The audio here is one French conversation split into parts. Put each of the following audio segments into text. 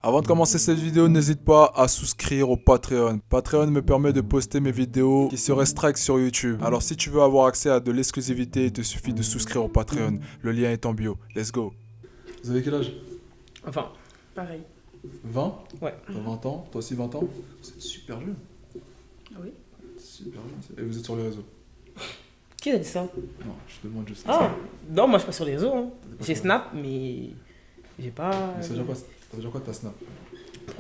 Avant de commencer cette vidéo, n'hésite pas à souscrire au Patreon. Patreon me permet de poster mes vidéos qui seraient strike sur YouTube. Alors si tu veux avoir accès à de l'exclusivité, il te suffit de souscrire au Patreon. Le lien est en bio. Let's go. Vous avez quel âge? Enfin, pareil. 20? Ouais. T'as 20 ans? Toi aussi 20 ans? Vous êtes super jeune. Oui. Super jeune. Et vous êtes sur les réseaux? Qui a dit ça? Non, je demande juste Ah, ça. non, moi je suis pas sur les réseaux. Hein. pas J'ai sur- Snap, mais j'ai pas. Mais t'as déjà quoi ta Snap?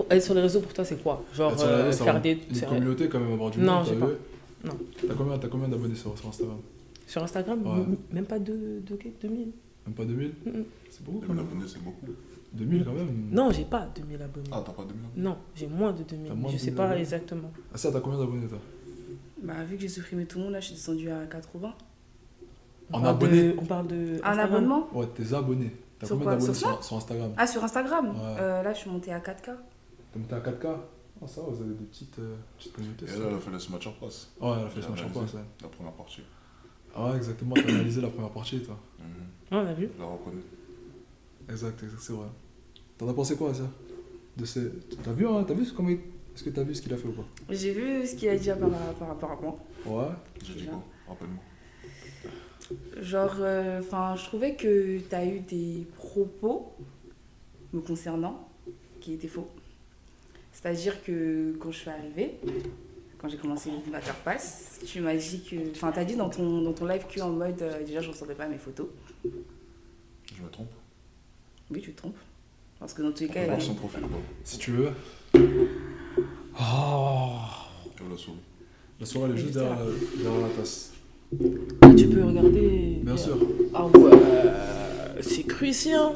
Être sur les réseaux pour toi, c'est quoi? Genre Être sur les réseaux, ça faire va. des. Une faire- communauté quand même, avoir du Non, monde. j'ai t'as pas. vu? Non. T'as combien d'abonnés sur Instagram? Sur Instagram, Ouais. même pas 2000. Même pas 2000? Mhm. C'est beaucoup quand 2000 même. abonnés, c'est beaucoup. 2000 quand même. Non, j'ai pas 2000 abonnés. Ah, t'as pas 2000 abonnés? Non, j'ai moins de 2000. T'as moins Je de sais 2000 pas abonnés exactement. Ah ça, t'as combien d'abonnés toi? Bah, vu que j'ai supprimé tout le monde, là, je suis descendue à 80. En parle abonnés? On parle de. Un Instagram. abonnement? Ouais, tes abonnés. T'as Sur combien quoi? d'abonnés Sur Snap sur Instagram? Ah, sur Instagram Ouais. Là, je suis montée à 4K. T'es monté à 4K? Ah ça va, vous avez des petites communautés. Et ça. là, elle a fait le Smash en passe. Ouais, elle a fait le Elle a Smash en réalisé passe, ouais. La première partie. Ah ouais, exactement, t'as analysé la première partie, toi. Ah, on a vu. Je la reconnais. Exact, c'est vrai. T'en as pensé quoi, ça? T'as vu, hein? T'as vu comment Est-ce que t'as vu ce qu'il a fait ou pas? J'ai vu ce qu'il a dit par rapport à moi. Ouais. J'ai dit Déjà. quoi? Rappelle-moi. Genre, je trouvais que t'as eu des propos me concernant qui étaient faux. C'est-à-dire que quand je suis arrivée, quand j'ai commencé l'Innovateur Pass, tu m'as dit que. Enfin, t'as dit dans ton live que en mode déjà, je ne ressemblais pas à mes photos. Je me trompe. Oui, tu te trompes. Parce que dans tous les On cas, peut voir son profil ou pas? Si tu veux. Elle l'a sauvé. La soirée, elle est juste derrière la tasse. Ah, tu peux regarder. Bien sûr. Ah ouais. C'est crucial.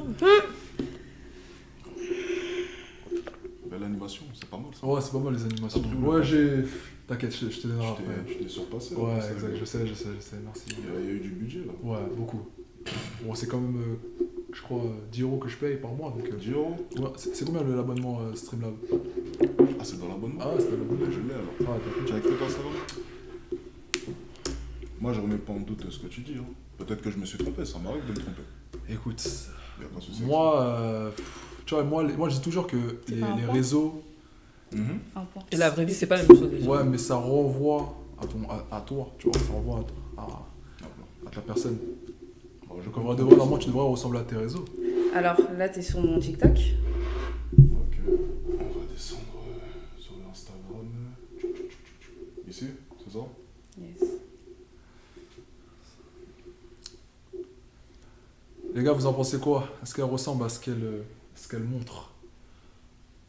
Belle animation, c'est pas mal ça. Ouais, c'est pas mal les animations. T'as pris où, Ouais, le j'ai. T'inquiète, je te donnerai après. Je t'ai surpassé. Ouais, là, exact, je sais, merci. Il y a eu du budget là. Ouais, beaucoup. Bon, c'est quand même, je crois, 10 € que je paye par mois. Donc, 10 euros. ouais, c'est combien l'abonnement Streamlab? Ah, c'est dans l'abonnement? Ah, c'est dans l'abonnement. Je l'ai alors. Ah, t'as Tu as écrit ton Instagram? Moi, je remets pas en doute ce que tu dis. Hein. Peut-être que je me suis trompé, ça m'arrive de me tromper. Écoute, Y a pas de souci. moi, tu vois, moi je dis toujours que C'est les pas un point. réseaux, Mhm. un point. Et la vraie vie, c'est pas la même chose déjà. ouais, mais ça renvoie à toi, tu vois, ça renvoie Ah, à ta personne. bon, je Donc, comprends. normalement, tu devrais ressembler à tes réseaux. Alors, là, t'es sur mon TikTok. Ok, on va descendre sur l'Instagram. Ici, c'est ça? Yes. Les gars, vous en pensez quoi? Est-ce qu'elle ressemble à ce qu'elle montre?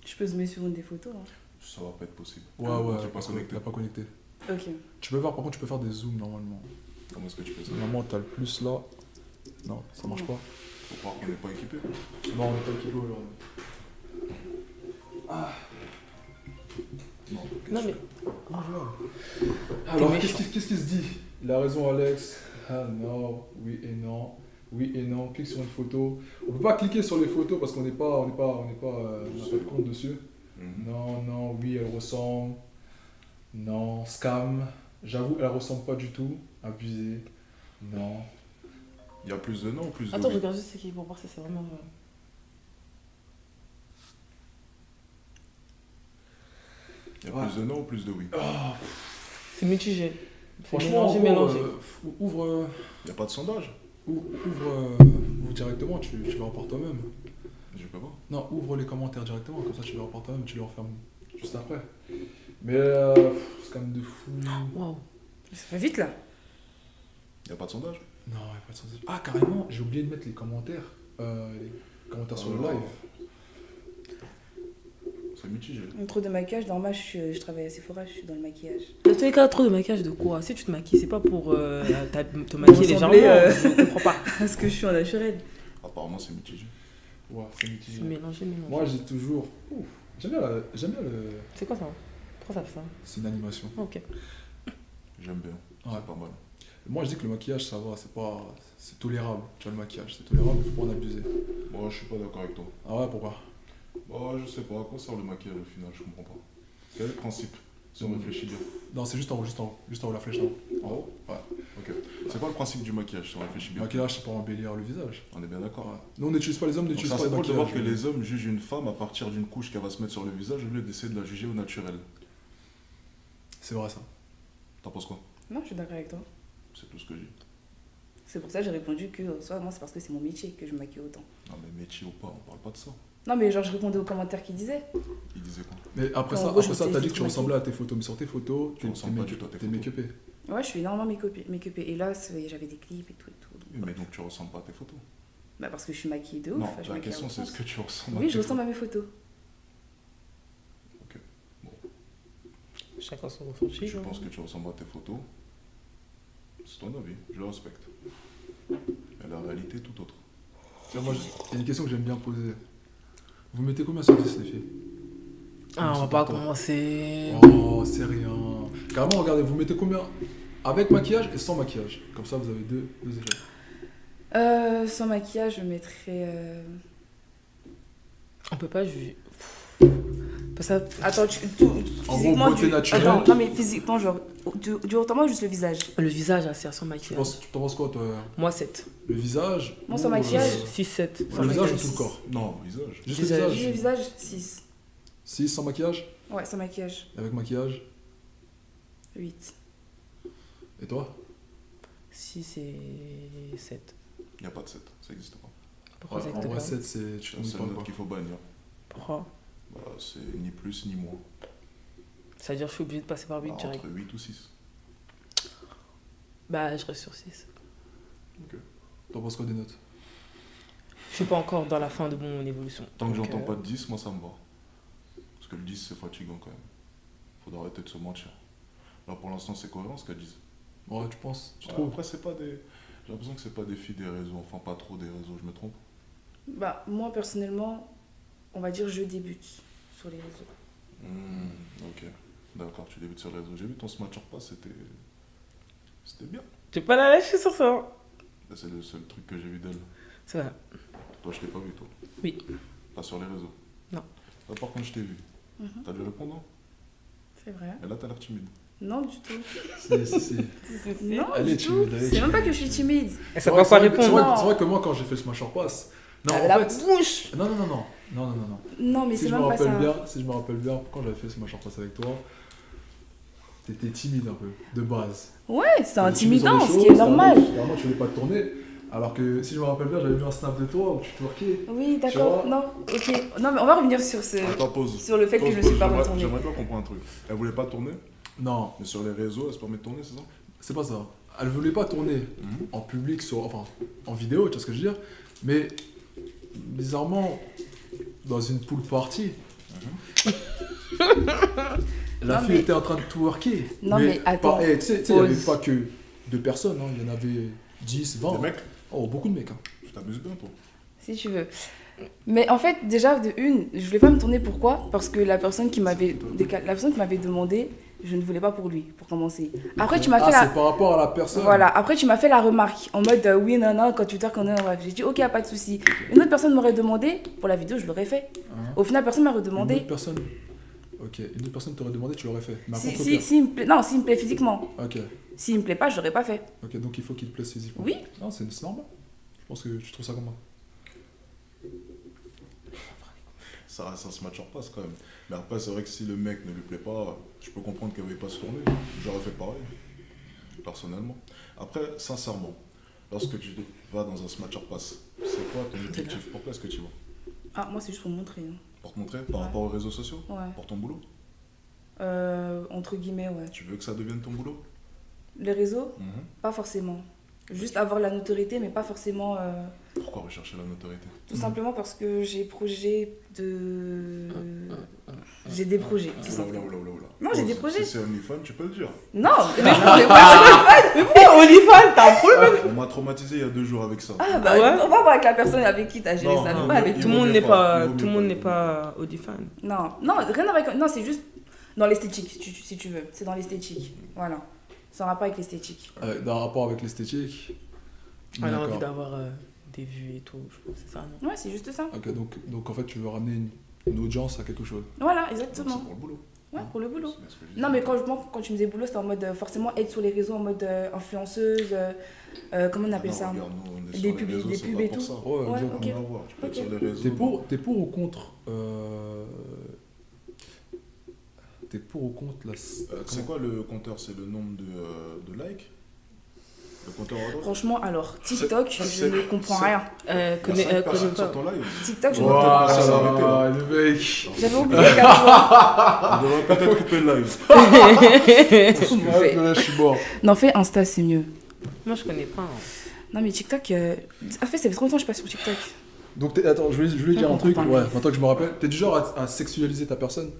Je peux zoomer sur une des photos. Hein. Ça va pas être possible. Ouais, J'ai pas parce connecté. qu'elle n'a pas connecté. Ok. Tu peux faire, par contre, tu peux faire des zooms normalement. Comment est-ce que tu fais ça? Normalement, t'as le plus là. Non, ça marche pas. Faut croire qu'on n'est pas équipé. Non, on n'est pas équipé aujourd'hui. Non. Non, mais. Alors, T'es qu'est-ce qui se dit? Il a raison, Alex. Ah non, oui et non. Oui et non. Clique sur une photo. On peut pas cliquer sur les photos parce qu'on n'a pas de compte dessus. Mhm. Non, non, oui, elle ressemble. Non, scam. J'avoue, elle ressemble pas du tout. Abusé. Non. Il y a plus de non ou plus de Attends, je oui? regarde juste c'est qui pour voir si c'est vraiment. Il y a Ouais. plus de non ou plus de oui? Ah, C'est mitigé. C'est franchement, mélangé, en gros, mélangé. ouvre, Il n'y a pas de sondage? ouvre directement, tu verras par toi-même. Je peux pas. Non, ouvre les commentaires directement, comme ça tu verras par toi-même, tu les refermes juste après. Mais scam de fou. Waouh. Ça va vite, là. Il n'y a pas de sondage? Non, il n'y a pas de sens. Ah, carrément, j'ai oublié de mettre les commentaires. Sur le live. C'est mitigé. Trop de maquillage. Dans je travaille à Sephora, je suis dans le maquillage. Dans tous les cas, trop de maquillage de quoi? Si tu te maquilles, c'est pas pour te maquiller légèrement. ressembler, Je comprends pas. Parce que je suis en naturel. Apparemment, c'est mitigé. Ouais, c'est mitigé. C'est mélangé, mélangé. Moi, j'ai toujours. Ouf, j'aime bien le. C'est quoi ça? Pourquoi ça fait ça? C'est une animation. Ok. J'aime bien. Ouais. C'est pas mal. Moi, je dis que le maquillage, ça va, c'est tolérable. Tu vois, le maquillage, c'est tolérable, il faut pas en abuser. Moi, je suis pas d'accord avec toi. Ah ouais, pourquoi? Bah, je sais pas. À quoi sert le maquillage au final? Je comprends pas. Quel est le principe? Si on réfléchit bien. Non, c'est juste en haut, la flèche en haut. En haut? Ouais. Ok. C'est quoi le principe du maquillage si on réfléchit Le bien? maquillage, c'est pour embellir le visage. On est bien d'accord. Ouais. Nous, on n'utilise pas les hommes, Donc n'utilise c'est pas assez les drôle de voir que maquillages. les hommes jugent une femme à partir d'une couche qu'elle va se mettre sur le visage au lieu d'essayer de la juger au naturel. C'est vrai ça. T'en penses quoi? Non, je suis d'accord avec toi. C'est tout ce que j'ai. C'est pour ça que j'ai répondu que soit moi, c'est parce que c'est mon métier que je me maquille autant. Non mais métier ou pas, on parle pas de ça. Non, mais genre, je répondais aux commentaires qu'ils disaient. Il disait quoi? Mais après En ça, gros, je t'as m'étais dit que tu maquillée. ressemblais à tes photos. Mais sur tes photos, Tu ressembles pas du tout à tes t'es photos. make-upé. Ouais, je suis énormément make-upée. Et là, j'avais des clips et tout. Oui, mais donc tu ressembles pas à tes photos. Bah, parce que je suis maquillée de ouf. Non, je la maquille à question c'est outrance. est-ce que tu ressembles à Oui, tes je ressemble à mes photos. Chacun son ressenti. Je pense que tu ressembles à tes photos. C'est ton avis, je le respecte. Mais la réalité est tout autre. Tiens, moi, il y a une question que j'aime bien poser. Vous mettez combien sur 10 les filles? Ah, on va pas commencer. Oh, c'est rien. Carrément, regardez, vous mettez combien avec maquillage et sans maquillage? Comme ça, vous avez deux échelles. Sans maquillage, je mettrais. On peut pas juger. Ça... Attends, En physiquement, gros, beauté naturelle. Attends, non, mais physiquement, genre, du haut juste le visage. Le visage, c'est sans Tu maquillage. t'en penses quoi, toi? Moi, 7. Le visage? Moi, sans ou, maquillage. 6, 7. Le visage ou tout le corps? Non, visage. Juste Visage. le Le visage? visage, 6. 6 sans maquillage? Ouais, sans maquillage, Et avec maquillage? 8. Et toi? 6 et 7. Il n'y a pas de 7, ça n'existe pas. Pourquoi ça En existe vrai, pas 7, c'est. Tu C'est t'en une pas note quoi. qu'il faut bannir. Pourquoi Bah, c'est ni plus ni moins. Ça veut dire que je suis obligé de passer par 8 Bah, direct. entre 8 ou 6. Bah, je reste sur 6. T'en penses quoi des notes? Je suis pas encore dans la fin de mon évolution. Tant que Donc, j'entends pas de 10, moi ça me va. Parce que le 10 c'est fatigant quand même. Faudra arrêter de se mentir. Là pour l'instant c'est cohérent ce qu'elles disent. Ouais, tu penses? Tu Ouais, trouves? après c'est pas des. J'ai l'impression que c'est pas des filles des réseaux, enfin pas trop des réseaux, je me trompe. Bah, moi, personnellement, on va dire je débute sur les réseaux. Ok. D'accord, tu débutes sur les réseaux. J'ai vu ton Smatcher Pass, c'était bien. J'ai pas la lâcher sur ça. Là, c'est le seul truc que j'ai vu d'elle. C'est vrai. Toi je t'ai pas vu toi. Oui. Pas sur les réseaux. Non. Là par contre je t'ai vu. T'as dû répondre, hein. C'est vrai. Et là t'as l'air timide. Non, du tout. Si. Non, Elle est du tout. timide, elle est C'est même pas timide. que je suis timide. Elle sait Ouais, pas quoi c'est vrai que- répondre. C'est vrai que moi, quand j'ai fait le Smasher Pass. Non, La en fait. bouche. Non. Non, mais Si c'est je me même pas ça. rappelle bien, si je me rappelle bien, quand j'avais fait ce Smasher Pass avec toi, t'étais timide un peu, de base. Ouais, c'est T'étais intimidant, timide ce sur les qui est choses, normal. Vraiment, tu voulais pas te tourner. Alors que si je me rappelle bien, j'avais vu un snap de toi où tu twerkais. Oui, Tu d'accord. vois Non, ok. Non, mais on va revenir sur Attends, pause. sur le fait que je me suis pas retournée. J'aimerais pas comprendre un truc. Elle voulait pas tourner, Non, mais sur les réseaux, elle se permet de tourner, c'est ça? c'est pas ça. Elle voulait pas tourner en public, enfin en vidéo, tu vois ce que je veux dire. Mais bizarrement, dans une pool party, la Non, fille mais- était en train de twerker. Non, mais attends. Tu sais, il n'y avait Pause. pas que 2 personnes, hein, il y en avait 10, 20. Des mecs, Oh, beaucoup de mecs. Hein. tu t'amuses bien toi. Si tu veux. Mais en fait, déjà, de une, je voulais pas me tourner. Pourquoi? Parce que la personne qui m'avait demandé, je ne voulais pas pour lui, pour commencer. Après, tu m'as fait c'est par rapport à la personne. Voilà, après tu m'as fait la remarque en mode oui, non, quand tu twerk, bref. J'ai dit ok, pas de souci. Une autre personne m'aurait demandé, pour la vidéo, je l'aurais fait. Hein. Au final, personne m'a Une redemandé. autre personne. Ok, une autre personne t'aurait demandé, tu l'aurais fait. Mais à Si, contre-cœur. il me plaît, non, s'il me plaît physiquement. Ok, S'il me plaît pas, je l'aurais pas fait. ok, donc il faut qu'il te plaise physiquement. Oui. Non, c'est normal. Je pense que tu trouves ça comment? Ça reste un Smatcher Pass quand même. Mais après, c'est vrai que si le mec ne lui plaît pas, je peux comprendre qu'elle ne veuille pas se tourner. J'aurais fait pareil, personnellement. Après, sincèrement, lorsque tu vas dans un Smatcher Pass, c'est quoi ton objectif? Pourquoi est-ce que tu vas? Ah, moi, c'est juste pour montrer. Hein. Pour te montrer par Ouais. rapport aux réseaux sociaux? Ouais. Pour ton boulot? Entre guillemets, ouais. Tu veux que ça devienne ton boulot? Les réseaux, pas forcément. Juste avoir la notoriété, mais pas forcément. Pourquoi rechercher la notoriété? Tout simplement parce que j'ai J'ai des projets, tout simplement. Non, j'ai des projets. Si c'est OnlyFans, tu peux le dire. Non, mais je OnlyFans, t'as un problème. On m'a traumatisé il y a 2 jours avec ça. Ah bah, Ouais. on va voir avec la personne avec qui t'as géré Non, ça, non, mais pas non, avec il Tout vaut le monde mieux n'est pas, pas, il vaut tout le mieux monde pas, n'est il vaut pas OnlyFans. Non, rien à voir avec... Non, c'est juste dans l'esthétique, si tu veux. C'est dans l'esthétique, voilà. C'est en rapport avec l'esthétique. Dans rapport avec l'esthétique. On a envie D'accord. d'avoir des vues et tout, je pense que c'est ça, non? Ouais, c'est juste ça. Ok, donc en fait, tu veux ramener une audience à quelque chose. Voilà, Donc exactement. c'est pour le boulot. Ouais, pour le boulot. C'est bien ce que je Non, disais. mais quand tu me disais boulot, c'était en mode forcément être sur les réseaux, en mode influenceuse, comment on appelle Non, ça? regarde, nous, on est Des sur les pubs- réseaux, des c'est pubs pas et pour tout. ça. Ouais, Ouais, exactement. ok. Rien à voir. Tu peux être Ok. sur les réseaux. T'es pour ou contre T'es pour ou contre la... C'est quoi le compteur? C'est le nombre de likes? Le compteur à droite? Franchement, alors, TikTok, je c'est- ne comprends c'est- rien. Il y a Connais 5 personnes pas. sur ton live. TikTok, je ne Wow. comprends Ah, pas. ça va arrêter, là. le mec. J'avais oublié carrément. On devrait peut-être couper le live. Ouais, je suis mort. Non, fais Insta, c'est mieux. Moi, je connais pas. Hein. Non, mais TikTok, en fait, ça fait trop longtemps que je passe sur TikTok. Donc, attends, je voulais dire un On truc. comprend Ouais, pas. maintenant que je me rappelle. T'es du genre à sexualiser ta personne?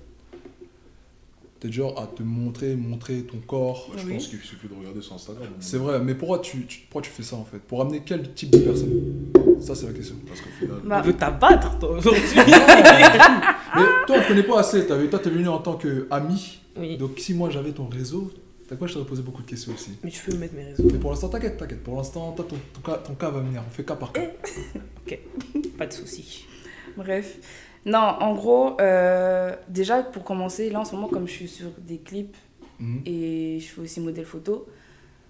T'es du genre à te montrer ton corps? Moi, je Oui. pense qu'il suffit de regarder sur Instagram. C'est vrai, mais pourquoi tu fais ça en fait? Pour amener quel type de personne? Ça, c'est la question. Parce qu'au final, Bah, On veut t'abattre, toi, aujourd'hui. Mais toi, on te connaît pas assez. Toi, t'es venu en tant qu'ami. Oui. Donc, si moi j'avais ton réseau, t'as quoi, je t'aurais posé beaucoup de questions aussi. Mais tu peux mettre mes réseaux. Mais pour l'instant, t'inquiète. Pour l'instant, toi, ton cas va venir. On fait cas par cas. Pas de soucis. Bref. Non, en gros, déjà, pour commencer, là, en ce moment, comme je suis sur des clips Mhm. et je fais aussi modèle photo,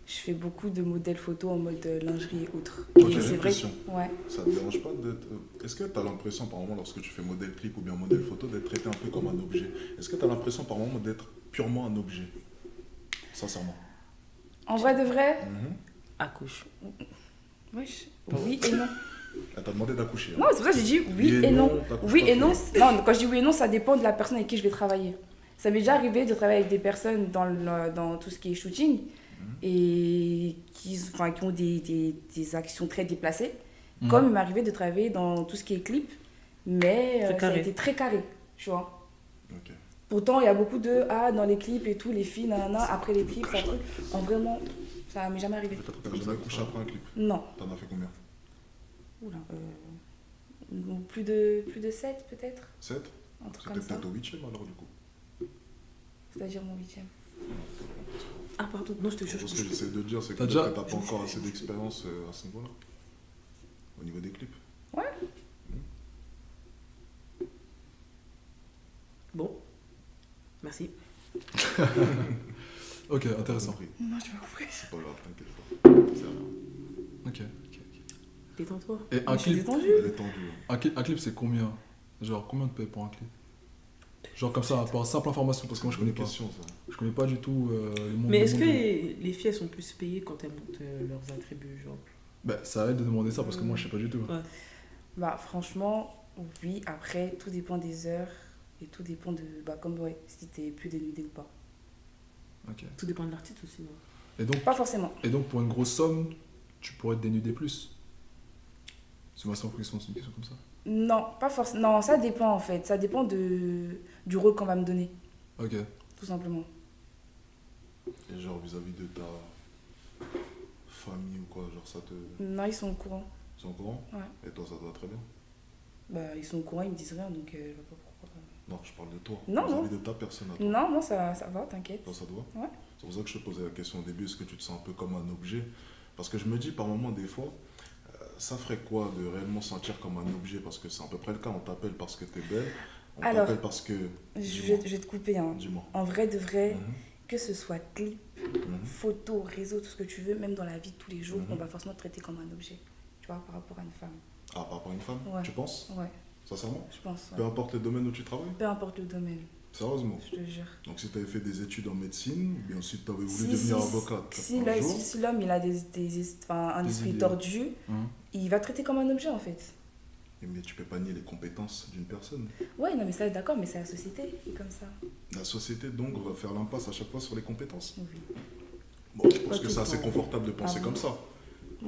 je fais beaucoup de modèles photo en mode lingerie et autres. Ok, Et j'ai c'est une vrai question. ouais. ça te dérange pas d'être. Est-ce que tu as l'impression, par moment, lorsque tu fais modèle clip ou bien modèle photo, d'être traité un peu comme un objet? Est-ce que tu as l'impression, par moment, d'être purement un objet? Sincèrement. En vrai de vrai, Mhm. Accouche. wesh, oui et non. Elle t'a demandé d'accoucher. hein. Non, c'est pour ça que j'ai dit oui et non. t'accouches Oui pas et trop. non, non, quand je dis oui et non, ça dépend de la personne avec qui je vais travailler. Ça m'est déjà arrivé de travailler avec des personnes dans tout ce qui est shooting et qui ont des actions très déplacées. Mhm. Comme il m'est arrivé de travailler dans tout ce qui est clip, mais Très ça a carré. été très carré, tu vois. Ok. Pourtant, il y a beaucoup de dans les clips et tout, les filles, nanana, après les clips, ça truc. En vraiment, ça m'est jamais arrivé. T'as jamais accouché après un clip? Non. T'en as fait combien? Oula, plus de 7 peut-être, 7? un truc C'était comme ça. peut-être au 8ème alors, du coup. C'est-à-dire mon 8e. Ah, pardon. Non, je te jure. Ce que j'essaie de dire, c'est que T'as déjà- t'as pas encore assez d'expérience à ce niveau-là. Au niveau des clips. Bon. Merci. Ok, intéressant. Compris. Non, je vais compris. C'est pas grave, t'inquiète pas. C'est rien. Ok. Détends-toi. Et un Je suis clip, détendue. Elle est tendue. hein. un clip, c'est combien? Genre, combien tu payes pour un clip? Genre comme ça, pour simple information, parce que moi je C'est une connais pas. question, ça. Je connais pas du tout le monde. Mais le est-ce monde que du- les filles, elles sont plus payées quand elles montent leurs attributs, genre? Bah, ça aide de demander ça parce que moi je sais pas du tout. Ouais. Bah, franchement, oui. Après, tout dépend des heures et tout dépend de. Bah, comme ouais, si t'es plus dénudé ou pas. Ok. Tout dépend de l'artiste aussi. Ouais. Pas forcément. Et donc pour une grosse somme, tu pourrais te dénuder plus. C'est ma simple question, c'est une question comme ça. Non, pas forcément. Non, ça dépend en fait. Ça dépend du rôle qu'on va me donner, Ok. tout simplement. Et genre vis-à-vis de ta famille ou quoi, genre ça te. Non, ils sont au courant. Ils sont au courant? Ouais. Et toi, ça te va très bien? Bah, ils sont au courant, ils me disent rien, donc je vois pas pourquoi. Non, je parle de toi. Non, vis-à-vis de ta personne à toi. Non, non, ça va, t'inquiète. Toi, ça te va? Ouais. C'est pour ça que je te posais la question au début, est-ce que tu te sens un peu comme un objet? Parce que je me dis par moments, des fois, ça ferait quoi de réellement sentir comme un objet? Parce que c'est à peu près le cas, on t'appelle parce que t'es belle, on Alors, t'appelle parce que... Je Dis-moi. vais te couper. Hein. Dis-moi. En vrai de vrai, Mhm, que ce soit clip, mhm. photo, réseau, tout ce que tu veux, même dans la vie de tous les jours, Mhm. on va forcément te traiter comme un objet. Tu vois, par rapport à une femme. Ah, par rapport à une femme? Ouais. Tu penses? Ouais, Sincèrement? je pense. ouais. Peu importe le domaine où tu travailles? Peu importe le domaine, Sérieusement? je te jure. Donc si tu avais fait des études en médecine, ou bien si tu avais voulu Si, devenir si, avocate Si, un là, jour, si l'homme il a un Des esprit idées. tordu, Hein. il va te traiter comme un objet en fait. mais tu peux pas nier les compétences d'une personne. Ouais, non, mais ça, d'accord, mais c'est la société qui est comme ça. La société donc va faire l'impasse à chaque fois sur les compétences. Oui. Bon, je pense Pas que tout c'est le assez temps. confortable de penser Ah bon. comme ça. Moi,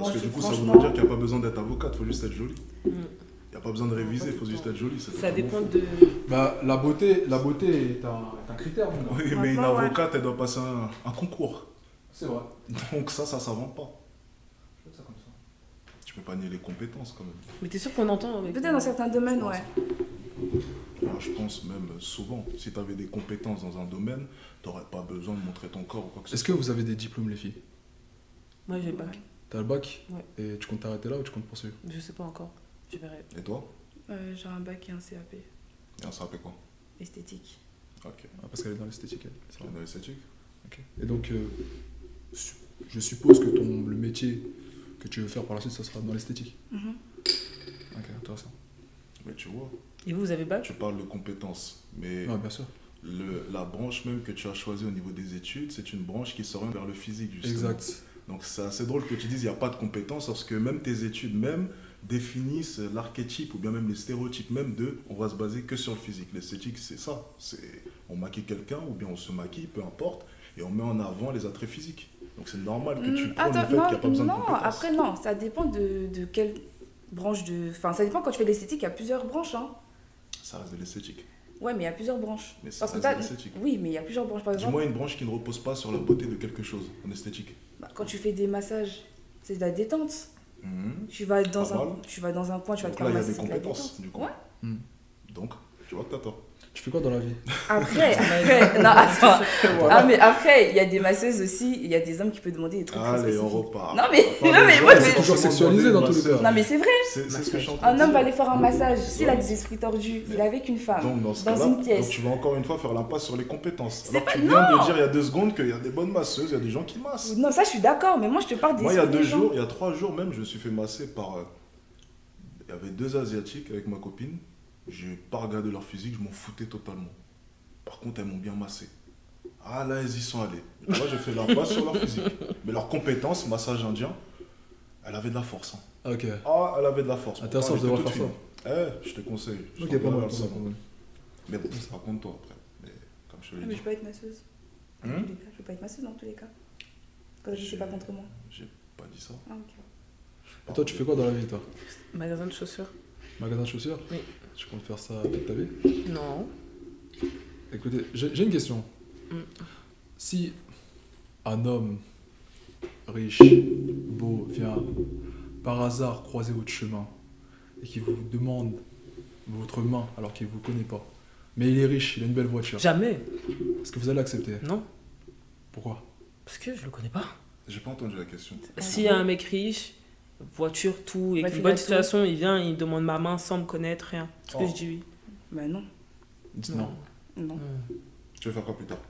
Parce que je- du coup, ça franchement- voudrait dire qu'il n'y a pas besoin d'être avocate, il faut juste être jolie. Mm. Il n'y a pas besoin de réviser, il faut juste être jolie. c'est Ça totalement dépend faux. de. Bah, la beauté est un critère. mon gars. Oui, mais une Maintenant, ouais. avocate, elle doit passer un concours. C'est vrai. Donc ça s'invente pas. Je fais ça comme ça. Tu peux pas nier les compétences quand même. Mais t'es sûr qu'on entend avec. Peut-être dans certains domaines, ouais. Moi, je pense même souvent, si tu avais des compétences dans un domaine, tu n'aurais pas besoin de montrer ton corps ou quoi que ce Est-ce soit. que vous avez des diplômes, les filles? Moi, j'ai le bac. T'as le bac? Ouais. Et tu comptes t'arrêter là ou tu comptes poursuivre? Je sais pas encore. Je verrai. Et toi? J'ai un bac et un CAP, Et ça fait quoi? esthétique. Ok. Parce qu'elle est dans l'esthétique, elle. Tu es dans l'esthétique? Ok. Et donc, je suppose que le métier que tu veux faire par la suite, ça sera dans l'esthétique. Mhm. Ok, intéressant. Mais tu vois, Et vous avez bac? tu parles de compétences, mais Ouais, bien sûr. la branche même que tu as choisie au niveau des études, c'est une branche qui s'oriente vers le physique, justement. Exact. Donc c'est assez drôle que tu dises il n'y a pas de compétences, parce que même tes études même définissent l'archétype ou bien même les stéréotypes même de on va se baser que sur le physique. L'esthétique, c'est ça. On maquille quelqu'un ou bien on se maquille, peu importe, et on met en avant les attraits physiques. Donc c'est normal que tu prennes le fait qu'il n'y a pas besoin de compétences. Après non, ça dépend de quelle branche de... Enfin, ça dépend quand tu fais de l'esthétique, il y a plusieurs branches, hein. Ça reste de l'esthétique. Ouais, mais il y a plusieurs branches. Mais ça Parce que reste de t'as- l'esthétique. Oui, mais il y a plusieurs branches, par exemple. Dis-moi une branche qui ne repose pas sur la beauté de quelque chose en esthétique. Bah, quand tu fais des massages, c'est de la détente. Mhm. Tu vas dans Pas mal. tu vas dans un coin, tu vas Donc te là, faire il y a masser, des c'est de la compétences, détente. du coup. Ouais. Hmm. Donc, tu vois que t'as tort. Tu fais quoi dans la vie? Après, non, attends. Ah, mais après, il y a des masseuses aussi, il y a des hommes qui peuvent demander des trucs très Allez, on spécifiques. repart. Non, mais- Attendez, non, mais je moi, vais je- C'est toujours forcément sexualisé demander dans tous les masseur. cas. Non, mais c'est vrai. C'est ce que je suis en train Un de homme va dire. aller faire un massage, s'il a Ouais. des esprits tordus, il Mais- est avec une femme, Donc, dans ce dans cas-là, une pièce. donc tu vas encore une fois faire l'impasse sur les compétences. C'est Alors que pas- tu viens non. de dire il y a 2 secondes qu'il y a des bonnes masseuses, il y a des gens qui massent. Non, ça, je suis d'accord, mais moi, je te parle des Moi, il y a esprits 2 des gens. jours, il y a 3 jours même, je me suis fait masser par. Il y avait 2 Asiatiques avec ma copine. Je n'ai pas regardé leur physique, je m'en foutais totalement. Par contre, elles m'ont bien massé. Ah là, elles y sont allées. Moi, j'ai fait l'impasse sur leur physique. Mais leurs compétences, massage indien, elle avait de la force. Hein. Ah, ok. Ah, elle avait de la force. Intéressant, Pourtant, je elle devrais était faire toute fine. Je te conseille. Je Ok, t'enverrai pas mal, vers le pas mal, salon. pas mal. Mais bon, ça raconte toi après. Mais comme je te Ah, l'ai mais dit, je peux pas être masseuse. Dans Hum tous les cas, je peux pas être masseuse dans tous les cas. Quand je sais pas contre moi. j'ai pas dit ça. Ah, ok. Et toi, tu fais quoi dans la vie, toi? Magasin de chaussures? Magasin de chaussures? Oui. Tu comptes faire ça toute ta vie? Non. Écoutez, j'ai une question. Mm. Si un homme riche, beau, vient par hasard croiser votre chemin et qu'il vous demande votre main alors qu'il ne vous connaît pas, mais il est riche, il a une belle voiture, Jamais. est-ce que vous allez accepter? Non. Pourquoi? Parce que je le connais pas. J'ai pas entendu la question. S'il y a un mec riche, voiture, tout, et Ouais, une il bonne a tout. situation, il vient, il demande ma main sans me connaître, rien. Est-ce que Oh. je dis oui? Bah non. Dites non. Non. Tu veux faire quoi plus tard?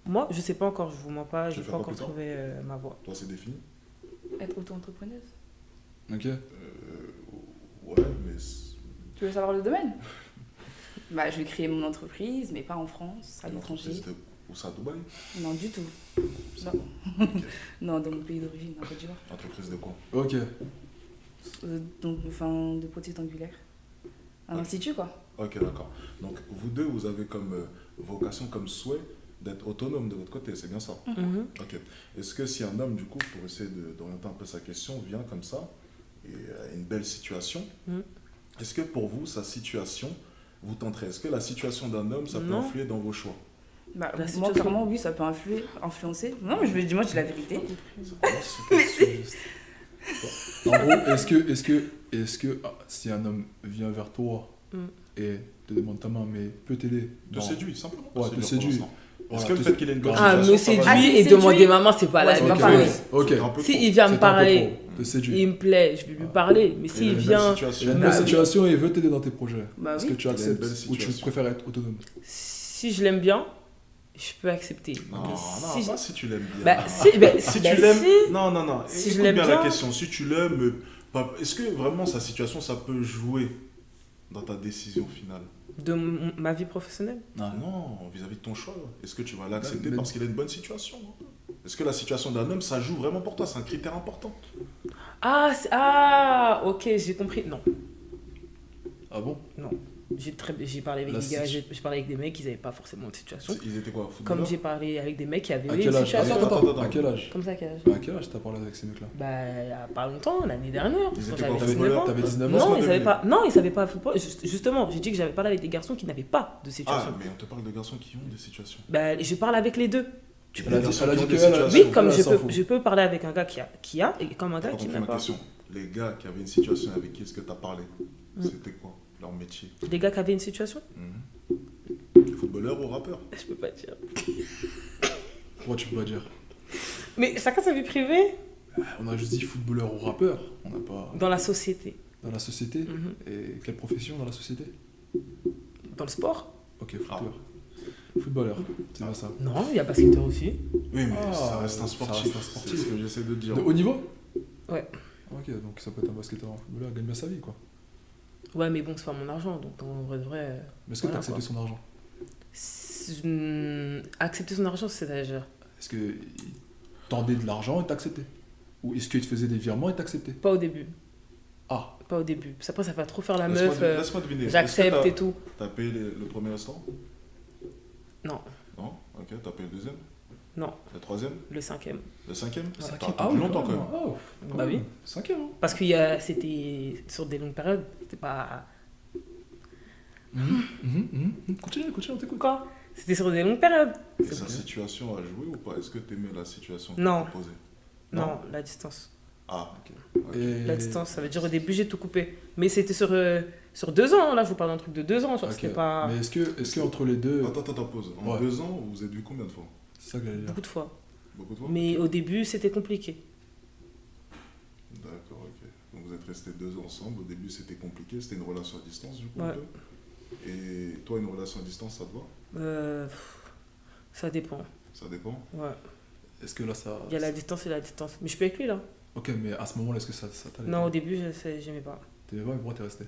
Moi, je sais pas encore, je vous mens pas, Tu j'ai veux pas faire encore quoi plus tard trouvé ma voie. Toi, c'est défini? Être auto-entrepreneuse. Ok. Ouais, mais. Tu veux savoir le domaine? Bah, je vais créer mon entreprise, mais pas en France, à l'étranger. L'entreprise de. Où ça, à Dubaï? Non, du tout. Non. Ok. Non, dans mon pays d'origine, en Côte d'Ivoire. Entreprise de quoi? Ok. Donc, enfin, de prothèses angulaires. Un Ok. institut, quoi. Ok, d'accord. Donc, vous deux, vous avez comme vocation, comme souhait d'être autonome de votre côté, c'est bien ça? Mhm. Ok. Est-ce que si un homme, du coup, pour essayer d'orienter un peu sa question, vient comme ça, et a une belle situation, Mhm. est-ce que pour vous, sa situation vous tenterait? Est-ce que la situation d'un homme, ça peut Non. influer dans vos choix? Bah, La moi, situation- clairement, oui, ça peut influencer. Non, mais moi, je dis la vérité. C'est vraiment super suggestif. En gros, est-ce que si un homme vient vers toi Mm. et te demande ta main, mais peut t'aider Te dans- séduit, simplement. Ouais, te pour séduit. l'instant. Est-ce Voilà, que le te- fait qu'il ait une bonne Ah, me situation, ça va Ah, séduit si, et séduit. demander ma main, c'est pas Ouais, la c'est même pas Ok, pareil. chose. ok. C'est un peu Si trop. il vient C'est me un peu parler, trop. Te séduit. il me plaît, je vais lui parler. Mais Il a s'il une belle vient, Il a situation. une Bah belle oui. situation et il veut t'aider dans tes projets. Bah Est-ce oui. que tu Il a une acceptes belle ou tu situation. préfères être autonome? si je l'aime bien, je peux accepter. Non, Mais non, si pas je- si tu l'aimes bien. Bah, si, bah, Si bah, tu l'aimes, si. non, non, non. Si je Écoute l'aime bien la bien. question. Si tu l'aimes, est-ce que vraiment sa situation, ça peut jouer dans ta décision finale? De ma vie professionnelle. Non, vis-à-vis de ton choix. Est-ce que tu vas l'accepter Mais- parce qu'il a une bonne situation? Est-ce que la situation d'un homme, ça joue vraiment pour toi? C'est un critère important. Ah, ok, j'ai compris. Non, Ah bon? j'ai parlé avec La des gars, situ- j'ai parlé avec des mecs qui n'avaient pas forcément de situation. Ils étaient quoi? Comme Footballeurs? j'ai parlé avec des mecs qui avaient À eu quel une âge? situation. Attends. À quel âge? Comme ça, quel âge? À quel âge t'as parlé avec ces mecs-là? Bah, il y a pas longtemps, l'année dernière. Ils quand étaient j'avais quoi, 19 footballeurs? ans. T'avais 19 ans? Non, Laisse-moi ils savaient deviner. pas. Non, ils savaient pas. Justement, j'ai dit que j'avais parlé avec des garçons qui n'avaient pas de Ah, situation. mais on te parle de garçons qui ont des situations. Bah, je parle avec les deux. Elle a dit garçons qui ont que des elle a- situations. Oui, comme elle, elle s'en fout. je peux parler avec un gars qui a et comme un gars T'as qui compris n'a ma pas. question. Les gars qui avaient une situation avec qui est-ce que tu as parlé, c'était quoi leur métier? Les gars qui avaient une situation, Footballeur ou rappeur? je peux pas dire. Pourquoi tu peux pas dire? Mais chacun sa vie privée On a juste dit footballeur ou rappeur. On n'a pas. dans la société. Dans la société? Mhm. Et quelle profession dans la société? Dans le sport. Ok, footballeur. Footballeur, c'est bien ça. Non, il y a basketteur aussi. Oui, mais Ah, ça reste un ça sportif. reste un sportif. C'est ce que j'essaie de dire. De haut niveau? Ouais. Ok, donc ça peut être un basketteur, un footballeur, il gagne bien sa vie quoi. Ouais, mais bon, c'est pas mon argent, donc en vrai de vrai. Mais est-ce que Voilà, t'as accepté quoi. son argent? Accepter son argent, c'est-à-dire Est-ce qu'il tendait de l'argent et t'as accepté? Ou est-ce qu'il te faisait des virements et t'as accepté? pas au début. Ah, Pas au début. Parce qu'après, ça fait trop faire la Laisse-moi meuf. laisse-moi deviner. J'accepte Est-ce et que tout. t'as payé le premier restaurant? Non, Non. Ok, t'as payé le deuxième? non, Le troisième? le 5e. Le cinquième? Ouais. T'as attendu longtemps quand même. Oh, quand Bah même. oui. Cinquième, hein. Parce que c'était sur des longues périodes. C'était pas. Continue, on t'écoute. Quoi? C'était sur des longues périodes. Et sa situation a joué ou pas? Est-ce que t'aimais la situation qu'il Non. proposait? Non, la distance. Ah, ok. Et... La distance, ça veut dire au début, j'ai tout coupé. Mais c'était sur 2 ans. Là, je vous parle d'un truc de 2 ans. Genre, Ok. c'était pas Mais est-ce que entre les deux... Attends, pause. En Ouais. 2 ans, vous vous êtes vu combien de fois? C'est ça que j'allais dire. beaucoup de fois. Beaucoup de fois? Mais au début, c'était compliqué. D'accord, ok. Donc vous êtes restés 2 ans ensemble. Au début, c'était compliqué. C'était une relation à distance, du coup. Ouais. un peu. Et toi, une relation à distance, ça te va? Ça dépend. Ça dépend. Ouais. Est-ce que là ça... Il y a la distance et la distance. Mais je suis avec lui là. Ok, mais à ce moment-là, est-ce que ça t'allait? Non, au début, j'aimais pas. T'aimais pas, mais pourquoi t'es resté?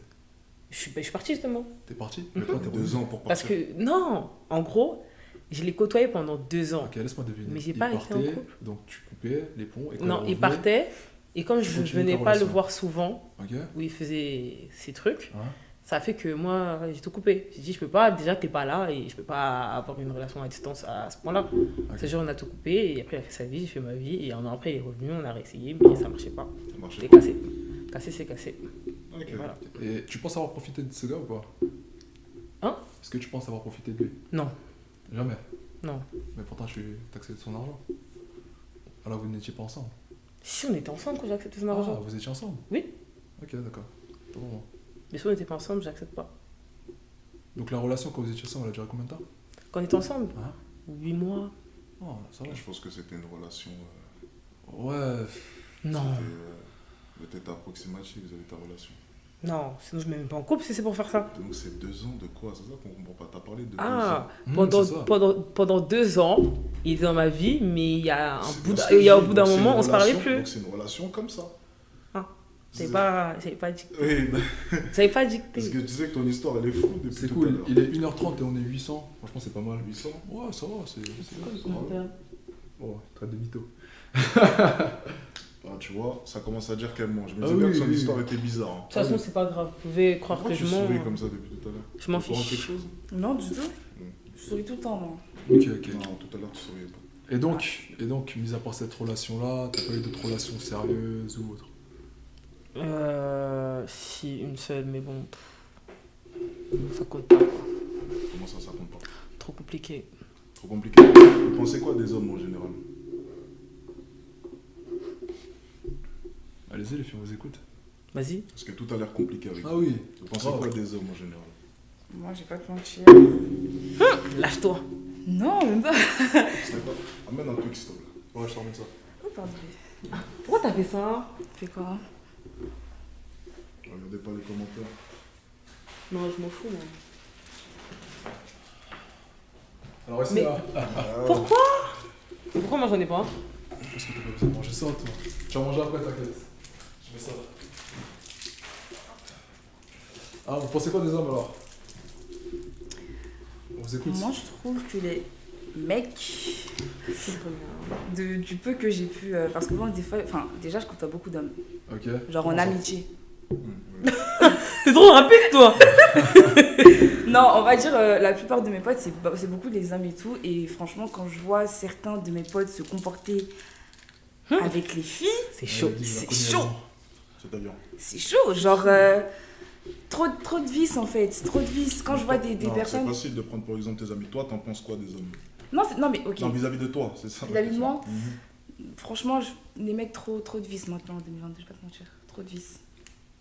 Je suis partie justement. T'es parti? Mais toi, t'es revenu? 2 ans pour Parce partir. que, non, en gros, je l'ai côtoyé pendant 2 ans. Ok, laisse-moi deviner. Mais j'ai Il pas été en partait, couple. donc tu coupais les ponts et quand Non, il revenait- partait. Et comme je Continue venais ta pas le relation. voir souvent, Ok. où il faisait ses trucs, Hein? ça a fait que moi, j'ai tout coupé. J'ai dit, je peux pas, déjà, t'es pas là et je peux pas avoir une relation à distance à ce point-là. Ok. Ce jour, on a tout coupé et après, il a fait sa vie, j'ai fait ma vie. Et un an après, il est revenu, on a réessayé, mais ça marchait pas. Ça marchait C'était pas. cassé. Cassé, c'est cassé. Ok. Et voilà. Et tu penses avoir profité de ce gars ou pas? Hein? Est-ce que tu penses avoir profité de lui? Non, Jamais. non. Mais pourtant, tu accepté son argent. Alors vous n'étiez pas ensemble? Si, on était ensemble quand j'ai accepté son Ah, argent. vous étiez ensemble? Oui. Ok, d'accord. Pas vraiment. Mais si on n'était pas ensemble, j'accepte pas. Donc la relation quand vous étiez ensemble, elle a duré combien de temps? Quand on était ensemble, Hein? 8 mois. Oh, ça va. Je pense que c'était une relation. Ouais. Non, Peut-être approximative vis-à-vis de ta relation. non, sinon je ne mets même pas en couple si c'est pour faire ça. Donc c'est 2 ans de quoi? C'est ça qu'on comprend pas. T'as parlé de 2 Ah, ans. pendant, c'est ça. pendant 2 ans, il est dans ma vie, mais il y a C'est bout bien d'un- ce que il y a je au dis. bout d'un Donc, c'est moment, une on se parlait relation- plus. Donc c'est une relation comme ça. Ah. C'est- J'avais pas dicté. Oui, bah, J'avais pas dicté. parce que tu sais que ton histoire elle est fou depuis C'est tout à cool. l'heure. Il est 1h30 et on est 800. Franchement, c'est pas mal. 800. Ouais, ça va, c'est quoi le ça va. commentaire? Oh, traite de mytho. Ah, tu vois, ça commence à dire qu'elle ment. Je me Ah dis bien oui, que son oui, histoire oui. était bizarre. Hein. De toute façon, c'est pas grave. Vous pouvez croire Pourquoi que tu je mens. souris comme ça depuis tout à l'heure? Je m'en T'es au courant de fiche. quelque chose? Non, du tout. Je souris tout le temps, moi. Ok, ok. Non, tout à l'heure tu souriais pas. Et donc, mis à part cette relation-là, t'as pas eu d'autres relations sérieuses ou autres? Si, une seule, mais bon. Ça compte pas, quoi. Comment ça compte pas? Trop compliqué. Trop compliqué. Vous pensez quoi des hommes en général? Allez-y, les filles, on vous écoute. Vas-y. Parce que tout a l'air compliqué avec Ah vous. oui. Vous pensez grave. quoi des hommes en général? Moi, j'ai pas de mentir. Lâche-toi. Non, même pas. C'est quoi? Amène un truc s'il te plaît. Ouais, je te remets ça. Oh, pardon. Pourquoi t'as fait ça? Fais quoi? Regardez pas les commentaires. Non, je m'en fous, moi. Alors, essaie Mais- là. Pourquoi moi j'en ai pas? Parce que t'as pas besoin de manger ça, toi. Tu vas manger après, t'inquiète. Je mets ça là. Ah, vous pensez quoi des hommes alors? On vous écoute. Moi, je trouve que les mecs, du peu que j'ai pu. Parce que moi, des fois. Enfin, déjà, je côtoie beaucoup d'hommes. Ok. Genre en Comment ça? amitié. Oui. T'es trop rapide, toi! Non, on va dire, la plupart de mes potes, c'est beaucoup des hommes et tout. Et franchement, quand je vois certains de mes potes se comporter avec les filles, C'est chaud. Elle dit, je la c'est connais, chaud. C'est-à-dire? c'est chaud. Genre, trop de vices en fait. Trop de vices. Quand je vois des Non, personnes. C'est facile de prendre par exemple tes amis. Toi, t'en penses quoi des hommes? Non, non, mais ok. Non, vis-à-vis de toi, c'est ça. Vis-à-vis de moi, Mhm. franchement, les mecs, trop de vices maintenant en 2022, je vais pas te mentir. Trop de vices.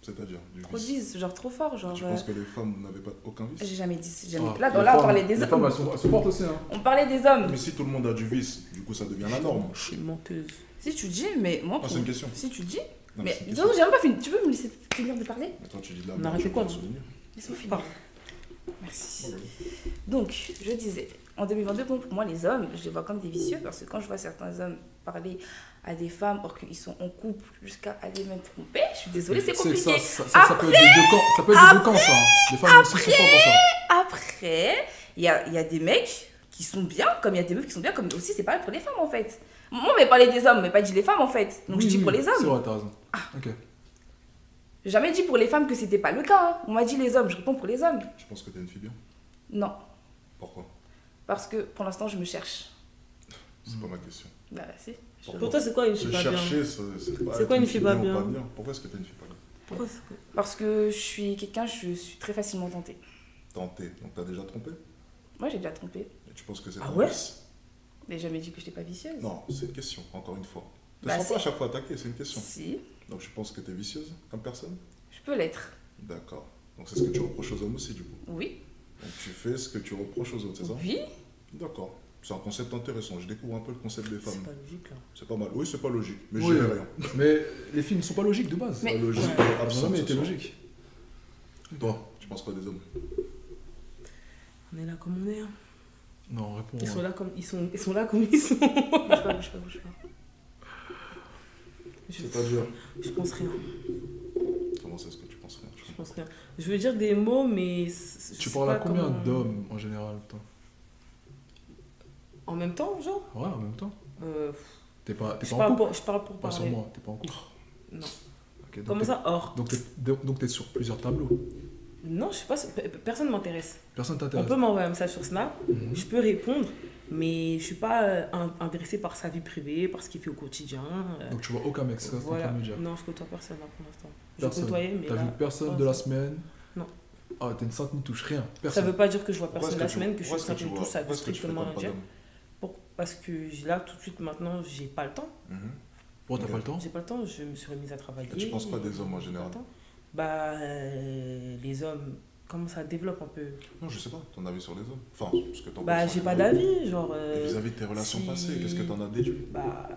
C'est-à-dire du Trop de vice. vices, genre trop fort. Genre, Tu penses que les femmes n'avaient pas aucun vice? j'ai jamais dit. Jamais... Ah, Là, les on femmes- parlait des Les femmes, hommes. elles sont fortes aussi, hein. On parlait des hommes. Mais si tout le monde a du vice, du coup ça devient la norme. Je suis une menteuse. Si tu dis, mais moi. Ah, c'est une question. Si tu dis. Non, Mais c'est une disons, question. j'ai même pas fini. Tu peux me laisser finir de parler? Mais toi tu dis On arrête quoi, souvenir. Laisse-moi finir. Pas. Merci. Ouais, ouais. Donc, je disais, En 2022, bon, pour moi, les hommes, je les vois comme des vicieux parce que quand je vois certains hommes parler à des femmes or qu'ils sont en couple jusqu'à aller même tromper, je suis désolée, c'est Tu sais que compliqué. ça peut être des deux camps. Ça peut être des deux camps, ça. Hein. Les femmes aussi sont pas pour ça. Après, il y a des mecs qui sont bien, comme il y a des meufs qui sont bien, comme aussi c'est pareil pour les femmes en fait. Moi, on m'a parlé des hommes, mais pas dit les femmes en fait. Donc je dis pour les C'est hommes. vrai, t'as raison. Ok. J'ai jamais dit pour les femmes que c'était pas le cas. Hein. On m'a dit les hommes, je réponds pour les hommes. Je pense que t'es une fille bien. Non, Pourquoi? parce que pour l'instant, je me cherche. C'est pas ma question. Bah, si. Pourquoi? Pour toi, c'est quoi une Se fille pas bien? chercher, c'est pas. C'est quoi être une fille pas ou bien? Pourquoi est-ce que t'es une fille pas bien? Pourquoi c'est quoi? Parce que je suis quelqu'un, je suis très facilement tentée. Tenté. Donc t'as déjà trompé? Moi, j'ai déjà trompé. Et tu penses que c'est Ah un ouais? vice? Mais j'ai jamais dit que j'étais pas vicieuse. Non, c'est une question, encore une fois. Ne Bah, sens pas à c'est- chaque fois attaquer, c'est une question. Si, Donc je pense que t'es vicieuse comme personne? je peux l'être. D'accord. Donc c'est ce que tu reproches aux hommes aussi, du coup. Oui. Donc tu fais ce que tu reproches aux autres, c'est ça? Oui. D'accord. C'est un concept intéressant. Je découvre un peu le concept des C'est femmes. pas logique là. C'est pas mal. Oui, c'est pas logique. Mais Oui. je dirais rien. Mais les filles ne sont pas logiques de base. Mais- Pas logique. Ouais. Elles n'ont Absent jamais ce été soir. logiques. Toi, tu penses quoi des hommes? On est là comme on est. Hein. Non, réponds. Ils sont là comme ils sont. Ils sont là comme ils sont. Bouge pas, bouge pas, bouge pas. C'est-à-dire? Je pense rien. Comment c'est ce que tu penses rien? Je pense rien. Je veux dire des mots, mais. Tu parles à combien d'hommes en général, toi? En même temps, genre Ouais, en même temps. euh, T'es pas je, en parle couple? pour, je parle pour Pas sur parler. moi, t'es pas en couple. Non. Ok, donc Comment t'es- ça, hors Donc t'es sur plusieurs tableaux. Non, je sais pas. Personne ne m'intéresse. Personne On t'intéresse. peut m'envoyer un message sur Snap, Mhm. je peux répondre, mais je suis pas intéressée par sa vie privée, par ce qu'il fait au quotidien. Donc tu vois aucun mec, c'est ça ce que t'es en Voilà. train de me dire. Non, je côtoie personne là pour l'instant. Je Personne. côtoyais, mais T'as là, vu personne de la semaine? Non. Ah, t'es une sainte, ne touche rien. ça Personne. veut pas dire que je vois Pourquoi personne est-ce la que tu- semaine, que je suis pourquoi est-ce que tu simple et vois- tout, ça veut pourquoi est-ce que tu strictement rien fréquentes pas dire. d'hommes? Parce que là, tout de suite, maintenant, j'ai pas le temps. Mhm. Pourquoi t'as pas le temps? J'ai pas le temps, je me suis remise à travailler. Et tu penses quoi des hommes en J'ai général? pas le temps. Bah, les hommes, comment ça développe un peu? Non, je sais pas, ton avis sur les hommes. Enfin, ce que t'en Bah, penses sur j'ai les pas hommes. d'avis, genre. Et vis-à-vis de tes relations si- passées, qu'est-ce que t'en as déduit? Bah,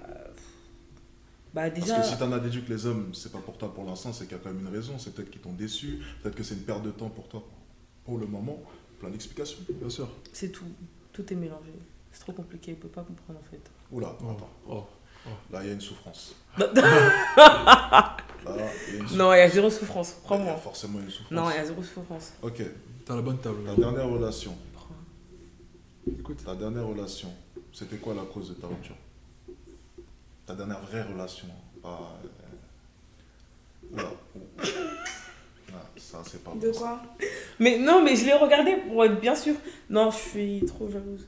déjà. Parce que si t'en as déduit que les hommes, c'est pas pour toi pour l'instant, c'est qu'il y a quand même une raison. C'est peut-être qu'ils t'ont déçu, peut-être que c'est une perte de temps pour toi. Pour le moment, plein d'explications. Bien sûr. C'est tout. Tout est mélangé. C'est trop compliqué, il peut pas comprendre en fait. Oula, Oh. attends. Oh. Là, il y a une souffrance. Là, il y a une souffrance. Non, il y a zéro souffrance, Il y a crois-moi. forcément une souffrance. Non, il y a zéro souffrance. Ok, T'as la bonne table. ta dernière relation. Écoute. Ta dernière relation, c'était quoi la cause de ta rupture? Ta dernière vraie relation, pas... Oula. Ah, ça, c'est pas De bon, ça. quoi? Mais non, mais je l'ai regardé pour être bien sûr. Non, je suis trop jalouse.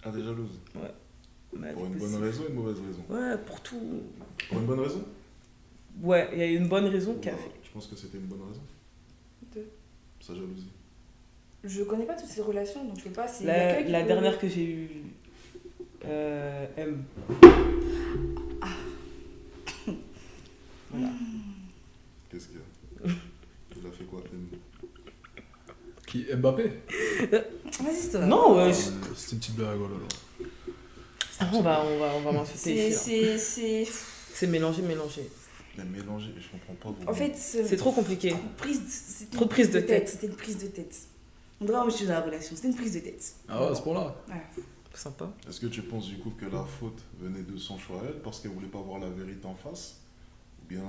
Ah, t'es jalouse? Ouais, Pour une c'est bonne possible. raison ou une mauvaise raison? Ouais, pour tout. Pour une bonne raison? Ouais, il y a une bonne raison qui a fait. Tu penses que c'était une bonne raison? De- Sa jalousie. Je connais pas toutes ces relations, donc je sais pas si. La dernière que j'ai eue, M. Voilà. Qu'est-ce qu'il y a? Il a fait quoi? Qui? Mbappé? Vas-y, c'est toi. Non, C'est une petite blague, oh là là. on va m'insulter ici. Là. C'est. C'est mélangé. Il a mélangé, je comprends pas. Vous. En fait, C'est trop compliqué. C'était Trop de prise de tête. C'était une prise de tête. On dirait que je suis dans la relation. C'était une prise de tête. Ah ouais, à ce point-là? Ouais. Sympa. Est-ce que tu penses du coup que la faute venait de son choix à elle parce qu'elle voulait pas voir la vérité en face? Ou bien.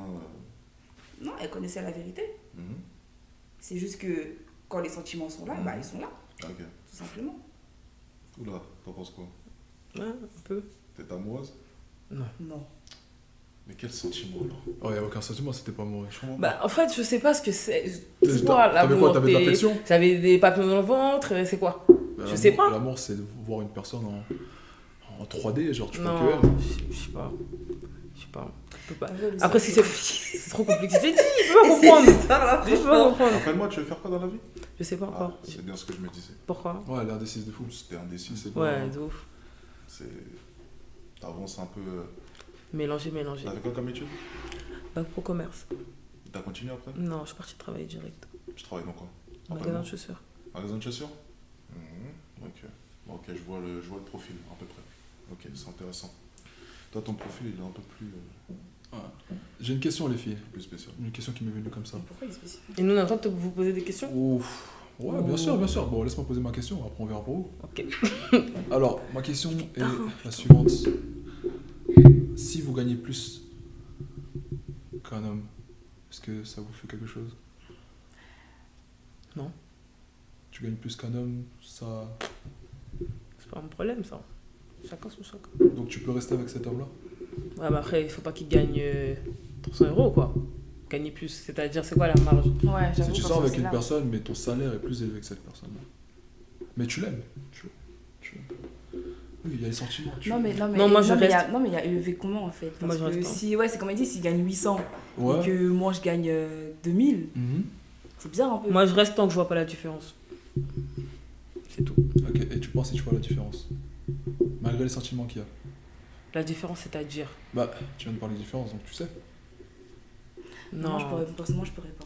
Non, elle connaissait la vérité. Mhm. C'est juste que quand les sentiments sont là, bah ils sont là, Ah, ok. tout simplement. Oula, t'en penses quoi? Ouais, un peu. T'es amoureuse? Non. Mais quel sentiment alors? Oh, y a aucun sentiment, c'était pas moi. Je comprends pas. Bah, en fait, je sais pas ce que c'est. T'avais C'est quoi quoi? l'amour? T'avais de l'affection? J'avais des papillons dans le ventre, c'est quoi? Bah, Je sais pas. L'amour, c'est de voir une personne en 3D, genre tu vois Non, que elle. je sais pas. Je sais pas. Je peux pas. Un peu, mais Après, c'est- si c'est trop compliqué, je t'ai dit, je peux pas comprendre. Cette histoire-là, Je peux pas franchement. comprendre. Rappelle-moi, tu veux faire quoi dans la vie? Je sais pas Ah, encore. c'est bien ce que je me disais. Pourquoi? Ouais, elle est indécise de fou. C'était indécis. C'est pas- Ouais, de ouf. C'est. T'avances un peu. Mélanger. T'as fait quoi comme étude? Bac pro commerce. T'as continué après? Non, je suis partie travailler direct. Tu travailles dans quoi? Magasin de chaussures. Magasin de chaussures? Ok. Ok, je vois le profil à peu près. Ok, c'est intéressant. Toi, ton profil, il est un peu J'ai une question, les filles. plus spécial. Une question qui m'est venue comme ça. Pourquoi il est spécial? Et nous, on est en train de vous poser des questions? Ouf. Ouais, bien sûr, bien sûr. Bon, laisse-moi poser ma question, après on verra pour vous. Ok. Alors, ma question est Putain. la suivante. Si vous gagnez plus qu'un homme, est-ce que ça vous fait quelque chose? Non. Tu gagnes plus qu'un homme, ça... C'est pas mon problème, ça. Chacun son chacun. Donc tu peux rester avec cet homme-là? Ouais, mais après, il faut pas qu'il gagne 300 euros, quoi. Gagner plus, c'est-à-dire, c'est quoi la marge? Ouais, Si j'avoue. tu quand sors c'est avec une là. personne, mais ton salaire est plus élevé que cette personne-là. Mais tu l'aimes. Tu l'aimes. Oui, il y a les sentiments. Non, mais Non, moi, je mais il y a- reste. non, mais il y a élevé comment en fait? Moi, Parce je que reste, hein. si, ouais, c'est comme il dit, s'il gagne 800 Ouais. et que moi je gagne 2000, Mhm. c'est bizarre un peu. Moi, je reste tant que je vois pas la différence. C'est tout. Ok, et tu penses si tu vois la différence? Malgré les sentiments qu'il y a. La différence, c'est-à-dire. Bah, tu viens de parler de différence, donc tu sais. Non. Moi, personnellement, je pourrais pas.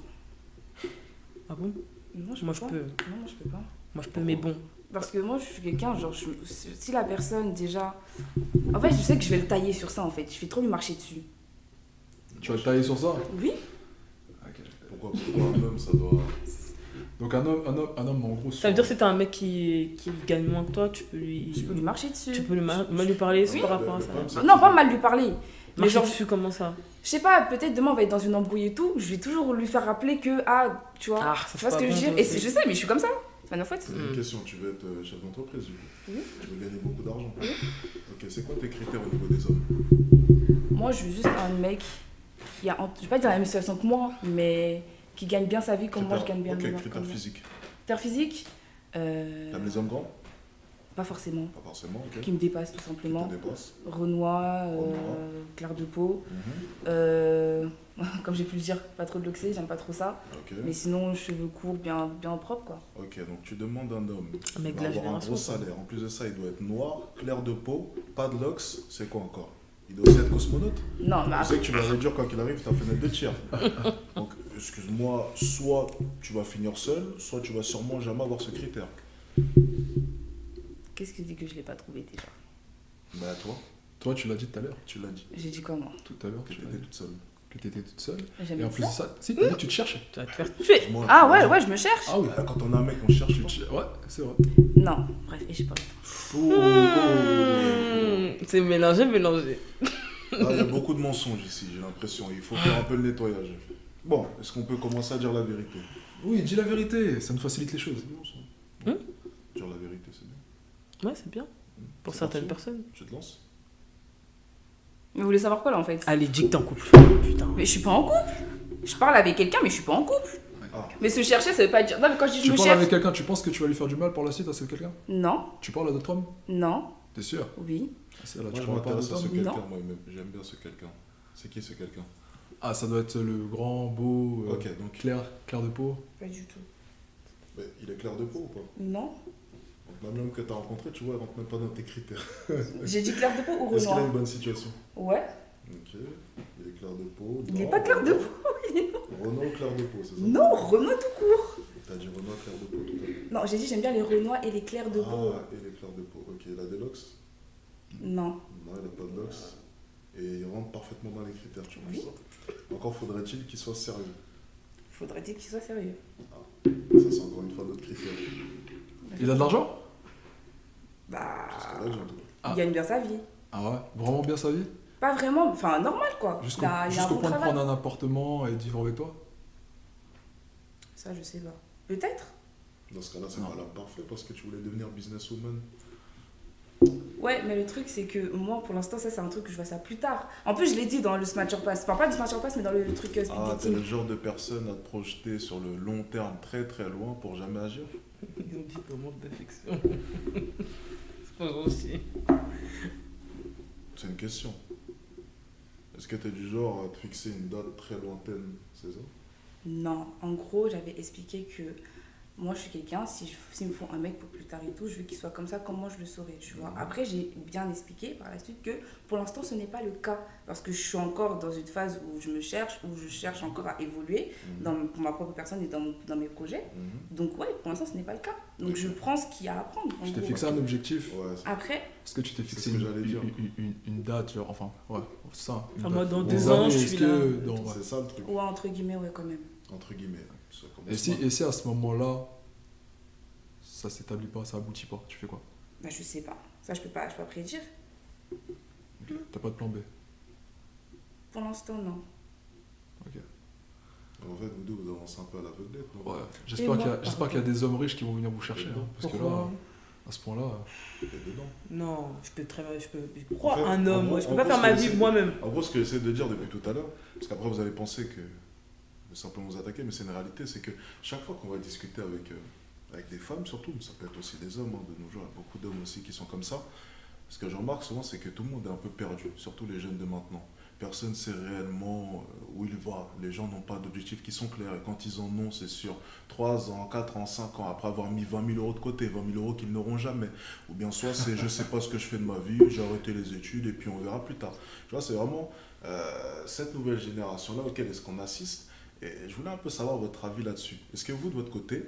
Ah bon? Non, Moi, je peux pas. peux. Non, moi, je peux pas. Moi, je peux, mais bon. Parce que moi, je suis quelqu'un, genre, si la personne déjà. En fait, je sais que je vais le tailler sur ça en fait. Je vais trop lui marcher dessus. Tu vas te tailler sur ça? Oui? Ok. Pourquoi un homme, ça doit. Donc un homme en gros... Ça veut dire que si t'as un mec qui gagne moins que toi, tu peux Je peux lui marcher dessus. Tu peux mal lui parler Oui. par rapport à Le ça. problème, c'est Non, que pas mal lui parler. Mais Marcher genre, dessus, comment ça? je sais pas, peut-être demain on va être dans une embrouille et tout, je vais toujours lui faire rappeler que, ah, tu vois, Ah, ça, tu c'est vois ce pas que je veux bon, dire. toi Et aussi. je sais, mais je suis comme ça, c'est pas ma faute. C'est une question, tu veux être chef d'entreprise, du coup. Oui. Tu veux gagner beaucoup d'argent. Ok, c'est quoi tes critères au niveau des hommes? Moi, je veux juste un mec qui a, je vais pas dire la même situation que moi, mais qui gagne bien sa vie comme moi je gagne bien Ok, ma vie. critères physiques. Critères physiques T'aimes les hommes grands? Pas forcément. Pas forcément, ok. Qui me dépassent tout Qui simplement. te dépassent? Renoir, Renoir. clair de peau. Comme j'ai pu le dire, pas trop de l'oxy, j'aime pas trop ça. Ok. Mais sinon, cheveux courts, bien propres quoi. Ok, donc tu demandes un homme. Un mec Il de va la avoir un génération, gros quoi. salaire. En plus de ça, il doit être noir, clair de peau, pas de lox. C'est quoi encore? Il doit aussi être cosmonaute. Non, mais Tu sais après, que tu vas réduire quand il arrive ta fenêtre de tir. Donc, excuse-moi, soit tu vas finir seul, soit tu vas sûrement jamais avoir ce critère. qu'est-ce que je dis que je l'ai pas trouvé déjà? Bah, Toi, tu l'as dit tout à l'heure. tu l'as dit. J'ai dit quoi moi? Tout à l'heure, Que tu l'as t'étais dit. toute seule. Que t'étais toute seule. J'aime Et en bien plus ça. de ça, si, t'as dit, tu te cherchais. Tu vas te faire tuer. Moi, Ah moi, ouais, je me cherche. Ah oui. Quand on a un mec, on cherche. Ouais, c'est vrai. Non, bref, et j'ai pas. C'est mélangé. Ah, il y a beaucoup de mensonges ici, j'ai l'impression. Il faut faire un peu le nettoyage. Bon, est-ce qu'on peut commencer à dire la vérité? Oui, dis la vérité, ça nous facilite les choses. Dire la vérité, c'est bien. Ouais, c'est bien. Pour C'est certaines parti. personnes. Tu te lances? Mais vous voulez savoir quoi là en fait? Allez, dis que t'es en couple. Putain. Mais je suis pas en couple. Je parle avec quelqu'un, mais je suis pas en couple. Ah, Mais se chercher, ça veut pas dire. Non, mais quand je dis je Tu me parles cherche. avec quelqu'un, tu penses que tu vas lui faire du mal par la suite à ce quelqu'un? Non, Tu parles à d'autres hommes? non, T'es sûr? oui. C'est là, moi tu je parles pas à m'intéresse d'autres à ce hommes? quelqu'un, Non. moi j'aime bien ce quelqu'un. C'est qui ce quelqu'un? Ah, ça doit être le grand, beau, Ok, donc clair de peau. Pas du tout. mais il est clair de peau ou pas? Non. Donc même l'homme que t'as rencontré, tu vois, il rentre même pas dans tes critères. J'ai dit clair de peau ou Est-ce qu'il a Renoir? une bonne situation? Ouais. Ok, il est clair de peau. Il est non, pas clair de peau. Renaud clair de peau, c'est ça? Non, Renoir tout court. T'as dit Renaud clair de peau tout à l'heure. Non, j'ai dit j'aime bien les Renoirs et les clairs de peau. Ah, et les clairs de peau. Ok, il a des locks? Non. Non, il n'a pas de locks. Et il rentre parfaitement dans les critères, tu vois Oui. ça? Encore faudrait-il qu'il soit sérieux. Faudrait-il qu'il soit sérieux. Ça, c'est encore une fois notre critère. Il a de l'argent? Bah. C'est ce qu'elle a dit en tout cas. Ah. Il gagne bien sa vie. Ah ouais? Vraiment bien sa vie? Pas vraiment, enfin normal quoi. Jusqu'au Il a un jusqu'au bon point de travail. prendre un appartement et de vivre avec toi? Ça, je sais pas. Peut-être. Dans ce cas-là, c'est Non. pas l'homme parfait parce que tu voulais devenir businesswoman. Ouais, mais le truc, c'est que moi, pour l'instant, ça, c'est un truc que je vois ça plus tard. En plus, je l'ai dit dans le Smatcher Pass. Enfin, pas du Smatcher Pass, mais dans le truc speed Ah, t'es dating. le genre de personne à te projeter sur le long terme très très loin pour jamais agir? Ils ont dit au manque d'affection. C'est pas gentil. C'est une question. Est-ce que t'es du genre à te fixer une date très lointaine, c'est ça? Non, en gros, j'avais expliqué que moi, je suis quelqu'un, s'il me faut un mec pour plus tard et tout, je veux qu'il soit comme ça, comme moi je le saurais, tu vois. Mhm. Après, j'ai bien expliqué par la suite que pour l'instant, ce n'est pas le cas. Parce que je suis encore dans une phase où je me cherche, où je cherche encore à évoluer pour ma propre personne et dans mes projets. Mhm. Donc, ouais, pour l'instant, ce n'est pas le cas. Donc, je prends ce qu'il y a à apprendre. en Tu t'es gros. fixé un objectif? Ouais, c'est- Après, Est-ce que tu t'es fixé ce que j'allais dire. une date, genre, enfin, ouais, ça. une En date. mode, dans Des 2 ans, années, je est-ce suis que là. dans- ouais. c'est ça le truc, ouais, entre guillemets, ouais, quand même. entre guillemets. Ça commence Et si à ce moment-là, ça s'établit pas, ça aboutit pas, tu fais quoi? Bah, je sais pas. Ça, je peux pas prédire. T'as pas de plan B? Pour l'instant, non. Ok. En fait, vous deux, vous avancez un peu à l'aveuglette, non? Ouais. Et moi, J'espère qu'il y a des hommes riches qui vont venir vous chercher. Hein, parce que là, Pourquoi? à ce point-là. T'es dedans. Non, pourquoi En fait, un homme? en Moi, gros- je peux en pas gros, faire ma c'est- vie moi-même. En gros, ce que j'essaie de dire depuis tout à l'heure, parce qu'après vous allez penser que de simplement vous attaquer, mais c'est une réalité, c'est que chaque fois qu'on va discuter avec des femmes, surtout, mais ça peut être aussi des hommes, hein, de nos jours, il y a beaucoup d'hommes aussi qui sont comme ça. Ce que je remarque souvent, c'est que tout le monde est un peu perdu, surtout les jeunes de maintenant. Personne ne sait réellement où il va. Les gens n'ont pas d'objectifs qui sont clairs. Et quand ils en ont, c'est sur 3 ans, 4 ans, 5 ans, après avoir mis 20 000 euros de côté, 20 000 euros qu'ils n'auront jamais. Ou bien soit c'est je ne sais pas ce que je fais de ma vie, j'ai arrêté les études et puis on verra plus tard. Tu vois, c'est vraiment cette nouvelle génération-là auquel est-ce qu'on assiste. Et je voulais un peu savoir votre avis là-dessus. Est-ce que vous, de votre côté,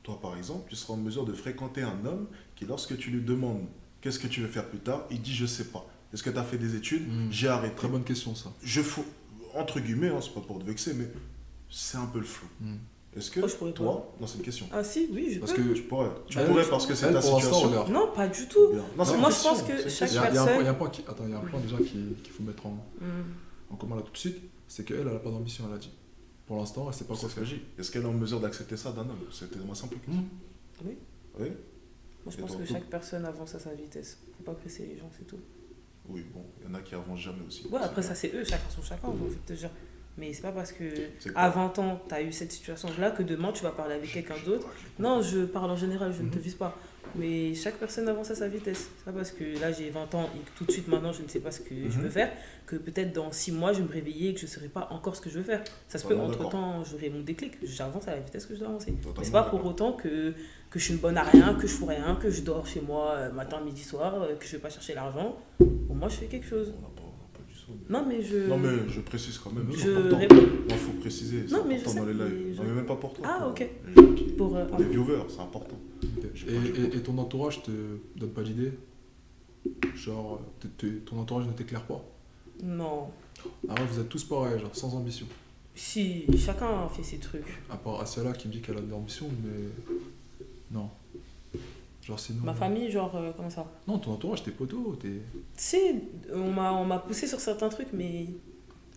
toi par exemple, tu seras en mesure de fréquenter un homme qui, lorsque tu lui demandes qu'est-ce que tu veux faire plus tard, il dit je sais pas. Est-ce que tu as fait des études? J'ai arrêté. Très bonne question, ça. Entre guillemets, hein, c'est pas pour te vexer, mais c'est un peu le flou. Est-ce que Oh, je pourrais toi, non, c'est une question. Ah si, oui, je Parce peux. que Tu pourrais Elle, parce que c'est elle, ta pour l'instant, situation. regarde. Non, pas du tout. Bien. Non, c'est une Moi, je question, pense que c'est une chaque question. Il y a un personne- point, attends, il y a un point déjà qu'il faut mettre en commun là tout de suite, c'est qu'elle, elle n'a pas d'ambition, elle a dit. Pour l'instant, elle sait pas C'est quoi ce que faire. je dis. Est-ce qu'elle est en mesure d'accepter ça d'un homme? C'était ma simple question. Oui. Oui. Moi, je Et pense toi, que tout. chaque personne avance à sa vitesse. Faut pas presser les gens, c'est tout. Oui, bon, il y en a qui avancent jamais aussi. Ouais, après, C'est ça, c'est eux, chacun son chacun, j'ai envie de te dire. Mais c'est pas parce que C'est à quoi 20 ans, tu as eu cette situation-là que demain, tu vas parler avec quelqu'un d'autre. Non, je parle en général, je ne te vise pas. Mais chaque personne avance à sa vitesse. C'est pas parce que là, j'ai 20 ans et que tout de suite, maintenant, je ne sais pas ce que je veux faire, que peut-être dans 6 mois, je vais me réveiller et que je ne saurai pas encore ce que je veux faire. Ça se peut, Totalement entre-temps, j'aurai mon déclic. J'avance à la vitesse que je dois avancer. Totalement Mais c'est pas pour d'accord. autant que je suis une bonne à rien, que je fous rien, que je dors chez moi matin, midi, soir, que je vais pas chercher l'argent. Pour moi, je fais quelque chose. On n'a pas du tout. Non, mais je... Non, mais je précise quand même. Je c'est important. réponds. Il faut préciser. C'est Non, mais je important dans sais, les mais lives. je- Non, mais même pas pour toi. Ah, pour ok. les gens Pour, pour les viewers, c'est important. Ok. J'ai pas dit Et ton entourage te donne pas d'idée? Genre, ton entourage ne t'éclaire pas? Non. Ah ouais, vous êtes tous pareils, genre, sans ambition. Si, chacun fait ses trucs. À part Asiala qui me dit qu'elle a de l'ambition, mais. Non. Genre, sinon. Ma famille, genre, comment ça? Non, ton entourage, tes potos, tes. Si, on m'a poussé sur certains trucs, mais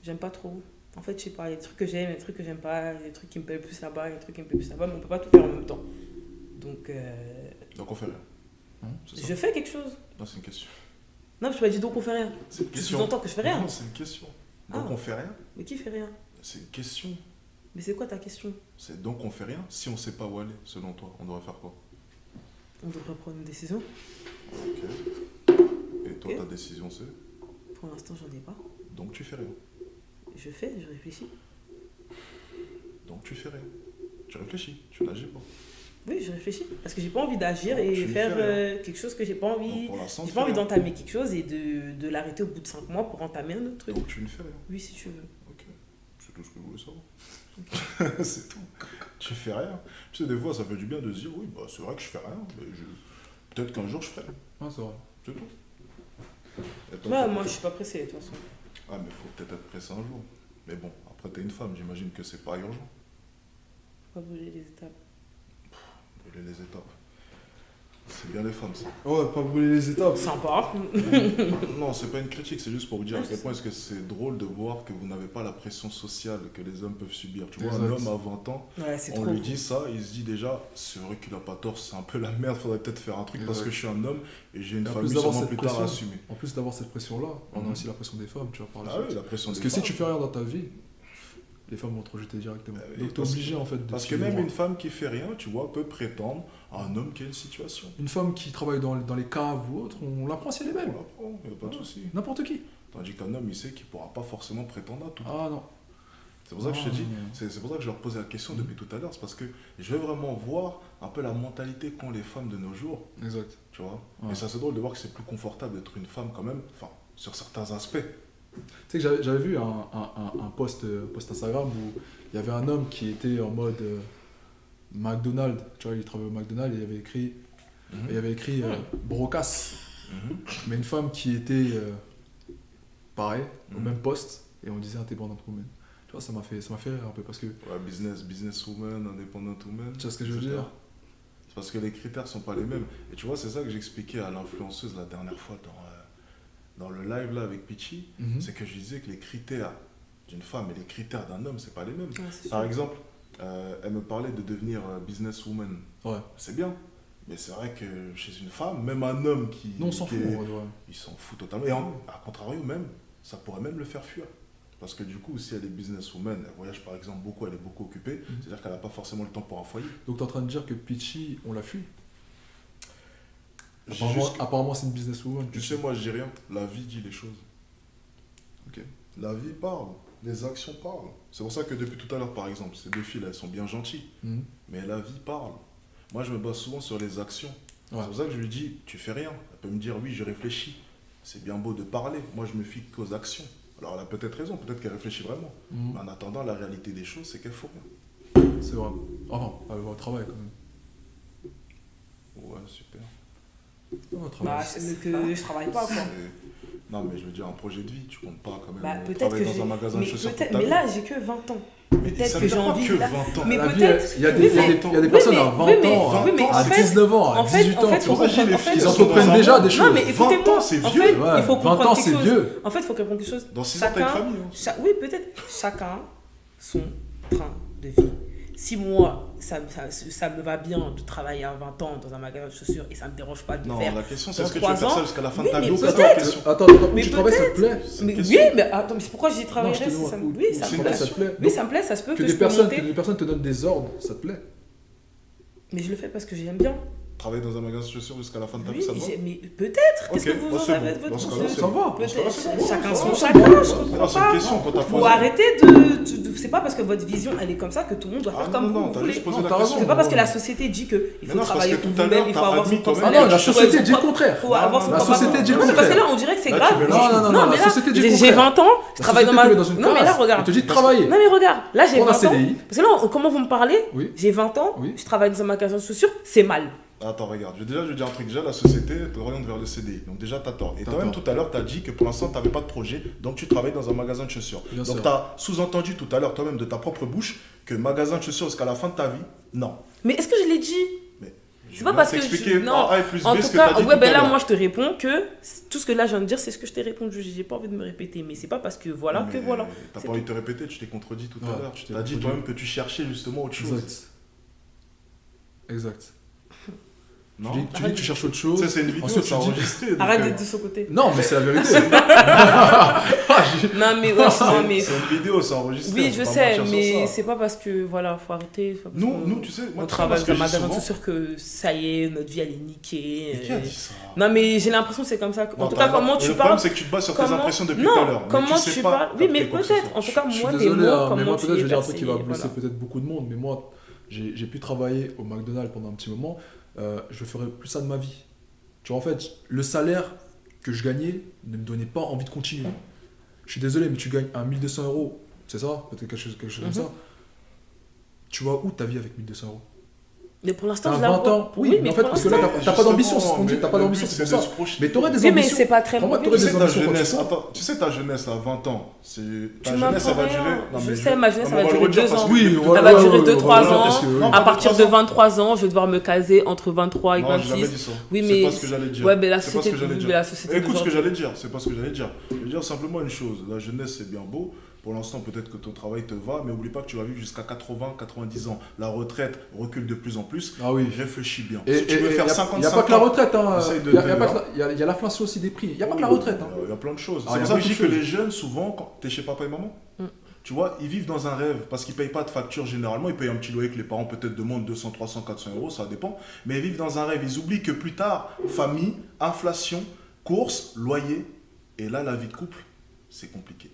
j'aime pas trop. En fait, je sais pas, il y a des trucs que j'aime, il y a des trucs que j'aime pas, il y a des trucs qui me plaisent plus là-bas, il y a des trucs qui me plaisent plus là-bas, mais on peut pas tout faire en même temps. Donc, Donc on fait rien. C'est ça. je fais quelque chose. Non, c'est une question. Non, je peux pas dire donc on fait rien. C'est une Tu question. sous-entends que je fais rien. Non, c'est une question. Donc Ah. on fait rien. Mais qui fait rien? C'est une question. Mais c'est quoi ta question? C'est donc on fait rien. Si on sait pas où aller, selon toi, on devrait faire quoi? On devrait prendre une décision. Ok. Et toi, Ok. ta décision c'est? Pour l'instant, j'en ai pas. Donc tu fais rien. Je fais, je réfléchis. Donc tu fais rien. Tu réfléchis, tu n'agis pas. Oui, je réfléchis. Parce que j'ai pas envie d'agir Donc, et tu faire fais rien. quelque chose que j'ai pas Donc envie. pour l'instant, J'ai tu pas fais envie rien. d'entamer quelque chose et de l'arrêter au bout de 5 mois pour entamer un autre truc. Donc tu ne fais rien. Oui, si tu veux. Ok. C'est tout ce que je voulais savoir. C'est tout. Tu fais rien. Tu sais, des fois, ça fait du bien de se dire, oui, bah, c'est vrai que je fais rien, mais peut-être qu'un jour je ferai. Ah, c'est vrai. C'est tout. Et toi, Ouais, tu- moi, je suis pas pressée de toute façon. Ah, mais faut peut-être être pressé un jour. Mais bon, après, t'es une femme, j'imagine que c'est pas urgent. Faut pas brûler les étapes. Brûler les étapes. C'est bien les femmes, ça. Ouais, pas brûler les étapes. Sympa. Non, c'est pas une critique, c'est juste pour vous dire à Ouais, quel je point est-ce que c'est drôle de voir que vous n'avez pas la pression sociale que les hommes peuvent subir. Tu vois, un Exact. homme à 20 ans, Ouais, c'est on trop. lui dit ça, il se dit déjà, c'est vrai qu'il a pas tort, c'est un peu la merde, faudrait peut-être faire un truc parce Exact. que je suis un homme et j'ai une Et en famille plus d'avoir sûrement cette plus tard à pression, assumer. En plus d'avoir cette pression-là, on a Mhm. aussi la pression des femmes, tu vois, par la Ah suite. oui, la pression Parce des que si femmes. tu fais rien dans ta vie, les femmes vont te rejeter directement. Ah oui, Donc t'es parce obligé en fait de Parce que suivre même droit. une femme qui fait rien, tu vois, peut prétendre à un homme qui a une situation. Une femme qui travaille dans les caves ou autre, on l'apprend si elle est On belle. l'apprend, il n'y a pas de Ouais. souci. N'importe qui. Tandis qu'un homme, il sait qu'il ne pourra pas forcément prétendre à tout. Ah non. C'est pour ça que je te Ah, dis, non. c'est pour ça que je leur posais la question depuis tout à l'heure, c'est parce que je veux vraiment voir un peu la mentalité qu'ont les femmes de nos jours, Exact. tu vois. Ouais. Et ça c'est drôle de voir que c'est plus confortable d'être une femme quand même, enfin, sur certains aspects. Tu sais que j'avais vu un post Instagram où il y avait un homme qui était en mode McDonald's, tu vois, il travaillait au McDonald's et il y avait écrit Brocas, Mhm. mais une femme qui était pareil, au Mhm. même poste, et on disait indépendante woman. Tu vois, ça m'a fait rire un peu parce que, Ouais, businesswoman, independent woman. tu vois ce que je veux etc. dire? C'est parce que les critères sont pas les mêmes. Et tu vois, c'est ça que j'expliquais à l'influenceuse la dernière fois dans le live là avec Pichi. C'est que je disais que les critères d'une femme et les critères d'un homme, c'est pas les mêmes. Ouais, Par exemple, elle me parlait de devenir businesswoman. Ouais. C'est bien. Mais c'est vrai que chez une femme, même un homme qui... Non, on s'en fout. Ouais. Il s'en fout totalement. Et à contrario même, ça pourrait même le faire fuir. Parce que du coup, si elle est businesswoman, elle voyage par exemple beaucoup, elle est beaucoup occupée, c'est-à-dire qu'elle n'a pas forcément le temps pour un foyer. Donc, tu es en train de dire que Peachy, on l'a fui. J'ai juste- Apparemment, c'est une businesswoman. Tu sais, moi je dis rien. La vie dit les choses. Ok. La vie parle. Les actions parlent. C'est pour ça que depuis tout à l'heure, par exemple, ces deux filles, elles sont bien gentilles. Mais la vie parle. Moi, je me base souvent sur les actions. Ouais. C'est pour ça que je lui dis, tu fais rien. Elle peut me dire, oui, je réfléchis. C'est bien beau de parler. Moi, je me fie qu'aux actions. Alors, elle a peut-être raison. Peut-être qu'elle réfléchit vraiment. Mais en attendant, la réalité des choses, c'est qu'elle faut rien. C'est vrai. Enfin, elle va au travail quand même. Ouais, super. Elle va au travail. Bah, c'est mieux que je travaille pas, quoi. Non, mais je veux dire, un projet de vie, tu comptes pas quand même Bah, peut-être travailler que dans un magasin de chaussures toute peut-être, ta mais vie. là, j'ai que 20 ans. Mais Peut-être ça que veut j'ai dire pas envie. que là. 20 ans. Mais La vie, peut-être. il y a oui, des mais- personnes à oui, 20 mais- ans, oui, mais à en fait- 19 ans, à en fait- 18 en ans. fait, tu faut vois. Imagine les en fait, filles, Ils elles sont entreprennent dans un déjà monde- des Non, choses. mais 20 écoutez-moi. ans, c'est En vieux. fait, Ouais, il faut 20 comprendre ans, quelque c'est chose. vieux. En fait, il faut comprendre quelque chose. Dans 6 ans, t'as une famille. Hein. Oui, peut-être. Chacun son train de vie. Si moi, ça me va bien de travailler à 20 ans dans un magasin de chaussures et ça me dérange pas de le Non, faire. la question, c'est dans est-ce que tu veux 3 faire ça ans. jusqu'à la fin Oui, de ta mais vie ou pas? peut-être. C'est la question. Attends, où Mais tu travailles, ça te plaît C'est une Mais question. oui, mais attends, mais c'est pourquoi j'y Non, je travaillerais te si demande ça me... où Oui, tu ça me travailles, plaît. ça te plaît. Oui, ça me plaît, ça se peut Que que des je peux personnes monter. te donnent des ordres, ça te plaît. Mais je le fais parce que j'aime bien. Travailler dans un magasin de chaussures jusqu'à la fin de ta Oui, vie, ça te va? mais peut-être. Qu'est-ce Ok, que vous bah, en c'est avez bon. de votre Dans ce cas-là, jeu c'est Ça va. Dans ce cas-là, c'est bon. Chacun son Ouais, chacun, je Là, comprends c'est une pas. question quand t'as Faut posé. arrêter de... C'est pas parce que votre vision, elle est comme ça que tout le monde doit Ah faire non, comme non, vous t'as voulez. juste posé Non, la t'as question. C'est pas parce que la société dit qu'il Mais faut non, c'est parce travailler que pour tout à vous-même, l'heure, il faut t'as avoir son admis quand temps. même Ah non, la que tu société choisis dit le contraire. Faut avoir son La temps. société dit le Non, mais parce que contraire. là, on dirait que c'est Là, grave. tu mélanges Non, non, non, mais la là, société dit le j'ai contraire. 20 ans, je La travaille dans société ma... te met dans une Non, mais là, case, regarde. on te dit de travailler. Non, mais regarde, là, j'ai Prends un 20 ans. CDI. Parce que là, comment vous me parlez Oui. J'ai 20 ans, Oui. je travaille dans un magasin de chaussures, c'est mal. Attends, regarde, je vais dire un truc. Déjà, la société t'oriente vers le CDI. Donc, déjà, t'as tort. Et T'as toi-même, tort. tout à l'heure, t'as dit que pour l'instant, t'avais pas de projet. Donc, tu travailles dans un magasin de chaussures. Bien Donc, sûr. t'as sous-entendu tout à l'heure, toi-même, de ta propre bouche, que magasin de chaussures jusqu'à la fin de ta vie, non. Mais est-ce que je l'ai dit Je C'est pas viens parce que t'expliquer non. en A et plus B En ce tout que t'as cas, dit ouais, tout ben à là, l'heure. moi, je te réponds que tout ce que là, je viens de dire, c'est ce que je t'ai répondu. J'ai pas envie de me répéter, mais c'est pas parce que voilà que Mais voilà. T'as C'est pas envie de te répéter, tu t'es contredit tout Ouais, à l'heure. tu Tu t'es t'as dit contredit. toi-même que tu cherchais justement autre chose. Exact. Exact. Non Tu dis que tu cherches autre chose. Ça, c'est une vidéo, Ensuite, c'est tu dis- enregistré. donc, Arrête d'être de son côté. Non, mais c'est la vérité. Non, mais ouais, non, mais. C'est une vidéo, c'est enregistré. Oui, on je peut pas sais, mentir sur mais ça. c'est pas parce que voilà, faut arrêter. c'est pas parce qu'on- Nous, tu sais, moi, on tu sais, travaille parce dans un que magasin j'ai de souvent- chaussures que ça y est, notre vie elle est niquée. Mais qui a dit ça? Non, mais j'ai l'impression que c'est comme ça. En Non, tout cas, t'as- comment le tu problème, parles. c'est que tu te bases sur tes impressions depuis tout à Non, l'heure. mais comment sais tu pas parles. Oui, mais capter quoi que ce peut-être. soit. En tout cas, Je suis moi, tes désolé, mots, hein, mais comment moi tu peut-être je les vais dire un truc qui va perçus, blesser voilà. peut-être beaucoup de monde, mais moi j'ai pu travailler au McDonald's pendant un petit moment, je ferai plus ça de ma vie. Tu vois, en fait, le salaire que je gagnais ne me donnait pas envie de continuer. Je suis désolé, mais tu gagnes à 1200 €, c'est ça? Peut-être quelque chose comme ça. Tu vois où ta vie avec 1200 €? Mais pour l'instant, T'as je la 20 vois. ans. Oui, mais en fait, pour parce que là, l'instant- t'as pas d'ambition, c'est ce qu'on dit, mais t'as pas le d'ambition, but, c'est c'est pour de ça. se projeter. Mais t'aurais des Oui, mais ambitions. c'est pas très Pour moi, mauvais. t'aurais Tu des sais, ta ambitions quand tu jeunesse, sors. attends, tu sais, ta jeunesse à 20 ans, Tu ta jeunesse, ça va m'apprends durer. rien. Non, Je mais sais, ma jeunesse, non, ça mais va on le durer redire 2 parce ans. que Oui, depuis tout voilà, à Elle va l'heure, durer ouais, 2-3 voilà, ans. parce que- Non, À pas partir de 23 ans. 23 ans, je vais devoir me caser entre 23 et Non, j'ai jamais 26. dit ça. Oui, C'est mais- pas ce que j'allais dire. Ouais, mais la C'est pas ce société, que j'allais mais dire. la société Écoute ce que d'aujourd'hui- j'allais dire, c'est pas ce que j'allais dire. Je vais dire simplement une chose. La jeunesse, c'est bien beau. Pour l'instant, peut-être que ton travail te va, mais oublie pas que tu vas vivre jusqu'à 80, 90 ans. La retraite recule de plus en plus. Ah oui. Réfléchis bien. Et Si tu veux faire il 55 n'y a pas que la ans, retraite, hein. essaye de Il y a tenir. pas que la- il y a l'inflation aussi des prix. Il n'y a pas que la retraite. Hein. Il y a plein de choses. Ah, C'est il y a pour ça que je beaucoup dis que de les jeunes, souvent, quand t'es chez papa et maman, tu vois, ils vivent dans un rêve parce qu'ils ne payent pas de facture généralement. Ils payent un petit loyer que les parents peut-être demandent 200, 300, 400 €, ça dépend. Mais ils vivent dans un rêve. Ils oublient que plus tard, famille, inflation, courses, loyer. Et là, la vie de couple, c'est compliqué.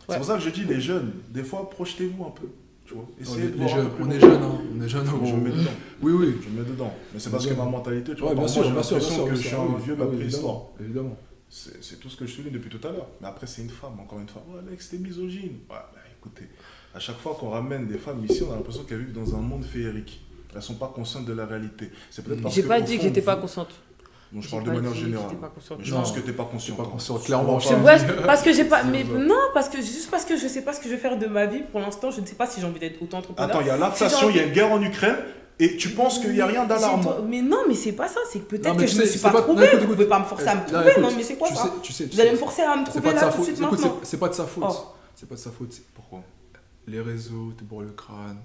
Ouais. C'est pour ça que je dis, les jeunes, des fois, projetez-vous un peu. Tu vois, essayez de On est voir un jeunes, peu plus on est loin. jeunes, hein. On est jeunes. Je me mets dedans. Oui, oui. Je me mets dedans. Mais c'est On parce est que ma dedans. mentalité, tu vois, Ouais, bien par sûr, moi, j'ai bien sûr, bien l'impression sûr. que je suis un vieux de la Oui, préhistoire. évidemment. C'est tout ce que je souligne depuis tout à l'heure. Mais après, c'est une femme, encore une fois. Ouais, Alex, t'es misogyne. Ouais, bah, écoutez, à chaque fois qu'on ramène des femmes ici, on a l'impression qu'elles vivent dans un monde féerique. Elles ne sont pas conscientes de la réalité. C'est peut-être parce J'ai pas au dit que fond, j'étais pas vous- consciente. Non, je J'ai parle de pas manière dit que générale. j'étais pas consciente. Mais je Non. pense que t'es pas conscient. T'es pas toi. conscient, Je clairement. comprends Je- pas. Ouais, parce que j'ai pas. C'est Mais vrai. non, juste parce que je sais pas ce que je vais faire de ma vie. Pour l'instant, je ne sais pas si j'ai envie d'être auto-entrepreneur. Attends, il y a l'inflation, Si il y a une guerre en Ukraine. Et tu penses qu'il n'y a rien d'alarmant. Mais non, mais c'est pas ça. C'est que Non, peut-être mais que tu je me sais, suis c'est pas pas- trouvée. non, écoute, Vous pouvez pas me forcer à me Là, trouver. écoute, Non, mais c'est quoi tu ça? sais, tu sais, Vous allez me forcer à me c'est trouver pas de là sa tout de faute. suite Écoute, maintenant. c'est pas de sa faute. Oh. C'est pas de sa faute. Pourquoi? Les réseaux te bourrent le crâne.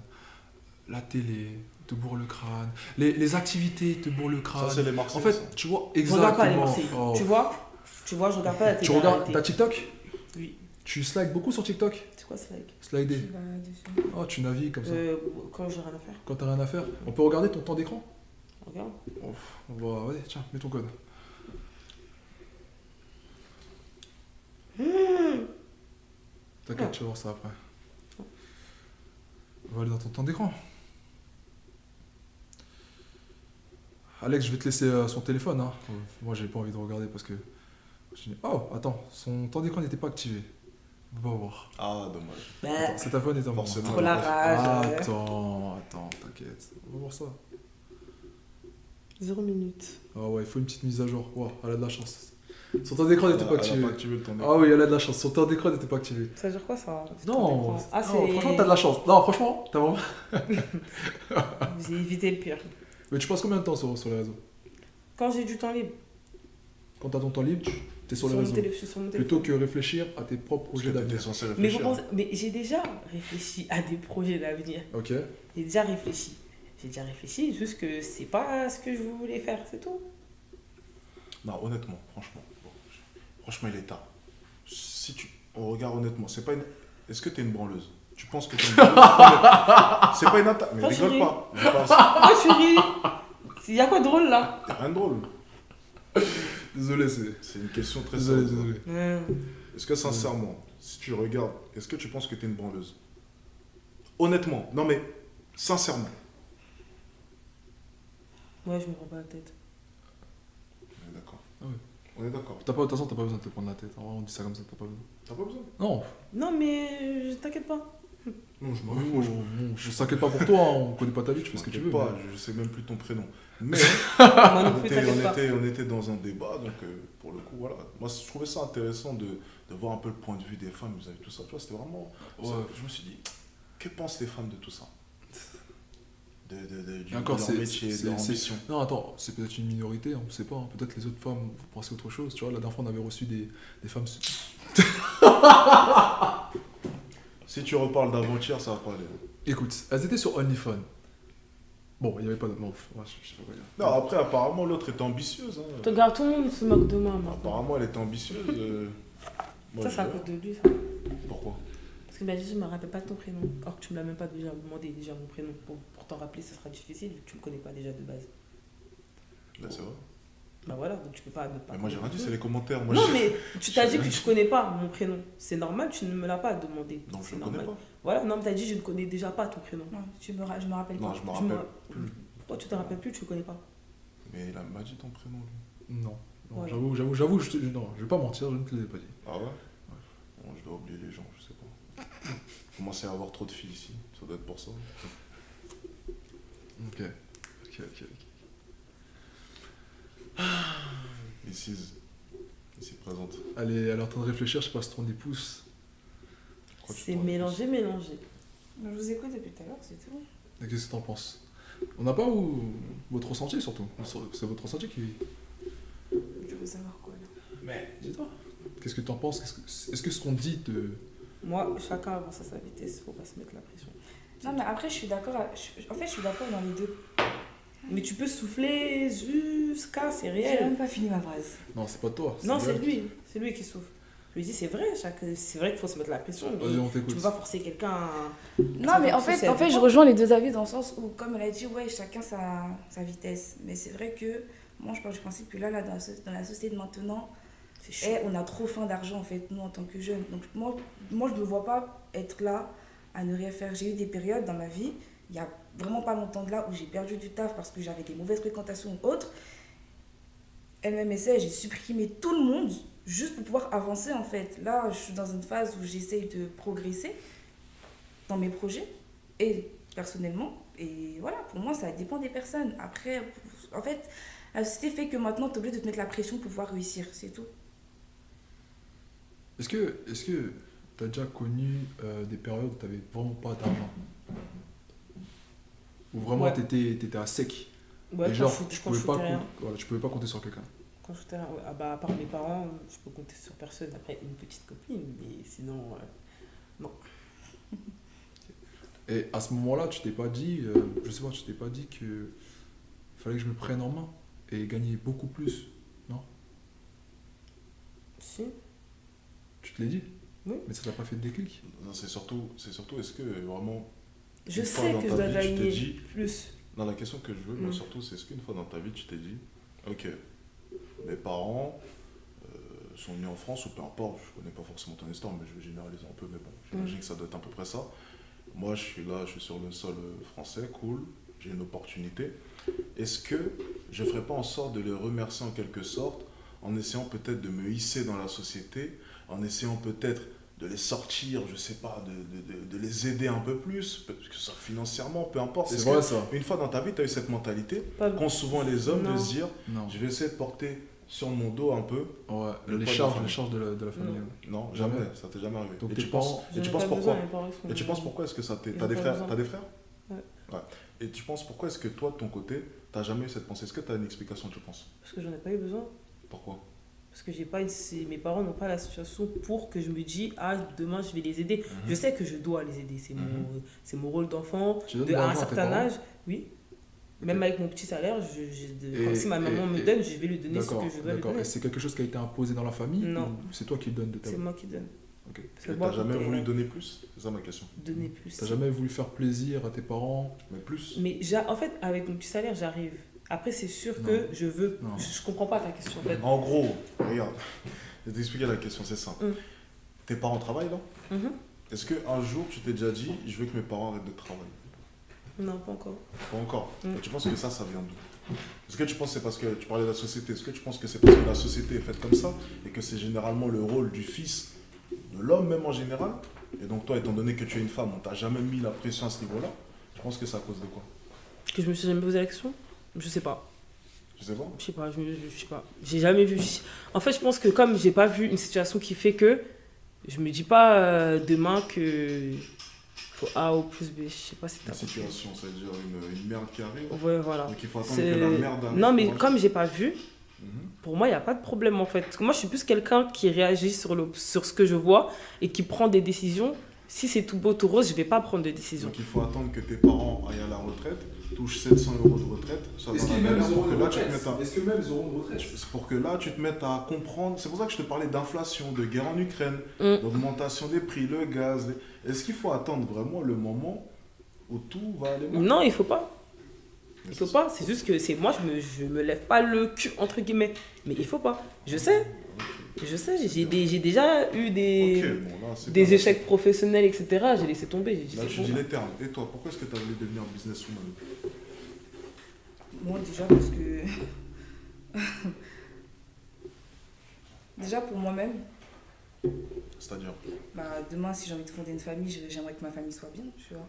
La télé te bourre le crâne. Les activités te bourrent le crâne. Ça, c'est les En Marseillais. fait, ça. tu vois Je regarde pas les exactement. Marseillais. Oh. Tu vois, je regarde pas la télé. Tu regardes, arrêtez. t'as TikTok? Oui. Tu slides beaucoup sur TikTok? C'est quoi ce like? Slider. Tu vas dessus. Oh, tu navigues comme ça. Quand j'ai rien à faire. Quand t'as rien à faire. On peut regarder ton temps d'écran? Regarde. On va. Vas-y, tiens, mets ton code. T'inquiète, tu vas voir ça après. On va aller dans ton temps d'écran. Alex, je vais te laisser son téléphone. Hein. Moi, j'ai pas envie de regarder parce que. Oh, attends, son temps d'écran n'était pas activé. On va voir. Ah, dommage. Bah, Attends, cet iPhone est en moi. Forcément. trop la rage. Attends, t'inquiète. On va voir ça. 0 minutes. Ah ouais, il faut une petite mise à jour. Wow, elle a de la chance. Son temps d'écran n'était pas Elle a activé. pas activé le temps Ah oui, elle a de la chance. Son temps d'écran n'était pas activé. Ça veut dire quoi ça? Non, Ah, non, c'est. franchement, t'as de la chance. Non, franchement, t'as vraiment. J'ai évité le pire. Mais tu passes combien de temps sur les réseaux? Quand j'ai du temps libre. Quand t'as ton temps libre, t'es sur les mon réseaux. téléphone. Sur mon téléphone. Plutôt que réfléchir à tes propres Parce projets que t'étais d'avenir. censé Mais, réfléchir. mais j'ai déjà réfléchi à des projets d'avenir. Ok. J'ai déjà réfléchi. Juste que c'est pas ce que je voulais faire, c'est tout. Non, honnêtement, franchement. Bon, franchement, il est tard. Si tu. On regarde honnêtement, c'est pas une. Est-ce que t'es une branleuse? Tu penses que t'es une branleuse? C'est pas une attaque. Mais Toi, tu rigole ris. pas. Ah, tu ris. Il y a quoi de drôle là? T'es rien de drôle. Désolé, c'est. C'est une question très Désolé, sérieuse. désolé. Est-ce que sincèrement, si tu regardes, est-ce que tu penses que t'es une branleuse? Honnêtement, non mais sincèrement. Ouais, je me rends pas la tête. On est d'accord. Ah ouais. On est d'accord. De toute façon, t'as pas besoin de te prendre la tête. En vrai, on dit ça comme ça, t'as pas besoin. T'as pas besoin? Non. Non, mais t'inquiète pas. Non, je m'en Oh, fous. je s'inquiète pas pour toi, hein, on connaît pas ta vie, tu fais ce que tu veux. Pas, je sais même plus ton prénom. Mais Moi non on, plus, était, t'inquiète pas. on était dans un débat, donc pour le coup, voilà. Moi, je trouvais ça intéressant de voir un peu le point de vue des femmes vis-à-vis de tout ça. Tu vois, c'était vraiment. Ouais. Je me suis dit, que pensent les femmes de tout ça? Et encore, de leur métier, de leur ambition. Non, attends, c'est peut-être une minorité, on sait pas. Hein. Peut-être les autres femmes vont penser autre chose. Tu vois, la dernière fois, on avait reçu des femmes. Si tu reparles d'avant-hier, ça va pas aller. Écoute, elles étaient sur OnlyFans. Bon, il n'y avait pas de. Non, ouais, je sais pas quoi dire. Non, après, apparemment, l'autre était ambitieuse. Hein. Regarde, tout le monde se moque de moi maintenant. Apparemment, elle était ambitieuse. Moi, Ça, je c'est à dirais. cause de lui, ça. Pourquoi? Parce qu'il m'a dit, je me rappelle pas de ton prénom. Or que tu me l'as même pas déjà demandé déjà mon prénom. Pour t'en rappeler, ce sera difficile vu que tu me connais pas déjà de base. Là, c'est vrai. Bah voilà, donc tu peux pas ne pas. Mais moi, j'ai rien connaître dit, mon c'est les commentaires. Moi, prénom. Non, j'ai- mais tu t'as dit que tu connais pas mon prénom. C'est normal, tu ne me l'as pas demandé. Non, je C'est ne connais normal. pas. Voilà, non, mais t'as dit, je ne connais déjà pas ton prénom. Non, je me rappelle Non, pas. je me Je rappelle me- plus. Pourquoi tu te rappelles plus, tu le connais pas? Mais il m'a dit ton prénom, lui. Non. Non, Ouais. j'avoue, non, je vais pas mentir, je ne te l'ai pas dit. Ah ouais? Bon, je dois oublier les gens, je sais pas. Commencer à avoir trop de filles ici, ça doit être pour ça. Ok. Ici présente. Elle est en train de réfléchir, je sais pas si ton épouse. Pourquoi tu C'est parles mélangé. Je vous écoute depuis tout à l'heure, c'est tout. Et qu'est-ce que t'en penses? On n'a pas votre ressenti surtout. C'est votre ressenti qui. Je veux savoir quoi là. Mais dis-toi. Qu'est-ce que t'en penses? Est-ce que ce qu'on dit te. Moi, chacun avance à sa vitesse, faut pas se mettre la pression. Non, mais après, je suis d'accord. En fait, je suis d'accord dans les deux. Mais tu peux souffler jusqu'à, c'est J'ai réel. même pas fini ma phrase. Non, c'est pas toi. Non, c'est elle. lui qui souffre. Je lui dis, c'est vrai, c'est vrai qu'il faut se mettre la pression, mais Vas-y, on tu t'écoute. peux pas forcer quelqu'un à... Non, mais en fait, C'est je rejoins les deux avis dans le sens où, comme elle a dit, ouais, chacun sa vitesse. Mais c'est vrai que, moi, je pars du principe que là dans la société de maintenant, C'est chaud. on a trop faim d'argent, en fait, nous, en tant que jeunes. Donc, moi je ne me vois pas être là à ne rien faire. J'ai eu des périodes dans ma vie, il y a vraiment pas longtemps de là, où j'ai perdu du taf parce que j'avais des mauvaises fréquentations ou autres. MMSA, j'ai supprimé tout le monde juste pour pouvoir avancer, en fait. Là, je suis dans une phase où j'essaye de progresser dans mes projets et personnellement. Et voilà, pour moi, ça dépend des personnes. Après, en fait, la société fait que maintenant, tu es obligé de te mettre la pression pour pouvoir réussir, c'est tout. Est-ce que t'as déjà connu des périodes où t'avais vraiment pas d'argent? Ou vraiment Ouais. t'étais à sec. Ouais, Et quand genre, je tu quand pouvais je pas, foutais rien. voilà, tu pouvais pas compter sur quelqu'un. Quand je foutais rien, ouais. Ah bah, à part mes parents, je peux compter sur personne. Après, une petite copine, mais sinon, non. Et à ce moment-là, tu t'es pas dit, je sais pas, tu t'es pas dit que fallait que je me prenne en main et gagner beaucoup plus, non? Si. Tu te l'as dit? Oui. Mais ça t'a pas fait de déclic? Non, c'est surtout, est-ce que vraiment, Je une fois sais dans que je ta dois vie, tu t'es gagner dit- plus. non, la question que je veux, moi Mm. surtout, c'est est-ce qu'une fois dans ta vie, tu t'es dit, ok, mes parents sont nés en France, ou peu importe, je connais pas forcément ton histoire, mais je vais généraliser un peu, mais bon, j'imagine que ça doit être à peu près ça. Moi, je suis là, je suis sur le sol français, cool, j'ai une opportunité. Est-ce que je ferais pas en sorte de les remercier en quelque sorte, en essayant peut-être de me hisser dans la société, en essayant peut-être de les sortir, je sais pas, de les aider un peu plus, parce que ça financièrement, peu importe. C'est Est-ce vrai que ça? une fois dans ta vie, tu as eu cette mentalité, Pas- qu'ont souvent les hommes, Non. de se dire, Non. je vais essayer de porter sur mon dos un peu. Ouais, Le les poids de la charges, famille. les charges de la famille. Non. ouais. Non, Jamais. jamais, ça t'est jamais arrivé. Donc Et tes tu penses, parents- et J'en tu ai penses pas pourquoi besoin, mes parents, ils sont- Et tu penses pourquoi est-ce que ça t'est... Ils T'as ont des pas frères, besoin. t'as des frères? Ouais. Et tu penses pourquoi est-ce que toi, de ton côté, t'as jamais eu cette pensée? Est-ce que t'as une explication, tu penses? Parce que j'en ai pas eu besoin. Pourquoi? Parce que j'ai pas mes parents n'ont pas la situation pour que je me dise ah demain je vais les aider. Mhm. Je sais que je dois les aider, c'est mon rôle d'enfant. Tu donnes À de un l'argent à tes certain parents? âge, oui. Même avec mon petit salaire, comme si ma maman me et- donne, je vais lui donner ce D'accord, que je dois lui d'accord. donner. Et c'est quelque chose qui a été imposé dans la famille? Non. Ou c'est toi qui le donnes de ta C'est vie? moi qui donne. Ok. Parce que Et moi, t'as jamais quand voulu t'es- donner plus? C'est ça ma question. donner plus. T'as jamais voulu faire plaisir à tes parents? Mais plus? Mais en fait, avec mon petit salaire, j'arrive. Après, c'est sûr Non. que je veux. Non. Je comprends pas ta question en fait. En gros, regarde, je vais t'expliquer la question, c'est simple. Mm. Tes parents travaillent là? Mhm. Est-ce qu'un jour tu t'es déjà dit, je veux que mes parents arrêtent de travailler? Non, pas encore. Pas encore. Mm. Et tu penses que ça vient d'où? Est-ce que tu penses que c'est parce que tu parlais de la société? Est-ce que tu penses que c'est parce que la société est faite comme ça et que c'est généralement le rôle du fils, de l'homme même en général? Et donc toi, étant donné que tu es une femme, on t'a jamais mis la pression à ce niveau-là. Je pense que c'est à cause de quoi? Que je me suis jamais posé la question. Je sais pas. Je sais pas. Je sais pas, je sais pas. J'ai jamais vu. En fait, je pense que comme j'ai pas vu une situation qui fait que je me dis pas demain que faut A ou plus B. Je sais pas si t'as La compris. situation, ça veut dire une merde qui arrive. Ouais, voilà. Donc il faut attendre C'est- que la merde arrive. Non, mais pour comme j'ai pas vu, Mhm. pour moi, il n'y a pas de problème en fait. Parce que moi, je suis plus quelqu'un qui réagit sur ce que je vois et qui prend des décisions. Si c'est tout beau, tout rose, je vais pas prendre de décision. Donc il faut attendre que tes parents aillent à la retraite, touchent 700 € de retraite, soit dans la galère pour que là tu te mettes à... Est-ce que même ils auront une retraite? C'est pour que là, tu te mettes à comprendre. C'est pour ça que je te parlais d'inflation, de guerre en Ukraine, Mm. d'augmentation des prix, le gaz. Est-ce qu'il faut attendre vraiment le moment où tout va aller mal? Non, il faut pas. Il faut pas. C'est juste que c'est moi, je me lève pas le cul entre guillemets. Mais il faut pas. Je sais. J'ai déjà eu Ok, des, bon, là, c'est des pas- échecs professionnels, etc. J'ai laissé tomber. J'ai dit, Là, c'est tu bon. dis les termes. Et toi, pourquoi est-ce que tu as voulu devenir businesswoman? Moi, déjà, parce que. Déjà, pour moi-même, C'est-à-dire. demain, si j'ai envie de fonder une famille, j'aimerais que ma famille soit bien, tu vois.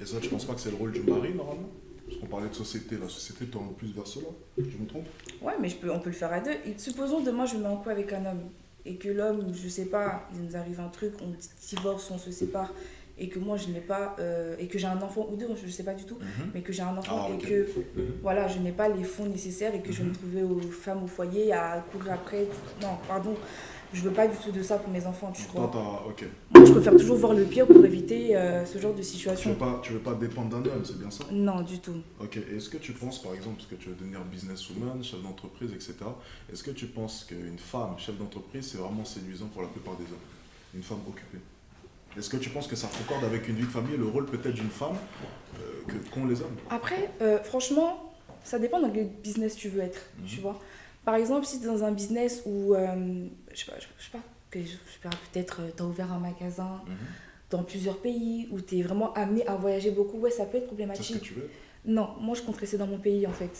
Et ça, tu penses pas que c'est le rôle du mari, normalement? Parce qu'on parlait de société. La société tourne plus vers cela. Je me trompe? Ouais, mais on peut le faire à deux. Et supposons demain, je me mets en couple avec un homme et que l'homme, je sais pas, il nous arrive un truc, on divorce, on se sépare et que moi, je n'ai pas. Et que j'ai un enfant ou deux, je sais pas du tout, Mhm. mais que j'ai un enfant Ah, et ok. que Mhm. voilà, je n'ai pas les fonds nécessaires et que je vais me trouver aux femmes au foyer à courir après. Non, pardon, je veux pas du tout de ça pour mes enfants, tu Donc, vois. toi, ok. Moi, je préfère toujours voir le pire pour éviter ce genre de Tu situation. veux pas dépendre d'un homme, c'est bien ça? Non, du tout. Ok, et est-ce que tu penses, par exemple, parce que tu veux devenir businesswoman, chef d'entreprise, etc., est-ce que tu penses qu'une femme chef d'entreprise, c'est vraiment séduisant pour la plupart des hommes? Une femme occupée? Est-ce que tu penses que ça concorde avec une vie de famille, le rôle peut-être d'une femme qu'ont les hommes? Après, franchement, ça dépend dans quel business tu veux être, tu vois. Par exemple, si tu es dans un business où, je sais pas, que je sais pas, peut-être tu as ouvert un magasin dans plusieurs pays, où tu es vraiment amené à voyager beaucoup, ouais, ça peut être C'est ce problématique. que tu veux? Non, moi je compte rester dans mon pays en fait.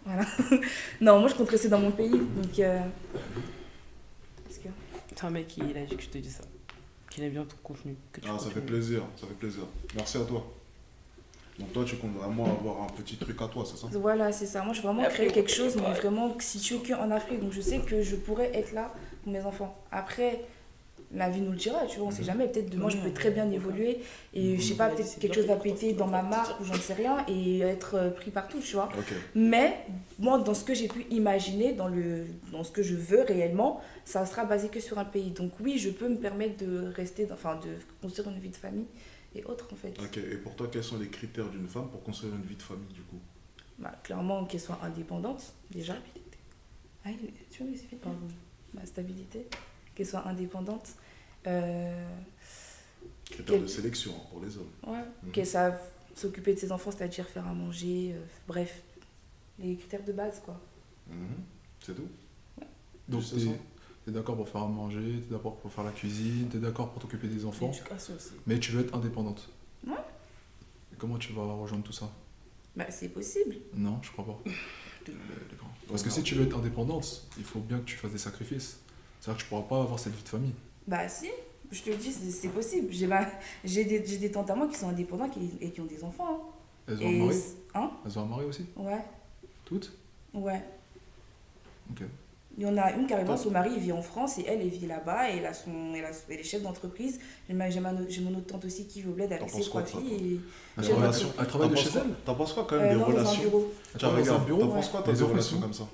Voilà. Non, moi je compte rester dans mon pays, donc... Parce que... C'est un mec qui il a dit que je te dis ça. Qu'il aime bien ton contenu. Que tu Ah, ça fait continues. plaisir, ça fait plaisir. Merci à toi. Donc toi, tu comptes vraiment avoir un petit truc à toi, c'est ça? Voilà, c'est ça. Moi, je veux vraiment Après, créer quelque chose, mais ouais. vraiment situé qu'en Afrique. Donc, je sais que je pourrais être là pour mes enfants. Après, La vie nous le dira, tu vois, on sait jamais. Peut-être demain, je Ouais. peux très bien évoluer et je sais pas, Ouais, peut-être c'est quelque bien chose va pour toi, péter c'est dans ma pas marque ou j'en sais rien et être pris partout, tu vois. Ok. Mais moi, dans ce que j'ai pu imaginer, dans ce que je veux réellement, ça sera basé que sur un pays. Donc oui, je peux me permettre de rester, de construire une vie de famille et autres en fait. Ok. Et pour toi, quels sont les critères d'une femme pour construire une vie de famille du coup? Bah, clairement, qu'elle soit indépendante déjà. Ah, tu vois, c'est fini. Pardon. Ma stabilité, qu'elle soit indépendante. Critères Quel- de sélection hein, pour les hommes. Ouais, Mhm. qu'elle sache s'occuper de ses enfants, c'est-à-dire faire à manger, bref, les critères de base quoi. Mhm. C'est tout? Donc Juste ça? t'es d'accord pour faire à manger, t'es d'accord pour faire la cuisine, t'es d'accord pour t'occuper des enfants, L'éducation aussi. mais tu veux être indépendante. Ouais. Et comment tu vas rejoindre tout ça? Bah, c'est possible. Non, je crois pas. Parce que si tu veux être indépendante, il faut bien que tu fasses des sacrifices. C'est-à-dire que tu pourras pas avoir cette vie de famille. Bah si, je te le dis, c'est possible. J'ai des tantes à moi qui sont indépendantes et qui ont des enfants. Elles Hein. ont un mari? Hein. Elles ont un mari aussi? Ouais, Toutes? ouais. Ok. Il y en a une carrément, Top. son mari il vit en France et elle vit là-bas et elle est chef d'entreprise. J'ai mon autre tante aussi qui vit au bled avec T'en ses penses quoi, 3 toi, filles. Elle J'ai travaille, relations. elle travaille de T'en chez penses quoi- elle? T'en penses quoi quand même des Non, dans un relations? bureau. Elle Tiens, travaille dans un regarde, bureau? t'en penses quoi toi Les des enfants, relations ils sont comme ça?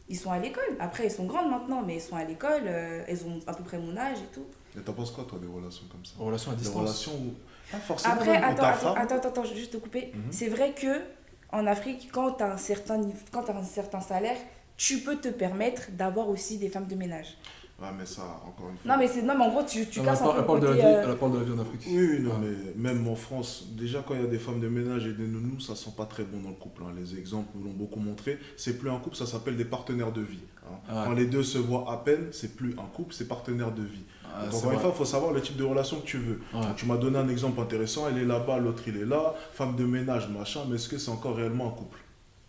Ils sont à l'école. Après, elles sont grandes maintenant, mais elles sont à l'école. Elles ont à peu près mon âge et tout. Et t'en penses quoi toi des relations comme ça? En relation à Des distance. relations où pas forcément Après, même où ta attends, femme- je vais juste te couper. Mhm. C'est vrai que en Afrique, quand tu as un certain salaire, tu peux te permettre d'avoir aussi des femmes de ménage. Ouais, mais ça, encore une fois. Non, mais en gros, tu Non, mais casses un peu elle le parle de la côté. vie, elle parle de la vie en Afrique. Oui, non, Ah. mais même en France, déjà quand il y a des femmes de ménage et des nounous, ça sent pas très bon dans le couple. Hein. Les exemples nous l'ont beaucoup montré. C'est plus un couple, ça s'appelle des partenaires de vie. Hein. Ah. Quand les deux se voient à peine, c'est plus un couple, c'est partenaire de vie. Ah, Donc, c'est encore une vrai. fois, il faut savoir le type de relation que tu veux. Ouais. Donc, tu m'as donné un exemple intéressant, elle est là-bas, l'autre il est là, femme de ménage, machin, mais est-ce que c'est encore réellement un couple?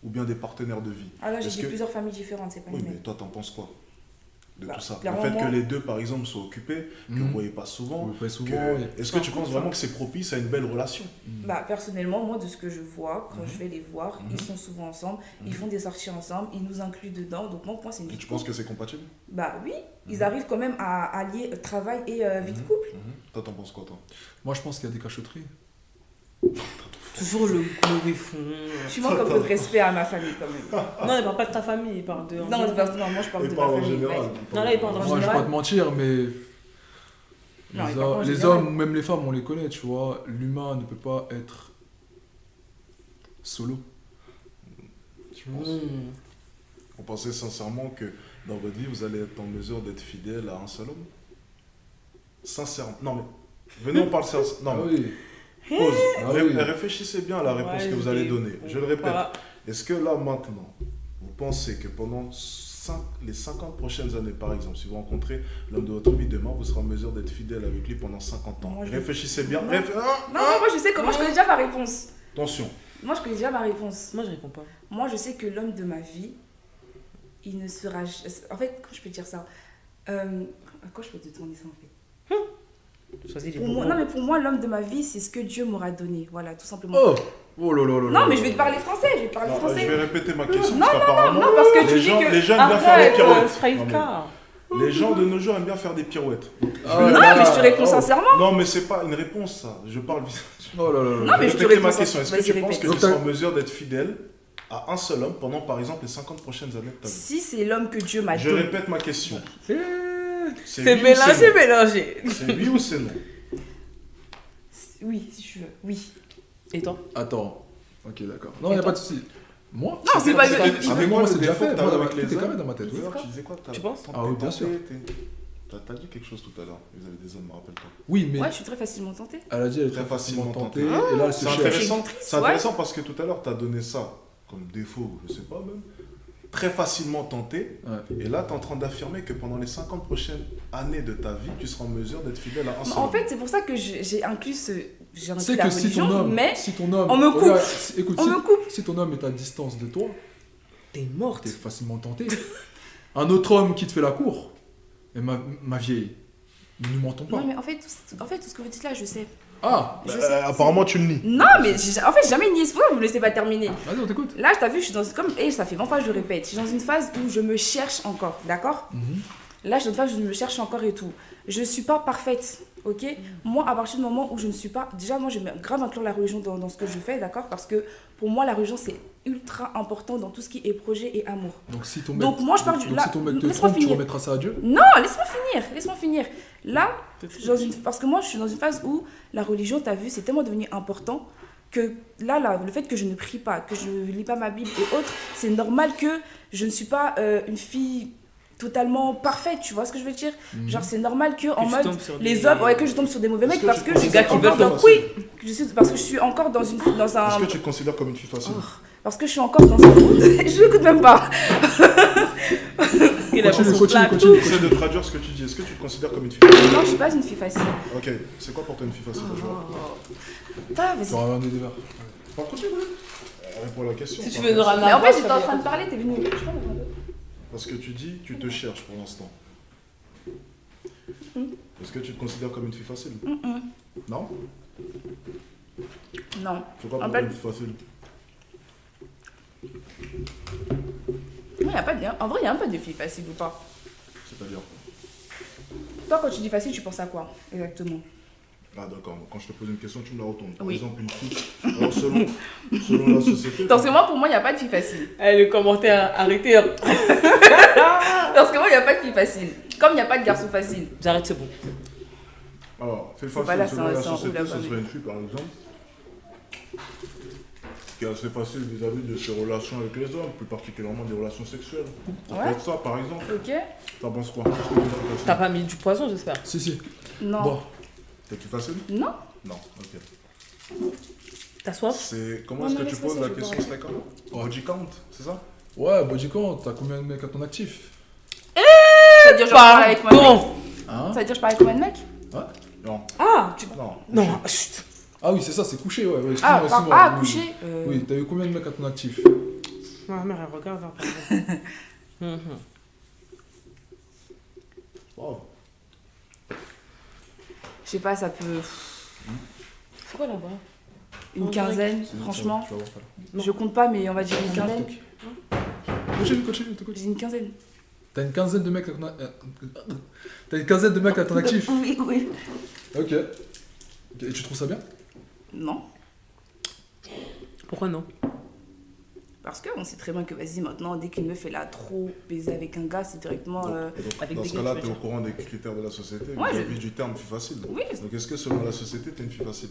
Ou bien des partenaires de vie? Ah là, j'ai Est-ce dit que- plusieurs familles différentes, c'est pas Oui, une mais même. toi, t'en penses quoi de Bah, tout ça? Le clairement, fait moi- que les deux, par exemple, soient occupés, que Mhm. vous ne voyez pas souvent. Oui, pas souvent. que- oui. Est-ce que tu penses vraiment que c'est propice à une belle relation? Bah, personnellement, moi, de ce que je vois, quand Mhm. je vais les voir, Mhm. ils sont souvent ensemble, Mhm. ils font des sorties ensemble, ils nous incluent dedans. Donc, moi, pour moi, c'est une Et vie de tu penses couple. que c'est compatible? Bah oui, ils Mhm. arrivent quand même à allier travail et vie de Mhm. couple. Mhm. Toi, t'en penses quoi, toi? Moi, je pense qu'il y a des cachotteries. Toujours le mauvais fond. Tu manques un peu de respect à ma famille quand même. Non, il parle pas de ta famille, il parle de. Non, moi je parle Il de parle ma en famille. général. ouais. Non, là, il parle en Moi, je vais général. pas te mentir, mais Non, les, il parle en les général. hommes, même les femmes, on les connaît, tu vois. L'humain ne peut pas être solo. Je pense. Mmh. Vous pensez sincèrement que dans votre vie, vous allez être en mesure d'être fidèle à un seul homme? Sincèrement. Non, mais venez, on parle sérieusement. Non, Ah mais oui. pause. Ah oui. Réfléchissez bien à la réponse Ouais, que vous allez ok. donner. Je le répète. Voilà. Est-ce que là, maintenant, vous pensez que pendant les 50 prochaines années, par exemple, si vous rencontrez l'homme de votre vie demain, vous serez en mesure d'être fidèle avec lui pendant 50 ans? Moi, je- Réfléchissez bien. Non. Ah, Non, moi je sais comment, je connais déjà ma réponse. attention. Moi je connais déjà ma réponse. Moi, je réponds pas. Moi je sais que l'homme de ma vie, il ne sera. En fait, comment je peux dire ça À quoi je peux te tourner ça en fait Choisis les Pour bons moi, mots. non, mais pour moi, l'homme de ma vie, c'est ce que Dieu m'aura donné. Voilà, tout simplement. Oh Oh là là là là Non, mais là je vais là. te parler français. Je vais te parler Non, je français. vais répéter ma question Non, parce qu'apparemment, Non, parce que tu les dis gens, que. les gens aiment bien faire des Arrête, pirouettes. Sprite Non, mais car. les gens de nos jours aiment bien faire des pirouettes. Ah Non, là mais je là. te réponds Oh. sincèrement. Non, mais c'est pas une réponse, ça. Je parle. Oh là là là. Non, mais je te Répétez réponds ma sans- question. Est-ce que vas-y, tu penses répète. que tu seras en mesure d'être fidèle à un seul homme pendant, par exemple, les 50 prochaines années de ta vie? Si c'est l'homme que Dieu m'a Je donné. répète ma question. C'est oui ou mélangé, non mélangé. C'est oui ou c'est non? Oui, si tu veux. Oui. Et toi? Attends. Ok, d'accord. Non, il a pas de souci. Moi Non, c'est pas. Avec moi, c'est déjà fait. T'as Moi, avec tout les est carré hommes. dans ma tête. Tout à l'heure, tu disais quoi? Tu penses? Ah oui, bien sûr. T'as dit quelque chose tout à l'heure. Vous avez des hommes, rappelle-toi. Oui, mais Ouais, je suis très facilement tentée. elle a dit elle est Très très facilement facilement tentée. tentée. Et là, elle se C'est cherche. intéressant. triste, C'est ouais. intéressant parce que tout à l'heure, t'as donné ça comme défaut, je sais pas même. Très facilement tenté. Ouais. Et là, tu es en train d'affirmer que pendant les 50 prochaines années de ta vie, tu seras en mesure d'être fidèle à un seul En homme. fait, c'est pour ça que j'ai inclus j'ai inclus C'est la que si ton religion, homme, mais si ton homme, on me coupe. regarde, écoute, on si, me coupe. si ton homme est à distance de toi, T'es morte. t'es facilement tenté. Un autre homme qui te fait la cour, et ma vieille, ne nous mentons pas. Non, mais en fait, tout ce que vous dites là, je sais. Ah, Je sais. Apparemment, tu le nies. Non, mais en fait, j'ai jamais nié. C'est pour ça que vous me laissez pas terminer. vas-y, on t'écoute. Là, t'as vu, je suis dans. Comme, et ça fait 20 fois que je le répète. Je suis dans une phase où je me cherche encore, d'accord? Mhm. Là, je me cherche encore et tout. Je ne suis pas parfaite, ok? Moi, à partir du moment où je ne suis pas... Déjà, moi, j'aime grave inclure la religion dans ce que je fais, d'accord? Parce que pour moi, la religion, c'est ultra important dans tout ce qui est projet et amour. Donc si ton mec, Donc, moi, je parle du... donc, là, si ton mec te laisse-moi trompe, tu finir. remettras ça à Dieu? Non, laisse-moi finir. Là, parce que moi, je suis dans une phase où la religion, t'as vu, c'est tellement devenu important que là, le fait que je ne prie pas, que je ne lis pas ma Bible et autres, c'est normal que je ne suis pas une fille totalement parfaite, tu vois ce que je veux dire? Genre, c'est normal que en mode, les hommes, que je tombe sur des mauvais mecs parce que je suis encore dans... Oui, parce que je suis encore dans un... Est-ce que tu te considères comme une fille facile? Parce que je suis encore dans un mood, je l'écoute même pas. Continue. Essaie de traduire ce que tu dis. Est-ce que tu te considères comme une fille facile? Non, je suis pas une fille facile. Ok, c'est quoi pour toi une fille facile déjà? Vas-y. Tu auras un des verres. Continue. Réponds à la question. Si tu veux nous ramener Mais en fait, j'étais en train de parler, t'es venu. Parce que tu dis, tu te cherches pour l'instant. Est-ce que tu te considères comme une fille facile? Non? Non. C'est quoi En pour fait- toi une fille facile? En vrai, il y a un peu de filles faciles ou pas? C'est-à-dire? Toi, quand tu dis facile, tu penses à quoi exactement? Ah d'accord, quand je te pose une question, tu me la retournes. Par Oui. exemple, une fille, alors selon la société... Parce que moi, pour moi, il n'y a pas de fille facile. Le commentaire, arrêtez. Hein. Parce que moi, il n'y a pas de fille facile. Comme il n'y a pas de garçon facile. J'arrête, c'est bon. Alors, fille pas facile, là, selon la c'est un société, roule à ce balle. serait une fille, par exemple, qui est assez facile vis-à-vis de ses relations avec les hommes, plus particulièrement des relations sexuelles. Ça peut Ouais. être ça, par exemple. Ok? T'en penses quoi? Qu'est-ce que tu fais facile? T'as pas mis du poison, j'espère. Si. Non. Bon, T'es plus facile? Non? Non, ok. T'as soif? C'est... Comment Non, est-ce non, que tu laisse-moi poses ça, la je vais question? pas Serait comment? Body count, c'est ça? ouais, body count, t'as combien de mecs à ton actif? Ça veut dire je parle avec moi. Pardon. Hein? Ça veut dire je parle avec combien de mecs? Non. Ah, Non. non, chut. Ah oui, c'est ça, c'est couché, ouais. Ah, excuse-moi. Oui. coucher. Oui, t'as eu combien de mecs à ton actif? Ma mère, elle regarde vers par là. Bravo. Je sais pas, ça peut. C'est quoi là-bas? Une On quinzaine, C'est- franchement. tu vas voir, voilà. Je compte pas, mais on va dire une quinzaine. Continue. J'ai une quinzaine. T'as une quinzaine de mecs à ton T'as une quinzaine de mecs à ton actif? Oui. Ok. Et tu trouves ça bien? Non. Pourquoi non? Parce qu'on sait très bien que, vas-y, maintenant, dès qu'une meuf elle a trop baisé avec un gars, c'est directement. Donc, avec dans des ce gars, cas-là, tu tu veux es au courant des critères de la société, Ouais, vis-à-vis du terme fille facile. Oui. Donc est-ce que selon la société, tu es une fille facile?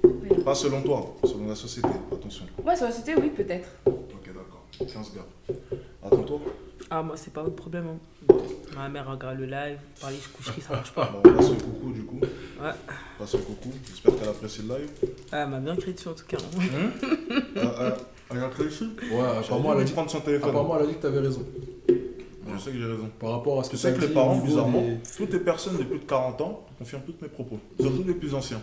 Oui. Pas selon toi, selon la société, attention. Ouais, sur la société, oui, peut-être. Ok, d'accord. 15 gars. Attends-toi. Ah, moi, c'est pas votre problème. Hein. Ma mère regarde le live, parler de coucherie, ça marche pas. Bon, on passe au coucou du coup. Ouais. Passe au coucou. J'espère qu'elle apprécie le live. Ah, elle m'a bien crié dessus en tout cas. Hein. Elle a créé ici? Ouais, apparemment, elle a dit, prendre son téléphone. apparemment, elle a dit que t'avais raison. Je sais que j'ai raison. Par rapport à ce que Tu sais t'as que les dit parents, au niveau bizarrement, des- toutes les personnes de plus de 40 ans confirment toutes mes propos. Surtout les plus anciens.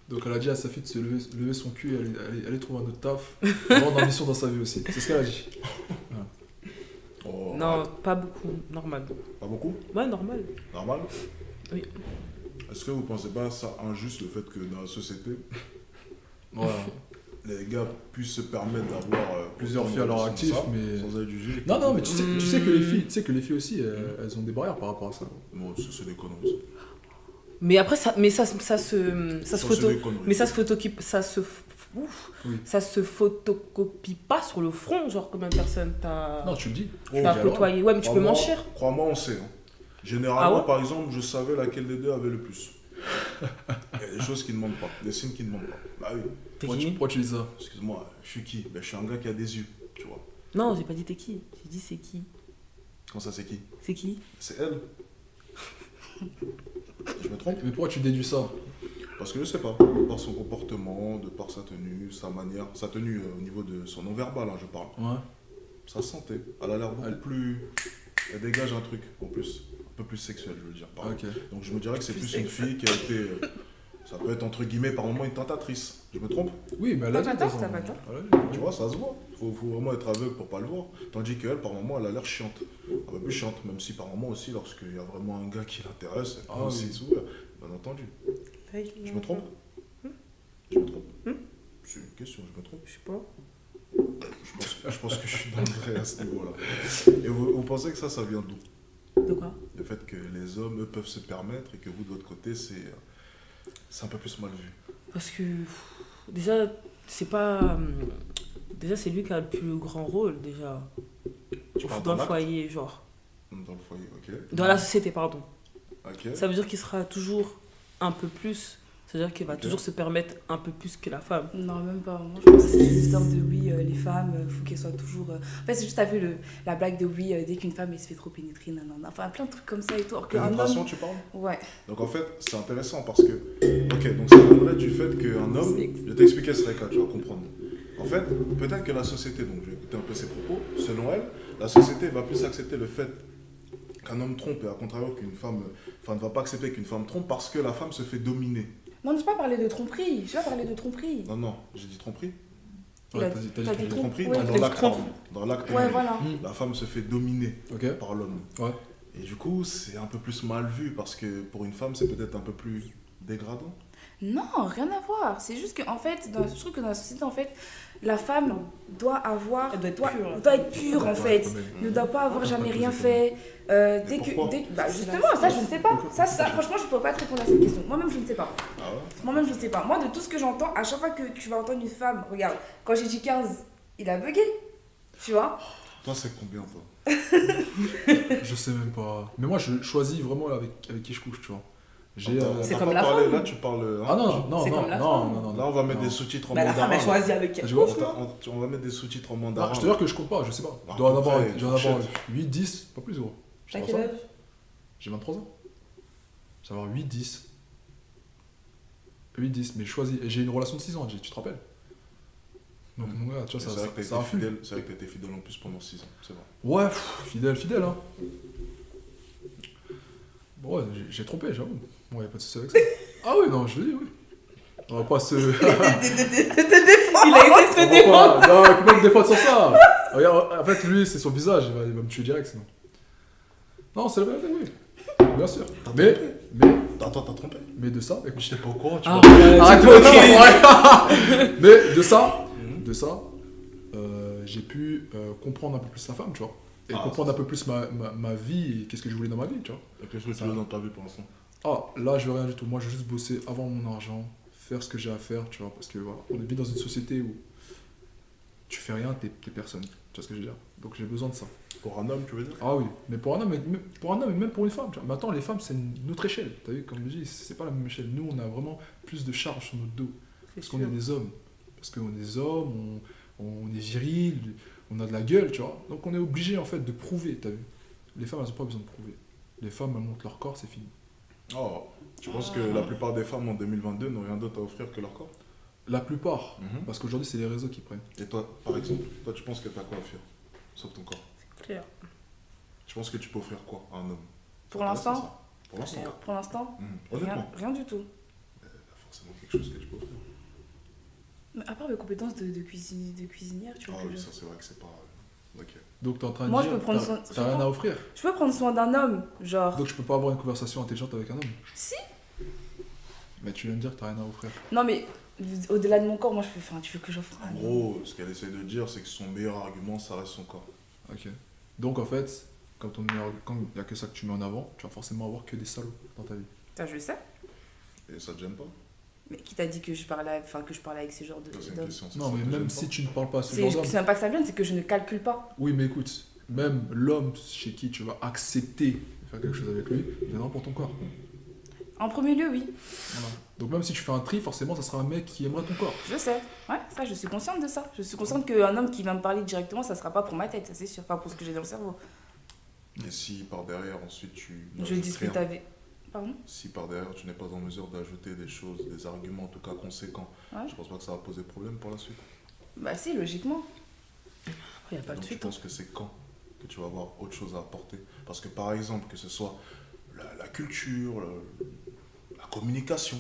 Donc elle a dit à sa fille de se lever son cul et aller trouver un autre taf, avoir d'ambition dans sa vie aussi. C'est ce qu'elle a dit. Oh, Non, pas beaucoup. Normal. Pas beaucoup? Ouais, normal. Normal? Oui. Est-ce que vous pensez pas ça injuste le fait que dans la société, Voilà. les gars puissent se permettre d'avoir Plusieurs autant filles à leur de actif, ça, mais- sans être jugées? Non, mais tu sais que les filles aussi, elles ont des barrières par rapport à ça. Bon, c'est des conneries. Mais après, ça se photo. c'est des conneries. Mais ça se photocopie. Oui. Ça se photocopie pas sur le front, genre combien de personnes t'as Non, tu le dis. t'as côtoyé. Ouais, mais tu peux Crois-moi- mentir. Crois-moi, on sait. Hein. Généralement, Ah ouais par exemple, je savais laquelle des deux avait le plus. Il y a des choses qui ne mentent pas, des signes qui ne mentent pas. Bah oui, T'es Pourquoi qui? tu dis ça? excuse-moi, je suis qui? Ben, je suis un gars qui a des yeux, tu vois. Non, j'ai pas dit t'es qui. J'ai dit c'est qui. Comment ça, c'est qui? C'est qui? C'est elle. Je me trompe? Mais pourquoi tu déduis ça? Parce que je sais pas, de par son comportement, de par sa tenue, sa manière, sa tenue au niveau de son non-verbal, hein, je parle. Ouais. Sa santé, elle a l'air beaucoup Elle- plus... Elle dégage un truc, en plus, un peu plus sexuel, je veux dire. par Ok. exemple. Donc je me dirais que c'est Plus plus une sexuel. fille qui a été... ça peut être entre guillemets par moment une tentatrice. Je me trompe? Oui, mais elle a T'as dit. pas tort, de toute t'as pas façon. tort. Elle a dit. Tu vois, ça se voit. Faut vraiment être aveugle pour pas le voir. Tandis qu'elle, par moment, elle a l'air chiante. Un peu plus chiante, même si par moment aussi, lorsqu'il y a vraiment un gars qui l'intéresse, elle peut Ah aussi oui. s'ouvrir. Bien entendu. Je me trompe? Je me trompe? C'est une question, je me trompe? Je sais pas. Je pense que je suis dans le vrai à ce niveau-là. Et vous pensez que ça vient d'où? De quoi? Le fait que les hommes, eux, peuvent se permettre et que vous, de votre côté, c'est un peu plus mal vu. Parce que déjà, c'est pas. Déjà, c'est lui qui a le plus grand rôle, déjà. Tu parles Dans le l'acte? foyer, genre. Dans le foyer, ok. Dans la société, pardon. Ok. Ça veut dire qu'il sera toujours un peu plus. C'est-à-dire qu'il va Ok. toujours se permettre un peu plus que la femme. Non, même pas. Moi, je pense que c'est une histoire de oui, les femmes, il faut qu'elles soient toujours. En fait, c'est juste, t'as vu la blague de oui, dès qu'une femme elle se fait trop pénétrer, nanana. Enfin, plein de trucs comme ça et tout. Alors qu'un Pénétration, homme. tu parles? Ouais. Donc en fait, c'est intéressant parce que, ok, donc ça viendrait du fait qu'un homme, je vais t'expliquer ce cas, tu vas comprendre. En fait, peut-être que la société, donc je vais écouter un peu ses propos, selon elle, la société va plus accepter le fait qu'un homme trompe et à contrario qu'une femme, enfin ne va pas accepter qu'une femme trompe parce que la femme se fait dominer. Non, je n'ai pas parlé de tromperie. Je n'ai pas parlé de tromperie. Non, j'ai dit tromperie. Il a- Ouais, t'as t'as dit dit Tromperie, Ouais, dans t'as dit l'acte, trompe. pardon. Dans l'acte, Ouais, voilà. la femme se fait dominer Ok. par l'homme. Ouais. Et du coup, c'est un peu plus mal vu parce que pour une femme, c'est peut-être un peu plus dégradant. Non, rien à voir. C'est juste qu'en fait, je trouve que dans la société, en fait, la femme doit avoir. Elle doit être pure. doit être pure, en fait. Ouais. Ne doit pas avoir Attends, jamais pas rien poser fait. Mais pourquoi Bah justement, ça, je ne sais pas. Ça, franchement, je ne pourrais pas te répondre à cette question. Moi-même, je ne sais pas. Ah ouais? Moi-même, je ne sais pas. Moi, de tout ce que j'entends, à chaque fois que tu vas entendre une femme, regarde, quand j'ai dit 15, il a bugué. Tu vois? Toi, c'est combien, toi? Je sais même pas. Mais moi, je choisis vraiment avec qui je couche, tu vois. J'ai. C'est T'as comme pas la parlé, femme. Là, tu parles. Ah non, non, C'est non, comme la non, femme. non, non. Là, on va mettre non. des sous-titres en Bah, la femme, elle mandarin. choisit avec T'as elle. dit quoi? On va mettre des sous-titres en Non, mandarin. je te jure que je compte pas, je sais pas. Ah, Je dois en avoir, après, je dois en avoir fourchette. 8, 10, pas plus gros. Je T'as sais quel pas ça. âge? J'ai 23 ans. Je vais avoir 8, 10. 8, 10, mais je choisis. Et j'ai une relation de 6 ans, tu te rappelles? Donc, ouais, tu vois, C'est vrai que ça t'as été influe. fidèle. C'est vrai que t'as été fidèle en plus pendant 6 ans. C'est vrai. Ouais, fidèle, hein. Bon, ouais, j'ai trompé, j'avoue. Bon, y'a pas de soucis avec ça. Ah oui, non, je le dis, oui. On va pas se. Il a essayé de se défendre. Non, il peut pas me défendre sur ça. Regarde, en fait, lui, c'est son visage, il va me tuer direct sinon. Non, c'est la vérité, oui. Bien sûr. Mais Attends, t'as trompé? de ça, écoute. J'étais pas au courant, tu Ah, vois. ouais, Arrête c'est Mais de ça, Mhm. j'ai pu comprendre un peu plus la femme, tu vois. Et Ah, comprendre un peu plus ma vie et qu'est-ce que je voulais dans ma vie, tu vois. Qu'est-ce que tu veux dans ta vie pour l'instant? Ah, là, je veux rien du tout. Moi, je veux juste bosser, avoir mon argent, faire ce que j'ai à faire, tu vois. Parce que voilà, on vit dans une société où tu fais rien, t'es personne. Tu vois ce que je veux dire? Donc, j'ai besoin de ça. Pour un homme, tu veux dire? Ah oui, mais pour un homme, et même pour une femme. Tu vois. Mais attends, les femmes, c'est une autre échelle. T'as vu, comme je dis, c'est pas la même échelle. Nous, on a vraiment plus de charge sur notre dos. Parce qu'on est des hommes. Parce qu'on est des hommes, on est viril, on a de la gueule, tu vois. Donc on est obligé en fait de prouver, t'as vu. Les femmes, elles n'ont pas besoin de prouver. Les femmes, elles montrent leur corps, c'est fini. Oh, tu penses que la plupart des femmes en 2022 n'ont rien d'autre à offrir que leur corps? La plupart. Mhm. Parce qu'aujourd'hui, c'est les réseaux qui prennent. Et toi, par exemple, toi, tu penses que t'as quoi à offrir? Sauf ton corps. clair. Tu penses que tu peux offrir quoi à un homme? Pour C'est l'instant, intéressant, ça. Pour l'instant. Rien. pour l'instant, Honnêtement. rien du tout. Il y a forcément quelque chose que tu peux offrir. Mais à part mes compétences de cuisinière, tu vois Ah que oui, je... ça c'est vrai que c'est pas. Ok. Donc t'es en train de Moi, je dire, peux prendre t'as soin- t'as rien à offrir. Je peux prendre soin d'un homme, genre... Donc je peux pas avoir une conversation intelligente avec un homme. Si. Mais tu viens de dire que t'as rien à offrir. Non, mais au-delà de mon corps, moi, je peux... Enfin, tu veux que j'offre En un homme. gros, ce qu'elle essaie de dire, c'est que son meilleur argument, ça reste son corps. Ok. Donc en fait, quand il y a que ça que tu mets en avant, tu vas forcément avoir que des salauds dans ta vie. Ça, je le sais. Et ça te gêne pas? Mais qui t'a dit que je parlais avec ces genres Ça, c'est une d'hommes? question. Non, ça mais te même gêne si pas? tu ne parles pas à ce C'est genre d'homme. même pas que ça vienne, c'est que je ne calcule pas. Oui, mais écoute, même l'homme chez qui tu vas accepter de faire quelque chose avec lui, il viendra pour ton corps. En premier lieu, oui. Voilà. Donc même si tu fais un tri, forcément, ça sera un mec qui aimera ton corps. Je sais. Ouais, ça, je suis consciente de ça. Je suis consciente qu'un homme qui va me parler directement, ça sera pas pour ma tête, ça c'est sûr. Pas pour ce que j'ai dans le cerveau. Et si par derrière, ensuite, tu. Je n'ajoutes discute rien, avec... Pardon? Si par derrière, tu n'es pas en mesure d'ajouter des choses, des arguments en tout cas conséquents, Ouais. je pense pas que ça va poser problème pour la suite. Bah si, logiquement. Il n'y a pas de Donc, je suite. hein. pense que c'est quand que tu vas avoir autre chose à apporter. Parce que par exemple, que ce soit la culture, la communication,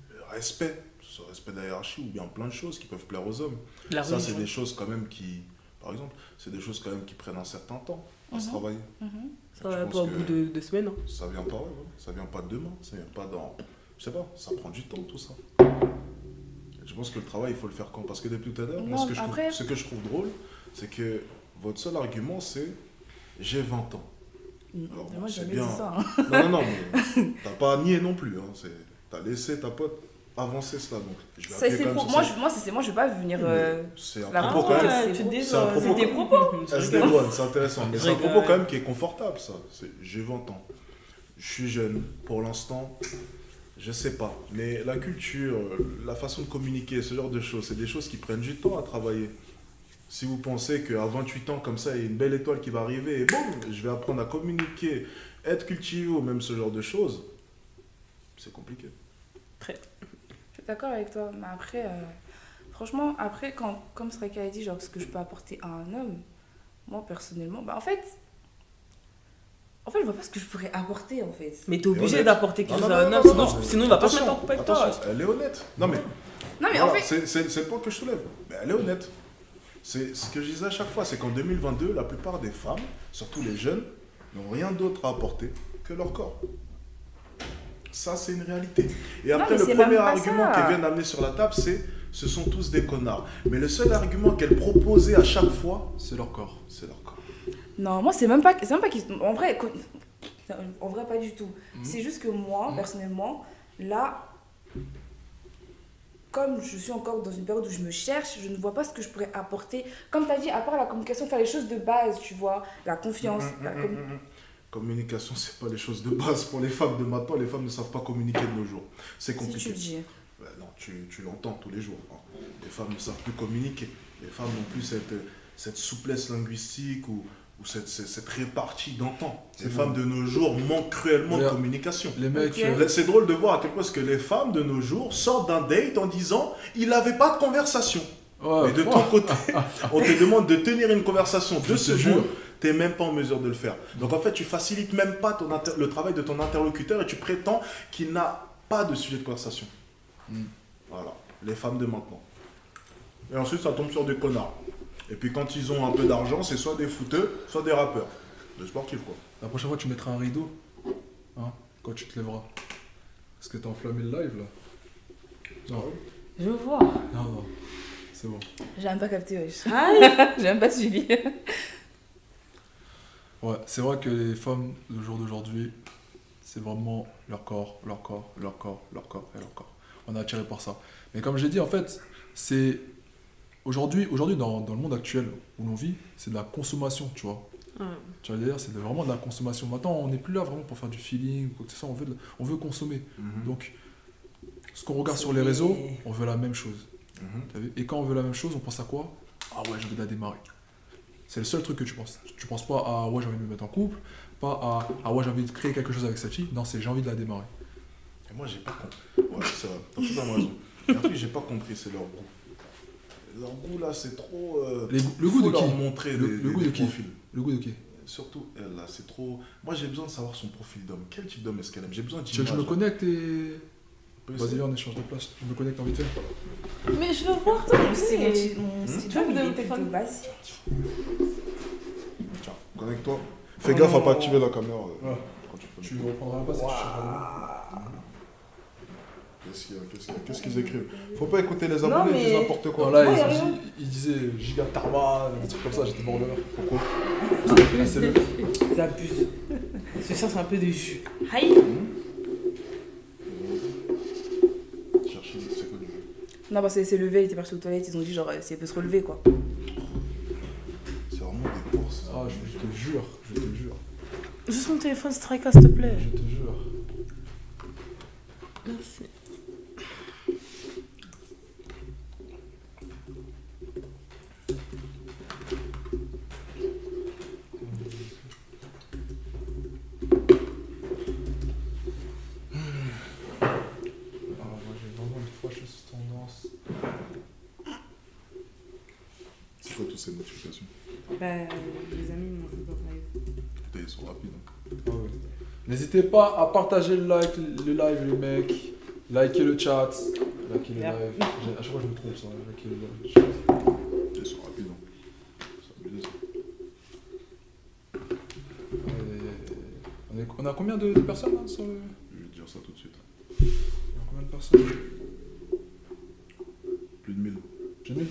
le respect, que ce soit le respect de la hiérarchie ou bien plein de choses qui peuvent plaire aux hommes. La Ça, c'est religion. des choses quand même qui, par exemple, c'est des choses quand même qui prennent un certain temps à se Mhm. travailler. Mhm. Ça Je va pense pas au que- bout de 2 semaines. hein. Ça vient pas, ouais, ça vient pas demain, ça vient pas dans, je sais pas, ça prend du temps tout ça. Je pense que le travail, il faut le faire quand. Parce que depuis tout à l'heure, moi, Non, ce que je trouve drôle, c'est que votre seul argument, c'est j'ai 20 ans. Alors, Moi, c'est j'ai jamais bien. dit ça. Hein. Non, mais t'as pas nié non plus. Hein. T'as laissé ta pote avancer cela. Donc, je vais appuyer quand même sur ça. Moi, je vais pas venir. C'est un la propos preuve, quand même. c'est bon. C'est un propos des propos. Elle se dédouane, c'est intéressant. Mais Je c'est un rigole. propos quand même qui est confortable, ça. J'ai 20 ans. Je suis jeune. Pour l'instant, je sais pas. Mais la culture, la façon de communiquer, ce genre de choses, c'est des choses qui prennent du temps à travailler. Si vous pensez qu'à 28 ans, comme ça, il y a une belle étoile qui va arriver et boum, je vais apprendre à communiquer, être cultivé ou même ce genre de choses, c'est compliqué. Je suis d'accord avec toi. Mais après, franchement, après, comme Sreka a dit, genre, ce que je peux apporter à un homme, moi, personnellement, bah, en fait, je vois pas ce que je pourrais apporter, en fait. Mais t'es obligé honnête. d'apporter quelque Non, chose non, à un non, homme, non, sinon, non. sinon il va pas se Attention, mettre en couple avec toi. attention, elle est honnête. Non mais, Non, mais voilà, en fait, c'est le point que je soulève. Mais elle est honnête. C'est ce que je disais à chaque fois, c'est qu'en 2022, la plupart des femmes, surtout les jeunes, n'ont rien d'autre à apporter que leur corps. Ça, c'est une réalité. Et après, mais le c'est premier même pas argument ça. qu'elle vient d'amener sur la table, c'est ce sont tous des connards. Mais le seul argument qu'elle proposait à chaque fois, C'est leur corps. c'est leur corps. non, moi, c'est même pas qu'ils. En vrai, pas du tout. C'est juste que moi, personnellement, là, comme je suis encore dans une période où je me cherche, je ne vois pas ce que je pourrais apporter. Comme tu as dit, à part la communication, faire les choses de base, tu vois, la confiance. Communication, c'est pas les choses de base pour les femmes de maintenant. Les femmes ne savent pas communiquer de nos jours. C'est Si compliqué. tu le dis. Ben non, tu l'entends tous les jours. Hein. Les femmes ne savent plus communiquer. Les femmes n'ont plus cette souplesse linguistique ou cette répartie d'entente. Les femmes de nos jours manquent cruellement de Regarde. communication. Les mecs, Ok. C'est drôle de voir à quel point est-ce que les femmes de nos jours sortent d'un date en disant il n'avait pas de conversation. ouais, Et de ton côté, on te demande de tenir une conversation de Je ce te jour, jure. tu n'es même pas en mesure de le faire. Donc en fait, tu facilites même pas le travail de ton interlocuteur et tu prétends qu'il n'a pas de sujet de conversation. Voilà, les femmes de maintenant. Et ensuite, ça tombe sur des connards. Et puis quand ils ont un peu d'argent, c'est soit des footeux, soit des rappeurs. Des sportifs, quoi. la prochaine fois, tu mettras un rideau. Hein, quand tu te lèveras. Parce que t'as enflammé le live, là. Non, Je vois. non. C'est bon. J'ai même pas capté, wesh. Aïe. J'ai même pas suivi. Ouais, c'est vrai que les femmes, le jour d'aujourd'hui, c'est vraiment leur corps, leur corps, leur corps, leur corps et leur corps. On est attiré par ça. Mais comme j'ai dit, en fait, c'est... Aujourd'hui dans le monde actuel où l'on vit, c'est de la consommation, tu vois. Ouais. Tu vas dire, c'est vraiment de la consommation. Maintenant, on n'est plus là vraiment pour faire du feeling ou quoi que ce soit, on veut consommer. Donc, ce qu'on regarde sur les réseaux, on veut la même chose. T'as vu? Et quand on veut la même chose, on pense à quoi? Ah ouais, j'ai envie de la démarrer. C'est le seul truc que tu penses. Tu penses pas à ouais, j'ai envie de me mettre en couple, pas à ah ouais, j'ai envie de créer quelque chose avec cette fille. Non, c'est j'ai envie de la démarrer. Et moi, j'ai pas compris. Ouais, c'est vrai, t'as totalement raison. Et après, j'ai pas compris, c'est leur goût. Leur goût, là, c'est trop... Le goût faut de qui? leur montrer Le goût de qui? profils. Le goût de qui? Surtout, elle, là, c'est trop... Moi, j'ai besoin de savoir son profil d'homme. Quel type d'homme est-ce qu'elle aime? J'ai besoin Tu veux que d'images. je me connecte et... On peut Vas-y, essayer. on échange de place. Je me connecte en vite fait. Mais je veux voir toi. Mon Tu style veux me il donner est tes plutôt femmes basique. Tiens, connecte-toi. Fais gaffe à pas activer la caméra. Ouais. Quand tu peux. Tu reprendras la place et tu changeras Qu'est-ce qu'il y a? Qu'est-ce qu'ils écrivent? Faut pas écouter les abonnés, mais- ils disent n'importe le quoi. nom. Non, là, Ouais, y a rien. ils disaient giga tarma, des trucs comme ça, j'étais mort de rire. Pourquoi? C'est le... J'abuse. Je cherche un peu de jus. Aïe. Chercher, c'est quoi du jeu? Non, parce qu'elle s'est levée, elle était partie aux toilettes, ils ont dit genre si elle peut se relever quoi. C'est vraiment des courses. Ah, je te jure, je te jure, Juste mon téléphone Strika, s'il te plaît. je te jure. Merci. Ah, moi j'ai vraiment une fâcheuse tendance. C'est quoi toutes ces notifications? Bah, les amis m'ont vu dans live. Putain, ils sont rapides. Hein. Ah ouais. N'hésitez pas à partager le live, les mecs. Liker le chat. Liker le Yep. live. À chaque fois, je me trompe ça. Liker le chat. Ils sont rapides. Hein. C'est abusé, ça. On a combien de personnes là, sur le... Je vais te dire ça tout de suite. On a combien de personnes?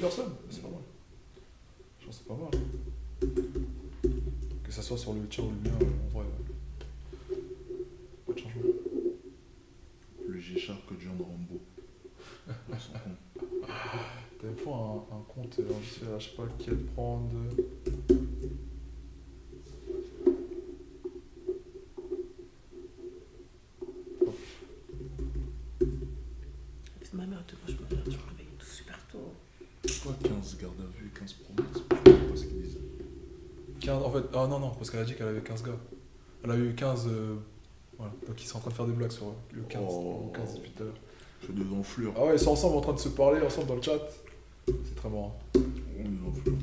personnes, c'est pas mal. Je pense que c'est pas mal. Que ça soit sur le tien ou le mien, en vrai. Pas de changement. Le G-Shark que John Rambo. Ils sont cons. T'as une fois un compte ambitieux, je sais pas lequel prendre. Ma mère te franchement, tu me réveilles tout super tôt. Quoi, 15 gardes à vue et 15 promesses? Je sais pas ce qu'ils disent. 15, en fait, ah non, parce qu'elle a dit qu'elle avait 15 gars. Elle a eu 15. Voilà, donc ils sont en train de faire des blagues sur le 15. Oh. Le 15 depuis tout à l'heure. Je fais des enflures. Ah ouais, ils sont ensemble en train de se parler, ensemble dans le chat. C'est très marrant. On est des enflures.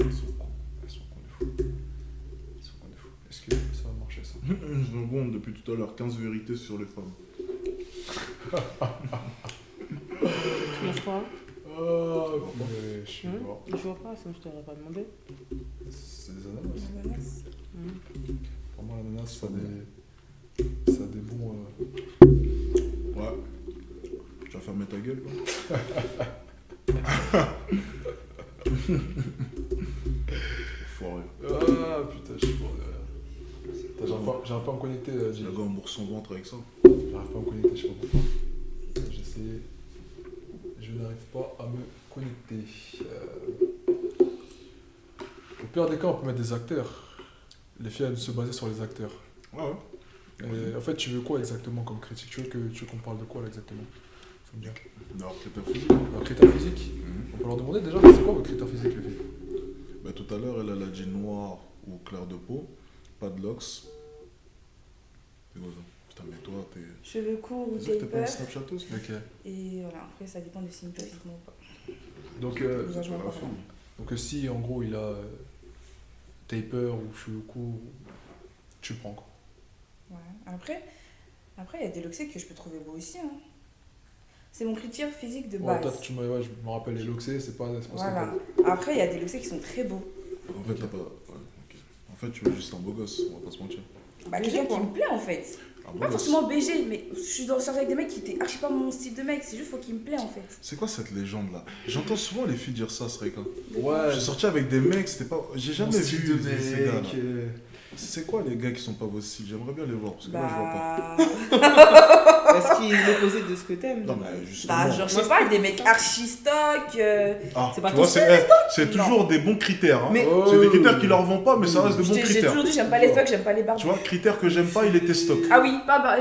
Ils sont cons. Ils sont cons de fou. Ils sont cons de fou. Est-ce que ça va marcher ça? Je me bombe depuis tout à l'heure. 15 vérités sur les femmes. Tu manges quoi? Je suis mort. Je vois pas, sinon je t'aurais pas demandé. C'est des ananas. Ananas. Pour moi, l'ananas, ça a des bons. Ouais. Tu vas fermer ta gueule, quoi. Foiré. Ah putain, je suis mort derrière. J'arrive pas à me connecter, Jay. Le gars embourse son ventre avec ça. J'arrive pas à me connecter, je sais pas pourquoi. J'ai essayé. Je n'arrive pas à me connecter. Au pire des cas, on peut mettre des acteurs. Les filles, elles se baser sur les acteurs. Ouais, ouais. Et en fait, tu veux quoi exactement comme critique? Tu veux qu'on parle de quoi là exactement? Faut me dire. D'avoir critère physique. Un critère physique? On peut leur demander déjà, c'est quoi votre critère physique, les filles? Bah, tout à l'heure, elle a dit noir ou clair de peau, pas de locks. C'est quoi ça? Putain, mais toi, t'es. Cheveux courts ou C'est vrai que t'es pas une taper. Snapchateuse? Ok. Et voilà, après ça dépend de si une physiquement ou pas. Donc, Déjà, je vois à pas fond. vraiment. donc si en gros il a taper ou cheveux courts, tu le prends quoi. Ouais. Après, il y a des loxés que je peux trouver beaux aussi. Hein. C'est mon critère physique de Ouais, base. toi, ouais, je me rappelle les loxés, c'est pas Voilà. Après, il y a des loxés qui sont très beaux. En fait, t'as pas. Ouais, ok. En fait, tu veux juste un beau gosse, on va pas se mentir. Bah, BG, quelqu'un qui quoi. me plaît en fait. Un beau Pas gosse. forcément BG, mais je suis dans le sortir avec des mecs qui étaient archi pas mon style de mec. C'est juste faut qu'il me plaît en fait. C'est quoi cette légende là? J'entends souvent les filles dire ça, Sreka. Ouais, Je suis sorti avec des mecs, c'était pas. J'ai jamais vu de ces gars là. mec. C'est quoi les gars qui sont pas vos styles? J'aimerais bien les voir parce que là je vois pas. Bah. Est-ce qu'il est l'opposé de ce que t'aimes? Non, mais justement. Bah, genre, je sais pas, des mecs archi stock. Ah, c'est pas tu ton vois, c'est Non. toujours des bons critères. Hein. Mais- C'est des critères qui leur vont pas, mais ça reste de bons J'ai critères. toujours dit, j'aime pas les stocks, j'aime pas les barbus. Tu vois, critère que j'aime pas, il était stock. Ah oui,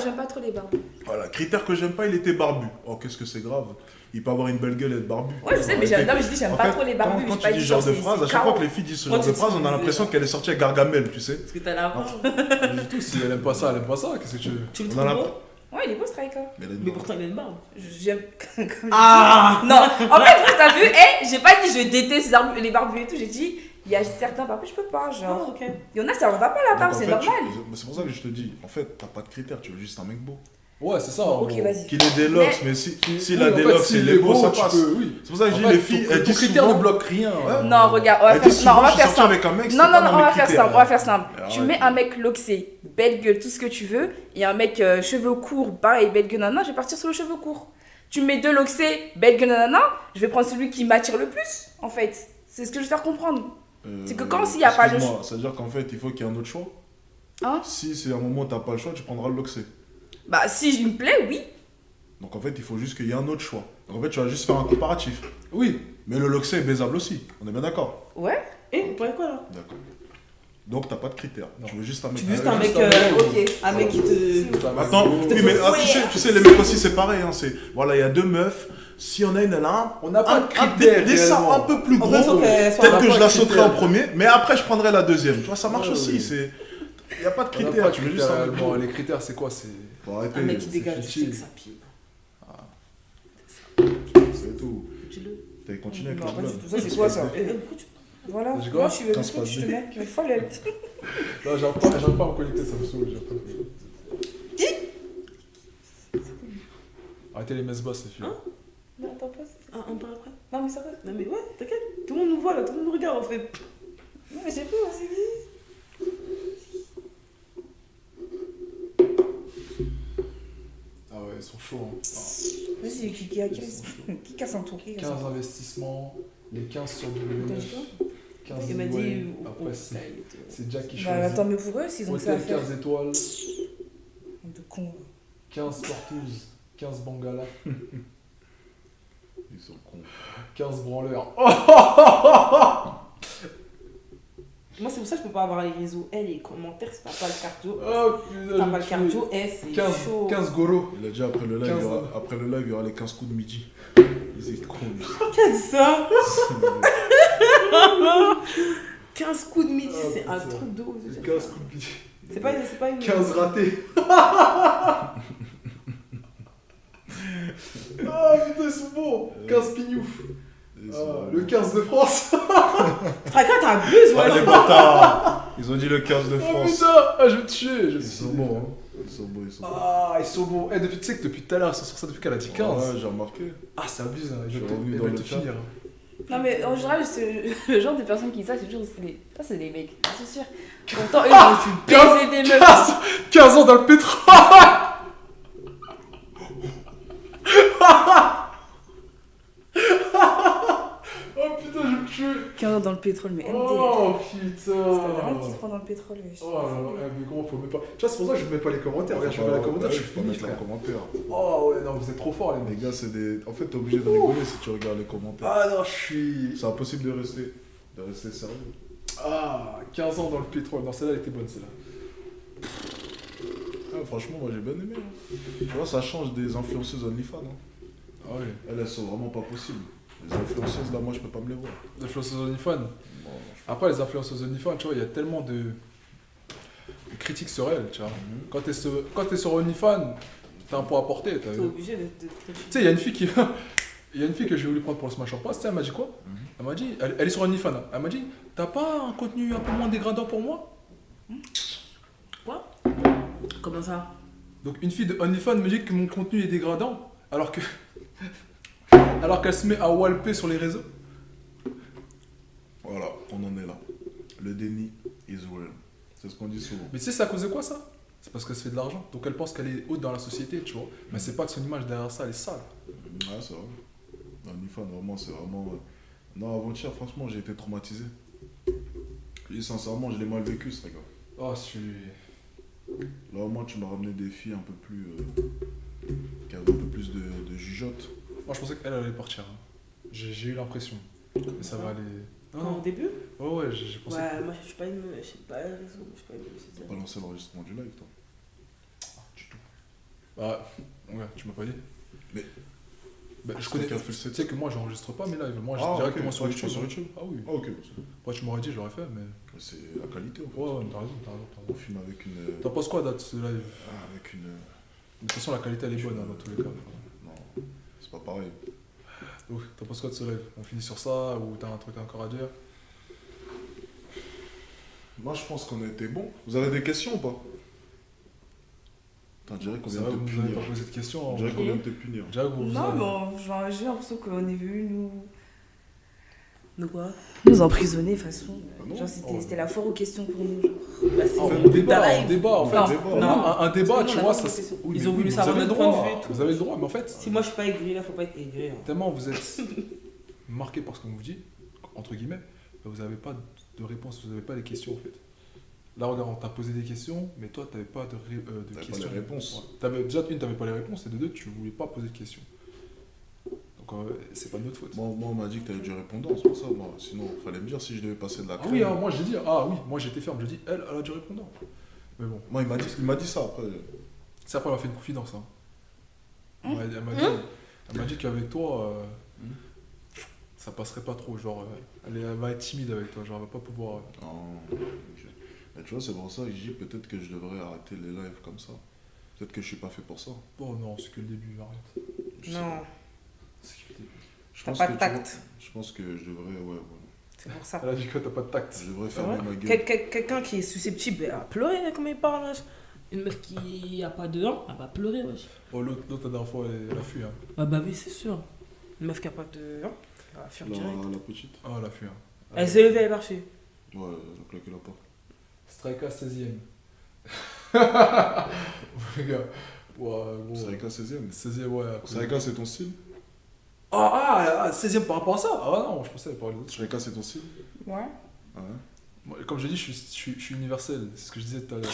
j'aime pas trop les barbus. Voilà, critère que j'aime pas, il était barbu. Oh, qu'est-ce que c'est grave. Il peut avoir une belle gueule et être barbu. Ouais, je sais, mais Arrêtez. non, mais je dis, j'aime En pas fait, trop les barbus. Quand j'ai pas tu dis dit ce genre de c'est phrase, à chaque carreau. fois que les filles disent ce Moi, genre tu de phrase, on a dis- l'impression qu'elle est sortie avec Gargamel, tu sais. Parce que t'as la barbe. Pas du tout, si elle aime pas ça, elle aime pas ça, qu'est-ce que tu veux? Tu le On a trouves la- beau? Ouais, il est beau, Striker. Mais, elle a une Mais barbe. pourtant il a une barbe. J'aime. Ah Non, en fait, t'as vu, j'ai pas dit je déteste les barbus et tout, j'ai dit, il y a certains barbus, je peux pas, Ah, genre. ok. Il y en a, ça leur va pas la Donc, barbe, en c'est fait, normal. c'est pour ça que je te dis, en fait, t'as pas de critères, tu veux juste un mec beau. Ouais, c'est ça. Ok, vas-y. Qu'il ait des locks, mais s'il Oui, a en des fait, locks, s'il il est est beau, ça tu passe. peux, oui. C'est pour ça que je En dis, fait, les filles, elles ton disent critère souvent. ne bloque rien. Ouais. Non, regarde, on va Elle faire dit non, souvent, on va je suis faire sorti simple. avec un mec, Non, c'est non, pas non, dans on va mes faire critères. simple, on va faire simple. Arrête. Tu mets un mec loxé, belle gueule, tout ce que tu veux, et un mec cheveux courts, pareil, belle gueule, nanana, je vais partir sur le cheveux court. Tu mets deux loxés, belle gueule, nanana, je vais prendre celui qui m'attire le plus, en fait. C'est ce que je veux faire comprendre. C'est que quand s'il y a pas le excuse-moi, ça veut dire qu'en fait, il faut qu'il y ait un autre choix. Hein? Si c'est un moment où t'as pas le choix, tu prendras le loxé. Bah, si je me plais, oui. Donc en fait, il faut juste qu'il y ait un autre choix. Donc en fait, tu vas juste faire un comparatif. Oui. Mais le loxé est baisable aussi. On est bien d'accord? Ouais. Et vous parlez quoi là? D'accord. Donc t'as pas de critères. Non. Tu veux juste un mec. Tu veux juste Ah, un mec, Ok. un mec qui te. Attends, te oui, mais fait tu sais, les mecs aussi, c'est pareil. Hein, c'est, voilà, il y a deux meufs. Si on a une, elle a un. On n'a pas de critères, Des seins réellement. un peu plus En gros. fait, faut qu'elle soit. Peut-être On que n'a je pas la de sauterai critères. en premier, mais après je prendrai la deuxième. Tu vois, ça marche Ouais, aussi. oui. C'est... Il n'y a pas de On n'a critères. pas de Tu veux juste critères un mec réellement. beau. Les critères, c'est quoi? C'est. Faut arrêter. Un mec qui c'est dégage du fictif. sexe à pied. C'est tout. Dis-le. T'as continué avec Non, la pas blague. du tout. Ça, c'est quoi ça? Eh, pourquoi tu. Voilà. Je Moi, vois. je suis le Quand se truc, passe je te bien. mets. Mais folle, elle. Non, j'arrive pas à me connecter, ça me saoule. j'arrive pas. Arrêtez les messes basses, les filles. Hein? Non, attends pas. Ah, on parle après? Non, mais ça va. Non, mais ouais, t'inquiète. Tout le monde nous voit là, tout le monde nous regarde en fait. Non, mais j'ai peur, c'est qui? Vas-y, qui casse un tour 15 investissements, les 15 sur T'as dit W9. quoi 15 Il m'a dit. ouais. Après, c'est Jack qui Bah choisit. attends, mais pour eux, s'ils ont que ça à Hôtel faire. 15 étoiles, De con. 15 tortouzes, 15 bangalas, Ils sont cons. 15 branleurs. Moi, c'est pour ça que je peux pas avoir les réseaux. Les commentaires, c'est pas le cardio. Oh putain, T'as pas le je cardio, c'est 15, chaud. 15 goros. Il a dit après le live, 15 il y aura les 15 coups de midi. Ils étaient cons, lui. Qui a dit ça 15 coups de midi, Ah, c'est un putain. truc de ouf. 15 coups de pied. C'est pas une. 15 ratés. Ah putain, ils sont bons. 15 pignouf. Ils sont Ah, vraiment- le 15 de France. Fracas, t'abuses, Ah, ouais. les bâtards. Ils ont dit le 15 de Oh France. putain, ah, je vais te tuer. Ils sont bons, hein. Ils sont bons, ils sont bons. Ah, ils sont bons. Tu sais que depuis tout à l'heure, ils sont sur ça depuis qu'elle a dit 15. Ouais, j'ai remarqué. Ah, c'est abusé. Ils Je suis veulent revenu te, ils dans veulent le te chat. finir. Non, mais en général, le genre de personnes qui ça, c'est toujours. Ça, c'est des mecs, c'est sûr. Pourtant, eux, ils ont pu baiser des meufs. 15 ans dans le pétrole. Oh putain, je vais me tuer. 15 ans dans le pétrole, mais MD. Oh C'est putain. vraiment qui se prend dans le pétrole, wesh. Oh là là, mais comment faut même pas. Tu vois, c'est pour ça que je mets pas les commentaires. Regarde, je mets les commentaires, je suis faut fini, mettre les frère. commentaires. Oh ouais, non, vous êtes trop forts, les Les mecs. gars, c'est des. En fait, t'es obligé de rigoler si tu regardes les commentaires. Ah non, je suis. C'est impossible de rester sérieux. Ah, 15 ans dans le pétrole. Non, celle-là, elle était bonne, celle-là. Ah, franchement, moi j'ai bien aimé. Hein. Tu vois, ça change des influenceuses OnlyFans. Hein. Ah ouais. Elles sont vraiment pas possibles. Les influenceuses, là, moi je peux pas me les voir. Les influenceuses OnlyFans. Bon, Après, les influenceuses OnlyFans, tu vois, il y a tellement de critiques sur elles, tu vois. Quand t'es sur OnlyFans, t'as un point à porter. T'es obligé de. Tu sais, il y a une fille qui. Il y a une fille que j'ai voulu prendre pour le Smash or Pass, tu sais, elle m'a dit quoi? Elle m'a dit, elle est sur OnlyFans, hein. Elle m'a dit, t'as pas un contenu un peu moins dégradant pour moi? Quoi? Comment ça? Donc une fille de OnlyFans me dit que mon contenu est dégradant, alors que. Alors qu'elle se met à walper sur les réseaux. voilà, on en est là. Le déni is real. C'est ce qu'on dit souvent. Mais tu sais, c'est à cause de quoi ça? C'est parce qu'elle se fait de l'argent. Donc elle pense qu'elle est haute dans la société, tu vois. Mais c'est pas que son image derrière ça, elle est sale. Ouais, c'est vrai. OnlyFans, vraiment, c'est vraiment. Non, avant-hier, franchement, j'ai été traumatisé. Et sincèrement, je l'ai mal vécu, ce gars. Oh, je suis. Là, au moins, tu m'as ramené des filles un peu plus. Qui avaient un peu plus de jugeote. Moi, je pensais qu'elle allait partir. Hein. J'ai eu l'impression. Mais ça va aller. Quand au début? Ouais, ouais, j'ai pensé. Ouais, moi je suis pas une. Je sais pas, je suis pas une. T'as pas lancé l'enregistrement du live, toi. Du tout. Bah, ouais, tu m'as pas dit. Mais- Bah, je C'est connais. qui a fait le Tu set? sais que moi, j'enregistre pas mes lives. Moi, j'ai Ah, directement ok. sur Ouais, tu YouTube. vas sur YouTube. Ah oui. Ah, ok. Moi, tu m'aurais dit, je l'aurais fait, mais. C'est la qualité, en fait. Ouais, ouais, t'as raison, t'as raison. On filme avec une. T'en penses quoi, date, ce live? Avec une. De toute façon, la qualité, elle est bonne, hein, dans tous les cas. Non, c'est pas pareil. Donc, t'en penses quoi de ce live? On finit sur ça ou t'as un truc encore à dire? Moi, je pense qu'on a été bon. Vous avez des questions ou pas? Attends, on dirait qu'on C'est vient vrai, de vous te nous avez punir. pas posé de questions. On dirait qu'on vient de te punir. Je dirais que vous Non, avez- bon, genre, j'ai l'impression qu'on est venu De quoi? nous emprisonner, de toute façon. Ah non? Genre, Oh. c'était la foire aux questions pour nous. Genre. Bah, c'est Ah, fait, on débat, live. on débat, en fait. Non, débat. non. Un débat, Parce que tu nous, on vois, a ça. pas de Oui, Ils mais ont voulu vous savoir avez le notre point de droit. vue et tout. Vous avez le droit, mais en fait, Si moi je suis pas aigri, là faut pas être aigri. Hein. tellement vous êtes marqué par ce qu'on vous dit, entre guillemets, vous n'avez pas de réponse, vous n'avez pas les questions en fait. Là, regarde, on t'a posé des questions, mais toi, tu n'avais pas de T'avais questions. pas les réponses. Ouais. Déjà, une, tu n'avais pas les réponses, et de deux, tu ne voulais pas poser de questions. Donc, c'est pas de notre faute. Moi, on m'a dit que t'avais du répondant, c'est pour ça. Moi. Sinon, il fallait me dire si je devais passer de la Ah crème. oui, hein, moi j'ai dit, ah oui, moi j'étais ferme, je dis, elle a du répondant. Mais bon, Moi, il m'a dit ça après. c'est après, elle m'a fait une confidence. Hein. Elle m'a dit qu'avec toi, ça passerait pas trop. Genre, elle va être timide avec toi, genre, elle va pas pouvoir. Non, ok. Mais tu vois, c'est pour ça que je dis peut-être que je devrais arrêter les lives comme ça. Peut-être que je suis pas fait pour ça. Oh non, c'est que le début, arrête. Je sais Non, pas. C'est que le début. Je t'as pense pas que de tu vois, tact. je pense que je devrais, ouais. C'est pour ça. Elle a dit que t'as pas de tact. Je devrais C'est fermer vrai ma gueule. Quelqu'un qui est susceptible à pleurer, là, comme il parle. Là. Une meuf qui a pas de dents, elle va pleurer, wesh. Oh, l'autre, la dernière fois, elle a fui. Hein. Ah bah oui, c'est sûr. Une meuf qui a pas de dents, elle va fuir direct. La petite. Ah, elle a fui. Hein. Elle s'est levée, elle est marchée. Ouais, elle a claqué la porte. Strike à 16ème. Les gars, gros. Sarika 16ème. 16e, ouais. Sarika, c'est ton style? 16e par rapport à ça? Ah ouais, non, je pensais parler d'autres. Sarika, c'est ton style? Ouais. Ah ouais. Moi, comme je dis, je suis universel, c'est ce que je disais tout à l'heure.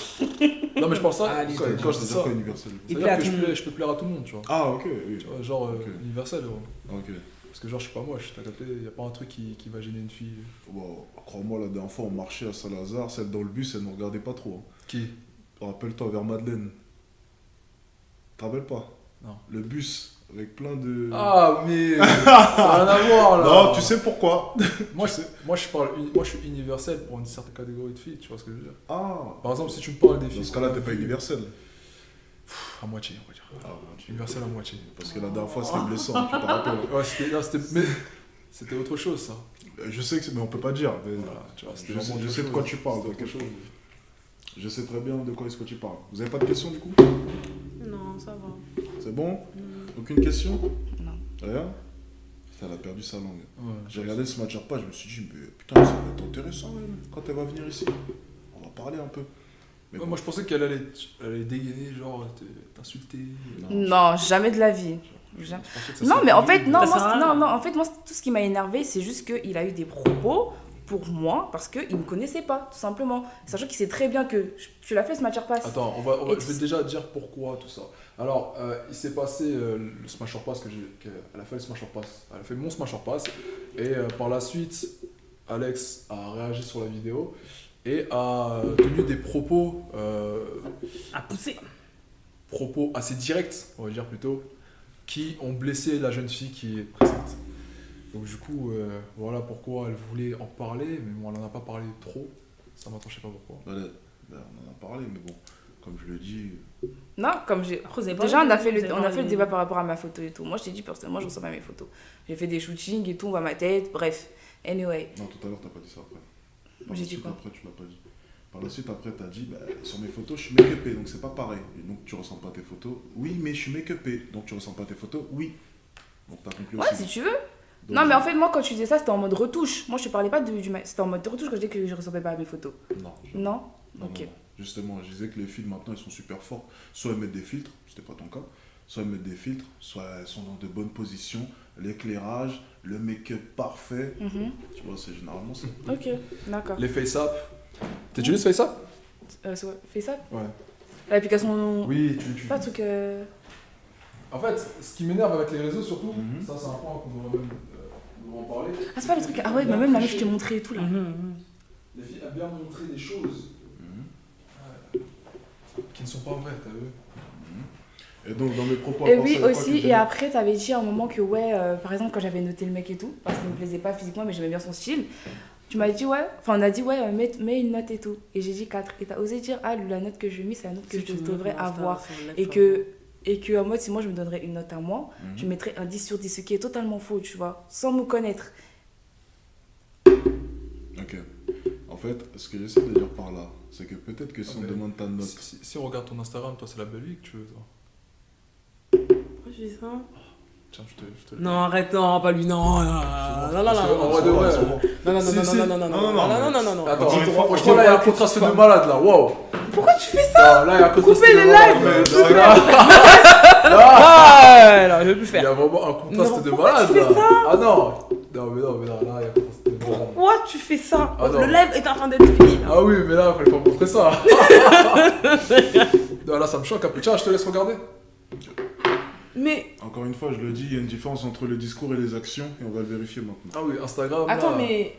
Non, mais je pense ça, Allez, quand je dis C'est ça, quoi universel? Il c'est-à-dire plaît à que tout le monde. je peux plaire à tout le monde, tu vois. Ah, ok, oui. Tu vois, genre Ok. universel, gros. Ok. Parce que genre, je suis pas moche, t'as capté, y a pas un truc qui va gêner une fille. Bon, crois-moi, la dernière fois, on marchait à Saint-Lazare, celle dans le bus, elle ne regardait pas trop. Hein. Qui? Rappelle-toi, vers Madeleine. Te rappelles pas? Non. Le bus, avec plein de... Ah, mais ça n'a rien à voir là. Non, tu sais pourquoi? Moi, moi, je suis universel pour une certaine catégorie de filles, tu vois ce que je veux dire. Ah, Par exemple, si tu me parles des dans filles. ce cas-là, t'es pas universel. À moitié, on va dire. Ah, ouais, Universel à moitié. parce que la dernière fois, c'était blessant, tu te rappelles? Ouais, c'était autre chose, ça. Je sais que c'est... Mais on peut pas dire. Mais... Voilà, tu vois, c'était Je vraiment sais, je autre sais de chose. quoi tu parles. C'était autre quelque chose. Je sais très bien de quoi est-ce que tu parles. Vous avez pas de questions du coup? Non, ça va. C'est bon? Mm. Aucune question? Non. Rien? Putain, elle a perdu sa langue. Ouais, J'ai regardé ce match pas, je me suis dit, mais putain, ça va être intéressant quand elle va venir ici. On va parler un peu. Mais Ouais, bon, moi, je pensais qu'elle allait dégainer, genre, t'insulter. Non, jamais de la vie. Jamais. Je pensais que ça Non, serait mais en plus- fait, non, Ça sert à rien. non, en fait, moi, tout ce qui m'a énervé, c'est juste qu'il a eu des propos pour moi parce qu'il ne me connaissait pas, tout simplement. Sachant qu'il sait très bien que tu l'as fait ce match pass. Attends, Et je vais déjà dire pourquoi tout ça. Alors, il s'est passé le Smasher Pass qu'elle a fait le Smasher Pass. Elle a fait mon Smasher Pass. Et par la suite, Alex a réagi sur la vidéo et a tenu des propos, À pousser. propos assez directs, on va dire plutôt, qui ont blessé la jeune fille qui est présente. Donc du coup, voilà pourquoi elle voulait en parler, mais bon, elle n'en a pas parlé trop. Ça m'attend, je sais pas pourquoi. voilà, ben, on en a parlé, mais bon, comme je le dis, Non, comme j'ai. Après, vous avez Déjà, on a parlé- fait vous avez on a fait le parlé- débat par rapport à ma photo et tout. Moi, je t'ai dit, personnellement, je ressens pas mes photos. J'ai fait des shootings et tout, on voit ma tête, bref. Anyway. non, tout à l'heure, t'as pas dit ça après. Par J'ai la dit suite, quoi? après, tu l'as pas dit. Par la suite, après, t'as dit, bah, sur mes photos, je suis make-upé, donc c'est pas pareil. Et donc, tu ressens pas tes photos. Oui, mais je suis make-upé, donc tu ressens pas tes photos. Oui. Donc, t'as conclu Ouais, aussi. si tu veux. Donc, Non, mais en fait, moi, quand tu disais ça, c'était en mode retouche. Moi, je te parlais pas c'était en mode retouche quand je disais que je ressemblais pas à mes photos. Non. Non. Non, Ok. non. Justement, je disais que les filtres maintenant ils sont super forts. Soit ils mettent des filtres, c'était pas ton cas, soit ils mettent des filtres, soit elles sont dans de bonnes positions, l'éclairage, le make-up parfait. Mhm. Tu vois, c'est généralement ça. Ok, d'accord. Les face-up. T'as déjà vu ce face-up? Fais ça. Ouais. L'application. Oui, Pas un truc. En fait, ce qui m'énerve avec les réseaux surtout, Mhm. ça c'est un point qu'on devrait même en parler. Ah, c'est pas le truc. Ah ouais, mais même la meuf, je t'ai montré et tout là. Les filles aiment bien montrer des choses Mhm. qui ne sont pas vraies, t'as vu? Et donc, dans mes propos, Et à part oui, ça, il y a quoi aussi, que et j'ai- après, t'avais dit à un moment que, ouais, par exemple, quand j'avais noté le mec et tout, parce qu'il me plaisait pas physiquement, mais j'aimais bien son style, tu m'as dit, ouais, enfin, on a dit, ouais, mets une note et tout. Et j'ai dit 4. Et t'as osé dire, ah, la note que je mis, c'est la note que je devrais avoir. Et que, en mode, si moi je me donnerais une note à moi, Mhm. je mettrais un 10 sur 10, ce qui est totalement faux, tu vois, sans me connaître. Ok. En fait, ce que j'essaie de dire par là, c'est que peut-être que si Ah, on mais demande ta note. Si on regarde ton Instagram, toi c'est la belle vie que tu veux, toi. Pourquoi je dis ça? Tiens, je te Non, arrête, non, pas lui, non. Non, non, Parce non, que, non, en vrai de vrai, non, non, Si, non, si. non, non, non, non, Non, non, non, mais- non, non, non, non. Attends, Encore une fois, franchement, là il y a un contraste de malade là, wow! Pourquoi tu fais ça? Ah, là il y a un contraste Coupez de les malade. lives, mais s'il te là, Ah, non, je veux plus il y faire. a vraiment un contraste Non, de pourquoi malade tu fais là. ça? Ah non! Non, mais non, là il y a un contraste de malade. Pourquoi tu fais ça? Ah, non. Le live est en train d'être fini. Ah oui, mais là, fallait pas montrer ça. Non, là, ça me choque un peu. Tiens, je te laisse regarder. Mais, Encore une fois, je le dis, il y a une différence entre le discours et les actions, et on va le vérifier maintenant. Ah oui, Instagram. attends, là. mais.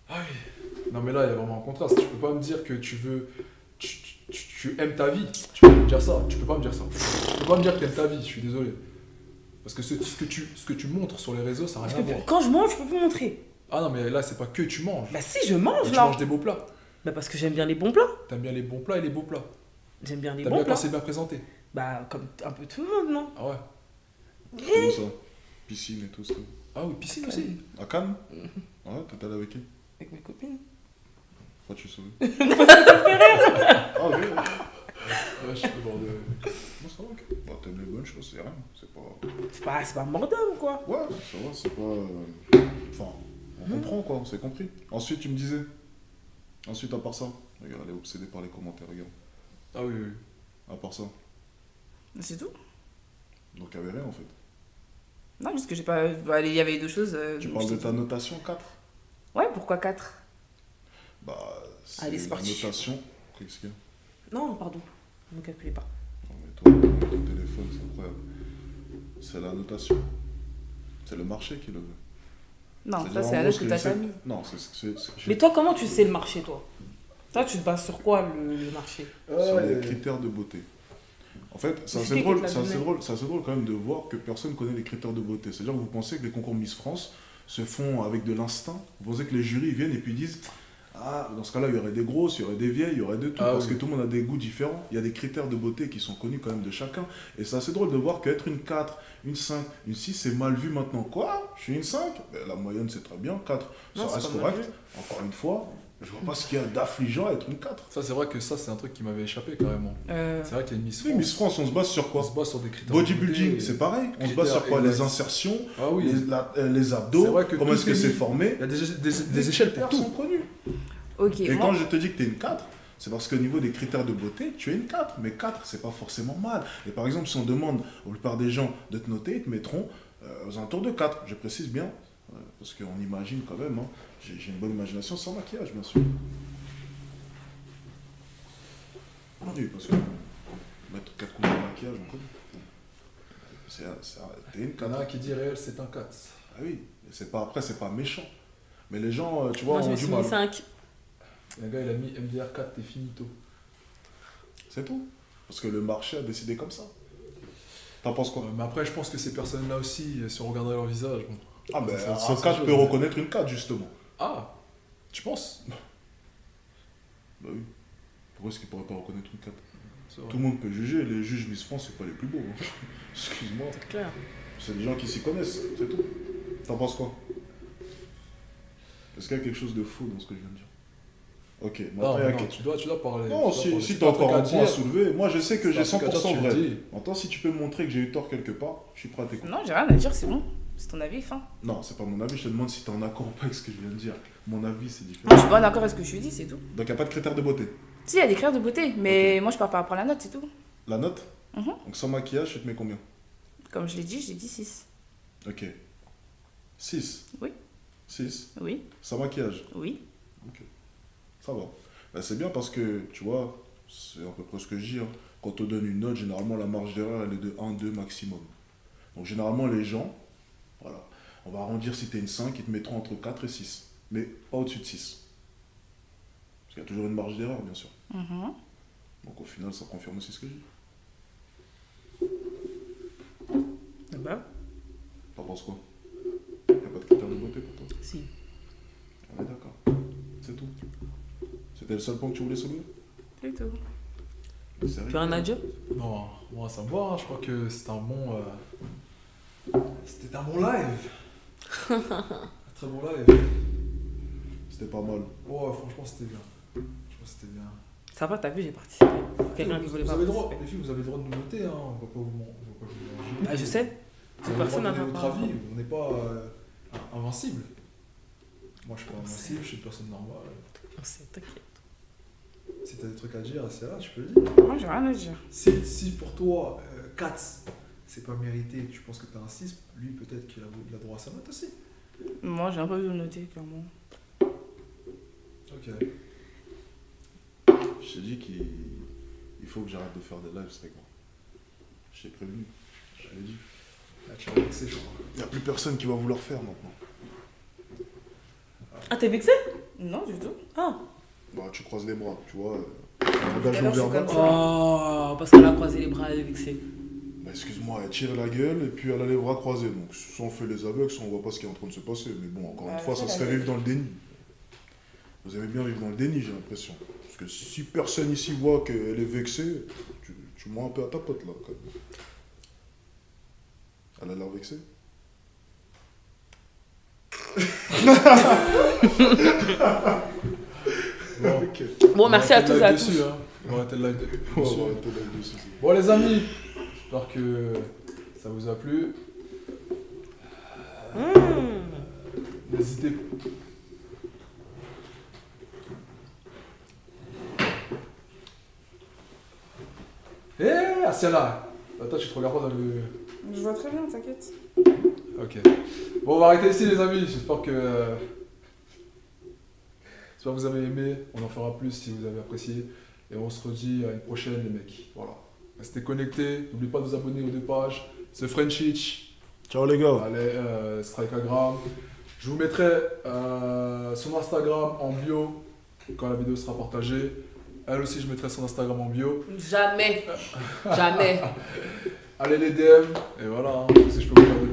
Ah oui. Non, mais là, il y a vraiment un contraste. Tu peux pas me dire que tu veux. Tu aimes ta vie. Tu peux pas me dire ça. Tu peux pas me dire ça. Tu peux pas me dire que tu aimes ta vie, je suis désolé. Parce que ce que tu montres sur les réseaux, ça n'a je rien à peux voir. plus- Quand je mange, je peux plus montrer. Ah non, mais là, c'est pas que tu manges. Bah, si, je Et mange tu là. manges des beaux plats. Bah, parce que j'aime bien les bons plats. T'aimes bien les bons plats et les beaux plats. J'aime bien les T'aimes bons bien quand plats. c'est bien présenté. Bah, comme un peu tout le monde, non? Ah ouais. Comment ça? Piscine et tout ça. Ah oui, piscine aussi. À Cannes? Ouais, t'es allé avec qui? Avec mes copines. Pourquoi tu souris? Ah ok. Ouais, je suis au bord de. Non, ça va, ok. Bah, t'aimes les bonnes choses, c'est rien. C'est pas... C'est pas mordant, quoi. Ouais, ça va, c'est pas... Enfin, on comprend quoi, c'est compris. Ensuite, tu me disais... Ensuite, à part ça, regarde, elle est obsédée par les commentaires, regarde. Ah oui, oui. À part ça. C'est tout. Donc il n'y avait rien en fait. Non, parce que j'ai pas. Bah, il y avait deux choses. Tu donc parles je de t'ai ta dit. notation 4. Ouais, pourquoi 4? Bah, c'est Allez, c'est la parti. notation. Qu'est-ce qu'il y a? Non, pardon. Ne me calculez pas. Non, mais toi, ton téléphone, c'est incroyable. C'est la notation. C'est le marché qui le veut. Non, C'est-à-dire, ça, en c'est la gros, note ce que que t'as j'essaie- pas mis. Non, Mais toi, comment tu sais le marché, toi? Toi, tu te bases sur quoi le marché? sur les critères de beauté. En fait, c'est Mais assez qui drôle, te l'a c'est assez donné? drôle, c'est assez drôle quand même de voir que personne connaît les critères de beauté. C'est-à-dire que vous pensez que les concours Miss France se font avec de l'instinct. Vous pensez que les jurys viennent et puis disent ah, dans ce cas-là, il y aurait des grosses, il y aurait des vieilles, il y aurait de tout, Ah parce oui. que tout le monde a des goûts différents. Il y a des critères de beauté qui sont connus quand même de chacun. Et c'est assez drôle de voir qu'être une 4, une 5, une 6, c'est mal vu maintenant. Quoi? Je suis une 5? Ben, la moyenne, c'est très bien. 4, Non, ça c'est reste pas mal correct. Encore une fois, je vois pas ce qu'il y a d'affligeant à être une 4. Ça, c'est vrai que ça, c'est un truc qui m'avait échappé carrément. C'est vrai qu'il y a une Miss Oui, France. Miss France, on se base sur On quoi? se base sur des critères. Bodybuilding, de beauté. c'est pareil. On se Critères base sur quoi? Les exacts. insertions, Ah oui. les abdos, C'est vrai que comment est-ce tout que est c'est mis. formé. Il y a des échelles pour critères sont tout. connus. Ok, Et moi, quand je te dis que tu es une 4, c'est parce qu'au niveau des critères de beauté, tu es une 4. Mais 4, c'est pas forcément mal. Et par exemple, si on demande aux plupart des gens de te noter, ils te mettront aux alentours de 4. Je précise bien, parce qu'on imagine quand même, hein, j'ai une bonne imagination sans maquillage, bien sûr. Oui, parce que mettre 4 coups de maquillage, on connaît. T'es une Il y en 4. a un qui dit réel, c'est un 4. Ah oui, et après, c'est pas méchant. Mais les gens, tu vois, Moi, je ont me du suis mal. mis 5. Le gars, il a mis MDR 4, t'es finito. C'est tout. Parce que le marché a décidé comme ça. T'en penses quoi? Mais après, je pense que ces personnes-là aussi, si on regardait leur visage, bon. Ah ben, Ça, un c'est 4 chose, peut mais- reconnaître une 4, justement. Ah, tu penses? Bah oui. Pourquoi est-ce qu'il pourrait pas reconnaître une 4? C'est vrai. Tout le monde peut juger, les juges Miss France, c'est pas les plus beaux. hein. Excuse-moi. C'est clair. C'est des gens qui s'y connaissent, c'est tout. T'en penses quoi? Est-ce qu'il y a quelque chose de faux dans ce que je viens de dire? Ok, Non, maintenant, il y a non, quelque- tu dois parler. Non, tu dois si, parler. si t'as t'as encore un point à dire, soulever, moi je sais que si j'ai t'as un truc à 100% dire, tu vrai. le dis. Maintenant, si tu peux me montrer que j'ai eu tort quelque part, je suis prêt à t'écouter. non, j'ai rien à dire, c'est bon. C'est ton avis, fin. Non, c'est pas mon avis, je te demande si t'es en accord ou pas avec ce que je viens de dire. Mon avis, c'est Moi, différent. je suis pas d'accord avec ce que je lui dis, c'est tout. Donc, il n'y a pas de critère de beauté. Si, il y a des critères de beauté, mais moi, je pars par rapport à la note, c'est tout. La note? Mhm. Donc, sans maquillage, tu te mets combien? Comme je l'ai dit, j'ai dit 6. Ok. 6. Oui. 6. Oui, Sans maquillage. oui. Ça va. Ben, c'est bien parce que, tu vois, c'est à peu près ce que je dis. Hein. Quand on donne une note, généralement, la marge d'erreur, elle est de 1, 2 maximum. Donc, généralement, les gens, voilà, on va arrondir si tu es une 5, ils te mettront entre 4 et 6. Mais pas au-dessus de 6. Parce qu'il y a toujours une marge d'erreur, bien sûr. Mhm. Donc, au final, ça confirme aussi ce que je dis. Ah bah, T'en penses quoi? Il n'y a pas de critère de beauté pour toi? si. On est d'accord. C'est tout. C'était le seul point que tu voulais soulever? C'est tout. Mais c'est Tu as un adieu? Non, moi ça me va, hein. Je crois que c'était un bon. C'était un bon live. Un très bon live. C'était pas mal. Ouais, franchement, c'était bien. C'était bien. Ça va, t'as vu, j'ai participé. Quelqu'un qui voulait Vous pas avez le droit, participer. les filles, vous avez le droit de nous noter, hein. On va pas vous manger. Bah, je sais. Vous avez le personne droit n'a de donner pas- votre avis. On n'est pas invincible. Moi, je suis pas invincible, je suis une personne normale. On sait, t'inquiète. Si t'as des trucs à dire, c'est là, tu peux le dire. Moi, j'ai rien à dire. Si pour toi, 4, c'est pas mérité, tu penses que t'as un 6, lui, peut-être qu'il a droit à sa note aussi. Moi, j'ai un peu besoin de noter, clairement. Ok. Je t'ai dit qu'il faut que j'arrête de faire des lives avec moi. Je t'ai prévenu. Je l'ai dit. Là, tu vas vexer, je crois. Il n'y a plus personne qui va vouloir faire maintenant. Ah, t'es vexé? Non, du tout. Ah. Bah, tu croises les bras, tu vois. Un Tout à engagement l'heure, je suis verbal. comme ça. Oh, parce qu'elle a croisé les bras, elle est vexée. Bah, excuse-moi, elle tire la gueule et puis elle a les bras croisés. Donc, soit on fait les aveugles, soit on voit pas ce qui est en train de se passer. Mais bon, encore une fois, ça fais serait la vivre dans le déni. Vous aimez bien vivre dans le déni, j'ai l'impression. Parce que si personne ici voit qu'elle est vexée, tu mens un peu à ta pote là, quand même. Elle a l'air vexée? Bon, Ok. Bon, merci à tous et à dessus, tous. hein. On va arrêter le live On va dessus. arrêter là dessus. Bon, les amis, j'espère que ça vous a plu. N'hésitez Ah, Siana. Attends, tu te regardes pas dans le... Je vois très bien, t'inquiète. Ok. Bon, on va arrêter ici, les amis. J'espère que vous avez aimé. On en fera plus si vous avez apprécié. Et on se redit à une prochaine, les mecs. Voilà. Restez connectés. N'oubliez pas de vous abonner aux 2 pages. C'est Frenchich. Ciao les gars. Allez, Strikeagram. Je vous mettrai son Instagram en bio quand la vidéo sera partagée. Elle aussi, je mettrai son Instagram en bio. Jamais. Jamais. Allez les DM. Et voilà. Si je peux vous faire de